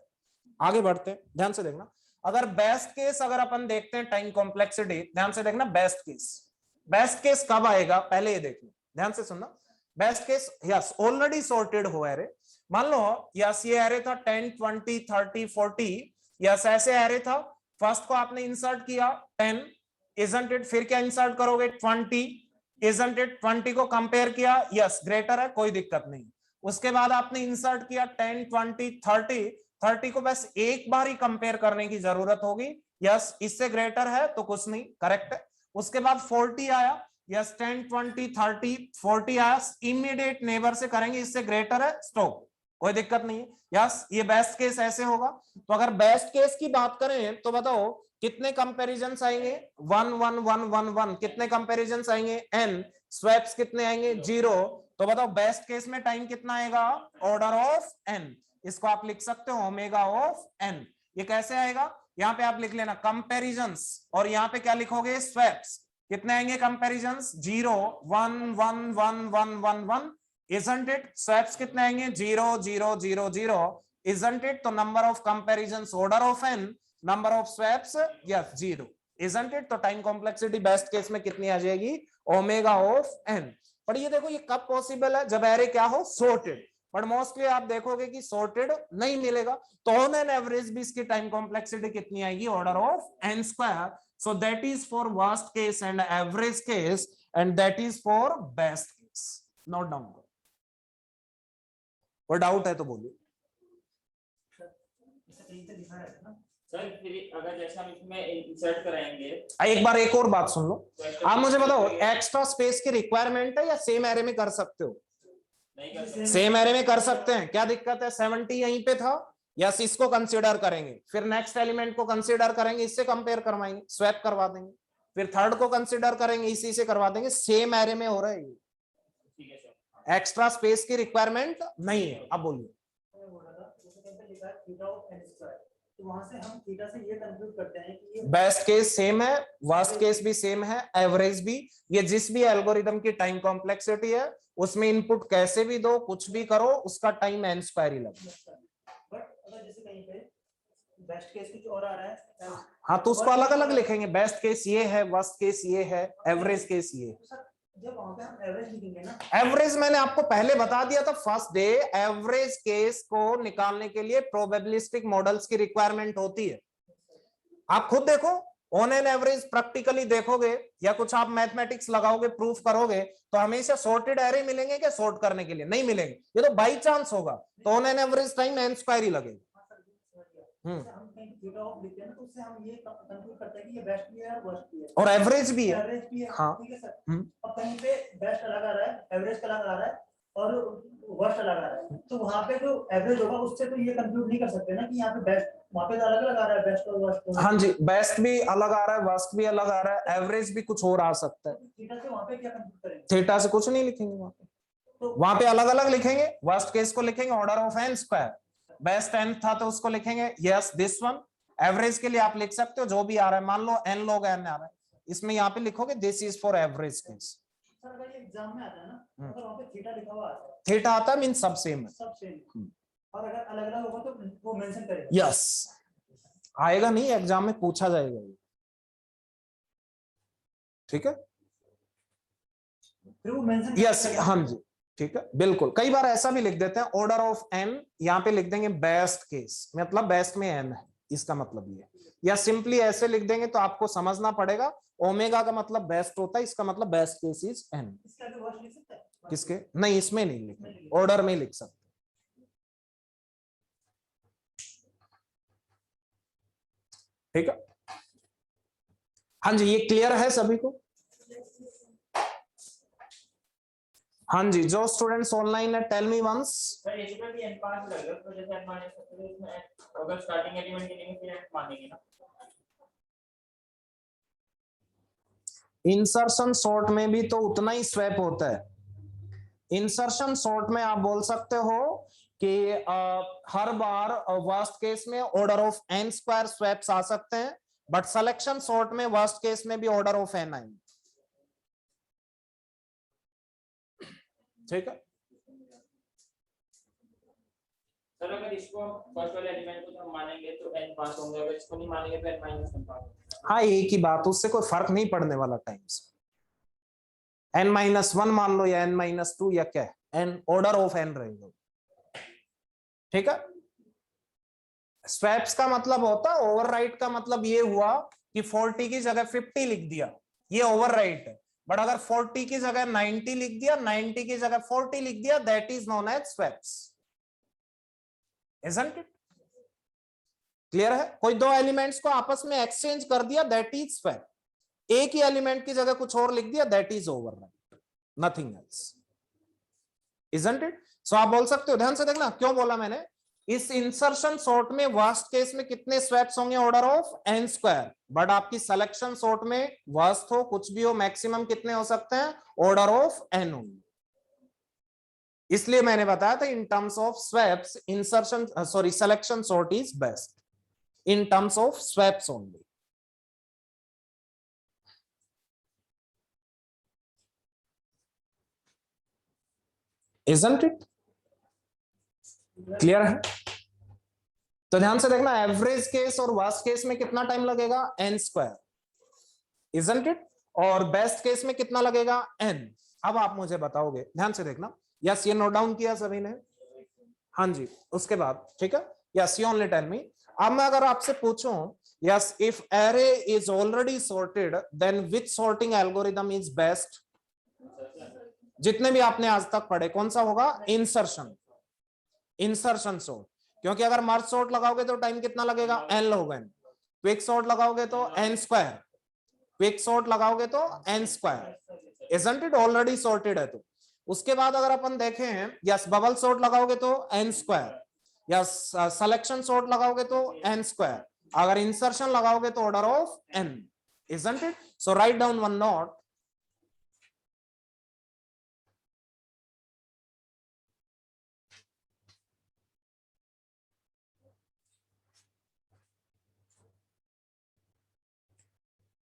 आगे बढ़ते हैं, ध्यान से देखना। अगर बेस्ट केस अगर अपन देखते हैं टाइम कॉम्प्लेक्सिटी, ध्यान से देखना, बेस्ट केस, बेस्ट केस कब आएगा, पहले ये देखना, ध्यान से सुनना। Best case, yes, already sorted हो एरे, मान लो यस ये एरे था 10, 20, 30, 40, यस ऐसे एरे था। फर्स्ट को आपने इंसर्ट किया 10, isn't it? फिर क्या इंसर्ट करोगे, 20, isn't it? 20 को कंपेयर किया, यस ग्रेटर है, कोई दिक्कत नहीं। उसके बाद आपने इंसर्ट किया 10, 20, 30, 30 को बस एक बार ही कंपेयर करने की जरूरत होगी, यस इससे ग्रेटर है तो कुछ नहीं, करेक्ट है। उसके बाद 40 आया, यस 10, 20, 30, 40 आया, इमीडिएट नेबर से करेंगे, इससे ग्रेटर है, स्टॉप, कोई दिक्कत नहीं है। यस ये बेस्ट केस ऐसे होगा। तो अगर बेस्ट केस की बात करें तो बताओ कितने कंपैरिजन्स आएंगे 1 1 1 1 1 कितने कंपैरिजन्स आएंगे n स्वैप्स कितने आएंगे 0 तो बताओ बेस्ट केस में टाइम कितना आएगा ऑर्डर ऑफ n इसको आप लिख सकते हो ओमेगा ऑफ n ये कैसे आएगा यहाँ पे आप लिख लेना कंपैरिजन्स और यहाँ पे क्या लिखोगे स्वैप्स कितने आएंगे कंपैरिजन्स 0 1 1 1 1 1 1 isn't it स्वैप्स कितने आएंगे 0 0 0 0 isn't it तो number of comparisons order of n number of swaps yes 0 isn't it तो टाइम कॉम्प्लेक्सिटी बेस्ट केस में कितनी आ जाएगी ओमेगा ऑफ n पर ये देखो ये कब पॉसिबल है जब एरे क्या हो सॉर्टेड बट मोस्टली आप देखोगे कि सॉर्टेड नहीं मिलेगा तो ऑन एन एवरेज भी इसकी टाइम कॉम्प्लेक्सिटी कितनी आएगी order of n square so that is for worst case and average case and that is for best case note down करो कोई डाउट है तो बोलिए सर फिर अगर जैसे हम इसमें इंसर्ट कराएंगे एक बार एक और बात सुन लो तो आप मुझे बताओ एक्स्ट्रा स्पेस की रिक्वायरमेंट है या सेम एरे में कर सकते हो नहीं कर सकते सेम एरे में कर सकते हैं क्या दिक्कत है 70 यहीं पे था यस इसको कंसीडर करेंगे फिर नेक्स्ट एलिमेंट को कंसीडर करेंगे इससे कंपेयर करवाएंगे स्वैप करवा देंगे फिर थर्ड को कंसीडर करेंगे इसी से करवा देंगे सेम एरे में हो रहा है ठीक है सर एक्स्ट्रा स्पेस की रिक्वायरमेंट नहीं है अब बोलिए तो वहां से हम थीटा से ये कंक्लूड करते हैं कि ये बेस्ट केस सेम है वर्स्ट केस भी सेम है एवरेज भी ये जिस भी एल्गोरिदम की टाइम कॉम्प्लेक्सिटी है उसमें इनपुट कैसे भी दो कुछ भी करो उसका टाइम n स्क्वायर ही लगेगा बट अगर जैसे कहीं पे बेस्ट केस कुछ और आ रहा है हाँ तो उसको अलग अलग लिखेंगे बेस्ट केस ये है वर्स्ट केस ये है एवरेज केस ये तो सर जब वहां पे हम एवरेज लिखेंगे ना एवरेज मैंने आपको पहले बता दिया था फर्स्ट डे एवरेज केस को निकालने के लिए प्रोबेबिलिस्टिक मॉडल्स की रिक्वायरमेंट होती है आप खुद देखो ऑन एन एवरेज प्रैक्टिकली देखोगे या कुछ आप मैथमेटिक्स लगाओगे प्रूफ करोगे तो हमेशा सॉर्टेड एरे मिलेंगे क्या सॉर्ट करने के लिए नहीं मिलेंगे ये तो बाई चांस होगा तो on an average time n square ही लगेगा हम कहीं थीटा ऑफ लिखते हैं ना तो उससे हम ये कंक्लूड करते हैं कि ये बेस्ट भी है और वर्स्ट भी है और एवरेज भी है एवरेज भी है हाँ। ठीक है सर अब कहीं पे बेस्ट अलग आ रहा है एवरेज अलग आ रहा है और वर्स्ट अलग आ रहा है तो वहां पे जो एवरेज होगा उससे तो ये कंक्लूड नहीं कर सकते ना कि यहाँ पे बेस्ट वहां पे तो अलग अलग आ रहा है बेस्ट और वर्स्ट हाँ जी बेस्ट भी अलग आ रहा है वर्स्ट भी अलग आ रहा है एवरेज भी कुछ और आ सकता है थीटा से वहां पे क्या कंक्लूड करेंगे थीटा से कुछ नहीं लिखेंगे वहां पे तो वहां पे अलग अलग लिखेंगे वर्स्ट केस को लिखेंगे order of n square best n था तो उसको लिखेंगे यस दिस वन एवरेज के लिए आप लिख सकते हो जो भी आ रहा है मान लो n log n आ रहा है इसमें यहाँ पे लिखोगे this is for average case sir अगर ये एग्जाम में आता है ना अगर वहां पे थीटा लिखा हुआ आता है थीटा आता है मीन सब सेम है सब सेम और अगर अलग अलग होगा तो वो मेंशन करेगा यस आएगा नहीं एग्जाम में पूछा जाएगा ये ठीक है फिर वो मेंशन यस हाँ जी ठीक है बिल्कुल कई बार ऐसा भी लिख देते हैं ऑर्डर ऑफ n यहाँ पे लिख देंगे बेस्ट केस मतलब बेस्ट में n है इसका मतलब ये या सिंपली ऐसे लिख देंगे तो आपको समझना पड़ेगा ओमेगा का मतलब बेस्ट होता है इसका मतलब बेस्ट केस इज n इसका भी वर्स्ट लिख सकता है किसके नहीं इसमें नहीं लिखेंगे ऑर्डर में लिख सकते ठीक है हाँ जी ये क्लियर है सभी को हाँ जी जो स्टूडेंट्स ऑनलाइन है टेल मी वंस सर ये भी n पास लगेगा तो जैसे n माइनस तो इसमें अगर स्टार्टिंग एलिमेंट गिनेंगे फिर n मानेंगे ना इंसर्शन सॉर्ट में भी तो उतना ही स्वैप होता है इंसर्शन सॉर्ट में आप बोल सकते हो कि हर बार वर्स्ट केस में order of n square swaps आ सकते हैं बट सिलेक्शन सॉर्ट में वर्स्ट केस में भी ऑर्डर ऑफ n आएंगे ठीक है सर अगर इसको फर्स्ट वाले एलिमेंट को हम मानेंगे तो n पास होंगे अगर इसको नहीं मानेंगे तो n माइनस n पास होगा हाँ एक ही बात उससे कोई फर्क नहीं पड़ने वाला टाइम से n-1 मान लो या n-2 या क्या n ऑर्डर ऑफ n रहेगा ठीक है स्वैप्स का मतलब होता है ओवरराइट का मतलब ये हुआ कि 40 की जगह 50 लिख दिया ये ओवरराइट है बट अगर 40 की जगह 90 लिख दिया 90 की जगह 40 लिख दिया that is known as swaps isn't it clear है कोई दो एलिमेंट्स को आपस में एक्सचेंज कर दिया दैट इज स्वैप एक ही एलिमेंट की जगह कुछ और लिख दिया that is overwrite nothing else isn't it सो आप बोल सकते हो ध्यान से देखना क्यों बोला मैंने इस इंसर्शन सॉर्ट में वर्स्ट केस में कितने स्वैप्स होंगे? Order of n square. But आपकी सिलेक्शन सॉर्ट में वर्स्ट हो कुछ भी हो, मैक्सिमम कितने हो सकते हैं? ऑर्डर ऑफ n होंगे। इसलिए मैंने बताया था in terms of swaps insertion sorry selection sort is best in terms of swaps only. Isn't it? Clear है? तो ध्यान से देखना, एवरेज केस और वर्स्ट केस में कितना टाइम लगेगा? n square. Isn't it? और बेस्ट केस में कितना लगेगा? n। अब आप मुझे बताओगे, ध्यान से देखना। यस, ये नोट डाउन किया सभी ने? हाँ जी, उसके बाद ठीक है। Yes, you only tell me. अब मैं अगर आपसे पूछूं, yes, if array is already sorted then which sorting algorithm is best? जितने भी आपने आज तक पढ़े, कौन सा होगा? इंसर्शन। इंसर्शन सॉर्ट, क्योंकि अगर मर्ज सॉर्ट लगाओगे तो टाइम कितना लगेगा? n log n। Quick sort लगाओगे तो n स्क्वायर। क्विक सॉर्ट लगाओगे तो n square. Isn't it? Already sorted है तो। उसके बाद अगर अपन देखें, यस, बबल सॉर्ट लगाओगे तो n square. Yes, selection sort लगाओगे तो n स्क्वायर। अगर इंसर्शन लगाओगे तो order of n। Isn't it? So write down one note.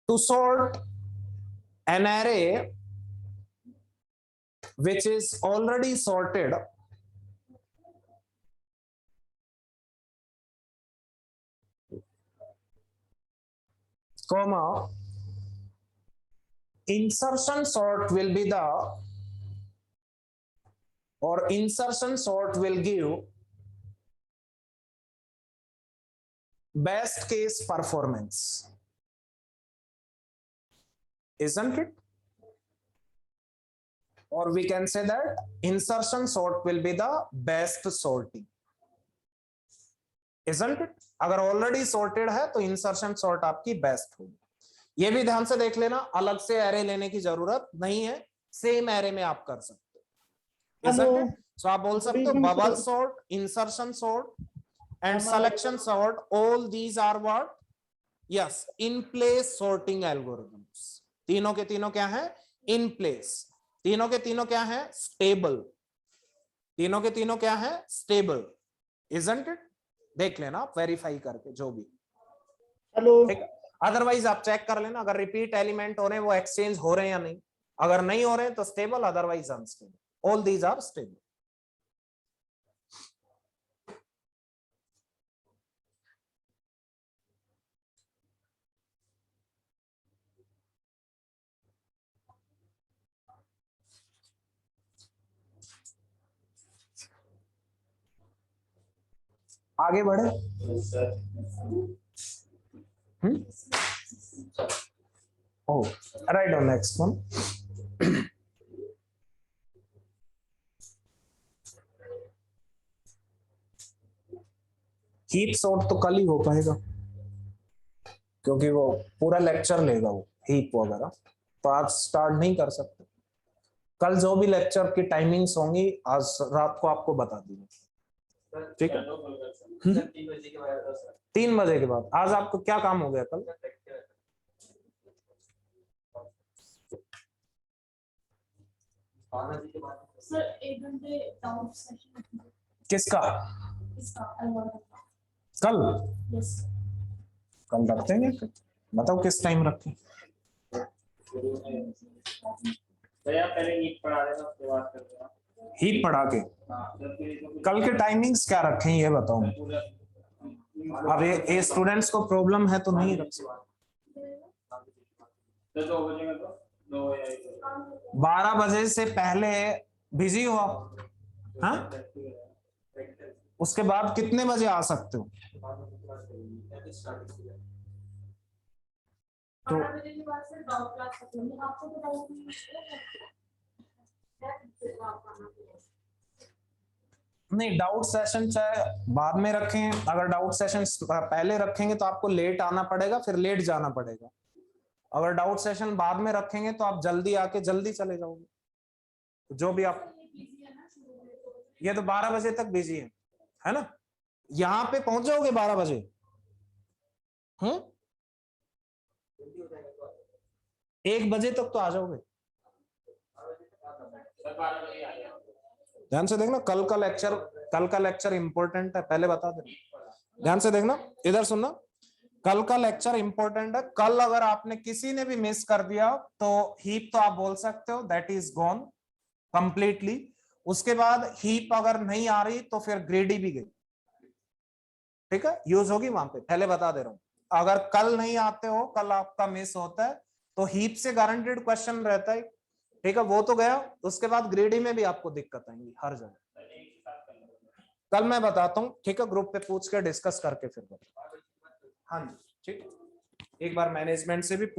To sort an array which is already sorted, comma, insertion sort will be the, or insertion sort will give best case performance. Isn't it? Or we can say that insertion sort will be the best sorting. Isn't it? अगर ऑलरेडी सॉर्टेड है तो इंसर्शन सॉर्ट आपकी बेस्ट होगी। ये भी ध्यान से देख लेना, अलग से एरे लेने की जरूरत नहीं है, सेम एरे में आप कर सकते हो। Isn't it? So आप बोल सकते हो bubble sort, insertion sort and selection sort, all these are what? Yes, in place sorting algorithms. तीनों के तीनों क्या है? In place. तीनों के तीनों क्या है? स्टेबल। तीनों के तीनों क्या है? स्टेबल। Isn't it? देख लेना आप वेरीफाई करके जो भी। हेलो, ठीक, अदरवाइज आप चेक कर लेना अगर रिपीट एलिमेंट हो रहे हैं वो एक्सचेंज हो रहे हैं या नहीं। अगर नहीं हो रहे हैं तो stable, otherwise unstable. All these are stable. आगे बढ़े। Oh, right on next one. Heap sort तो कल ही हो पाएगा क्योंकि वो पूरा लेक्चर लेगा वो हीप वगैरह, तो आज स्टार्ट नहीं कर सकते। कल जो भी लेक्चर की टाइमिंग्स होंगी आज रात को आपको बता दूंगा। ठीक है, 3 बजे के बाद। आज आपको क्या काम हो गया कल? सर 1 घंटे डाउट सेशन किसका? इसका अलग कल? यस कल रखते हैं, बताओ किस टाइम रखें? भैया पहले ईद पढ़ा देना, उसके बाद कर देना। हीप पढ़ा के कल के टाइमिंग्स क्या रखें ये बताओ। अब ये स्टूडेंट्स को प्रॉब्लम है तो नहीं रख सकते। तो 2 बजे में तो 2 बजे 12 बजे से पहले बिजी हो, हाँ? उसके बाद कितने बजे आ सकते हो? तो 12 बजे के बाद से डाउट क्लास खत्म है। आपको तो डाउट नहीं नहीं, डाउट सेशन चाहे बाद में रखें, अगर डाउट सेशन पहले रखेंगे तो आपको लेट आना पड़ेगा, फिर लेट जाना पड़ेगा। अगर डाउट सेशन बाद में रखेंगे तो आप जल्दी आके जल्दी चले जाओगे। जो भी आप, ये तो 12 बजे तक बिजी है ना? यहां पे पहुंच जाओगे 12 बजे? 1 बजे तक तो आ जाओगे। सर 12 बजे आ जाओ। ध्यान से देखना, कल का लेक्चर इंपॉर्टेंट है, पहले बता दे। ध्यान से देखना, इधर सुनना, कल का लेक्चर इंपॉर्टेंट है। कल अगर आपने किसी ने भी मिस कर दिया तो हीप तो आप बोल सकते हो दैट इज गॉन कंप्लीटली। उसके बाद हीप अगर नहीं आ रही तो फिर ग्रेडी भी गई, ठीक है, यूज होगी वहां पे, पहले बता दे रहा हूं। अगर कल नहीं आते हो, कल आपका मिस होता है तो हीप से गारंटेड क्वेश्चन रहता है, ठीक है, वो तो गया। उसके बाद ग्रेडी में भी आपको दिक्कत आएंगी हर जगह। सर एक ही साथ कर लो। कल मैं बताता हूँ, ठीक है, ग्रुप पे पूछ के डिस्कस करके फिर बता। हाँ जी, ठीक, एक बार मैनेजमेंट से भी पूछ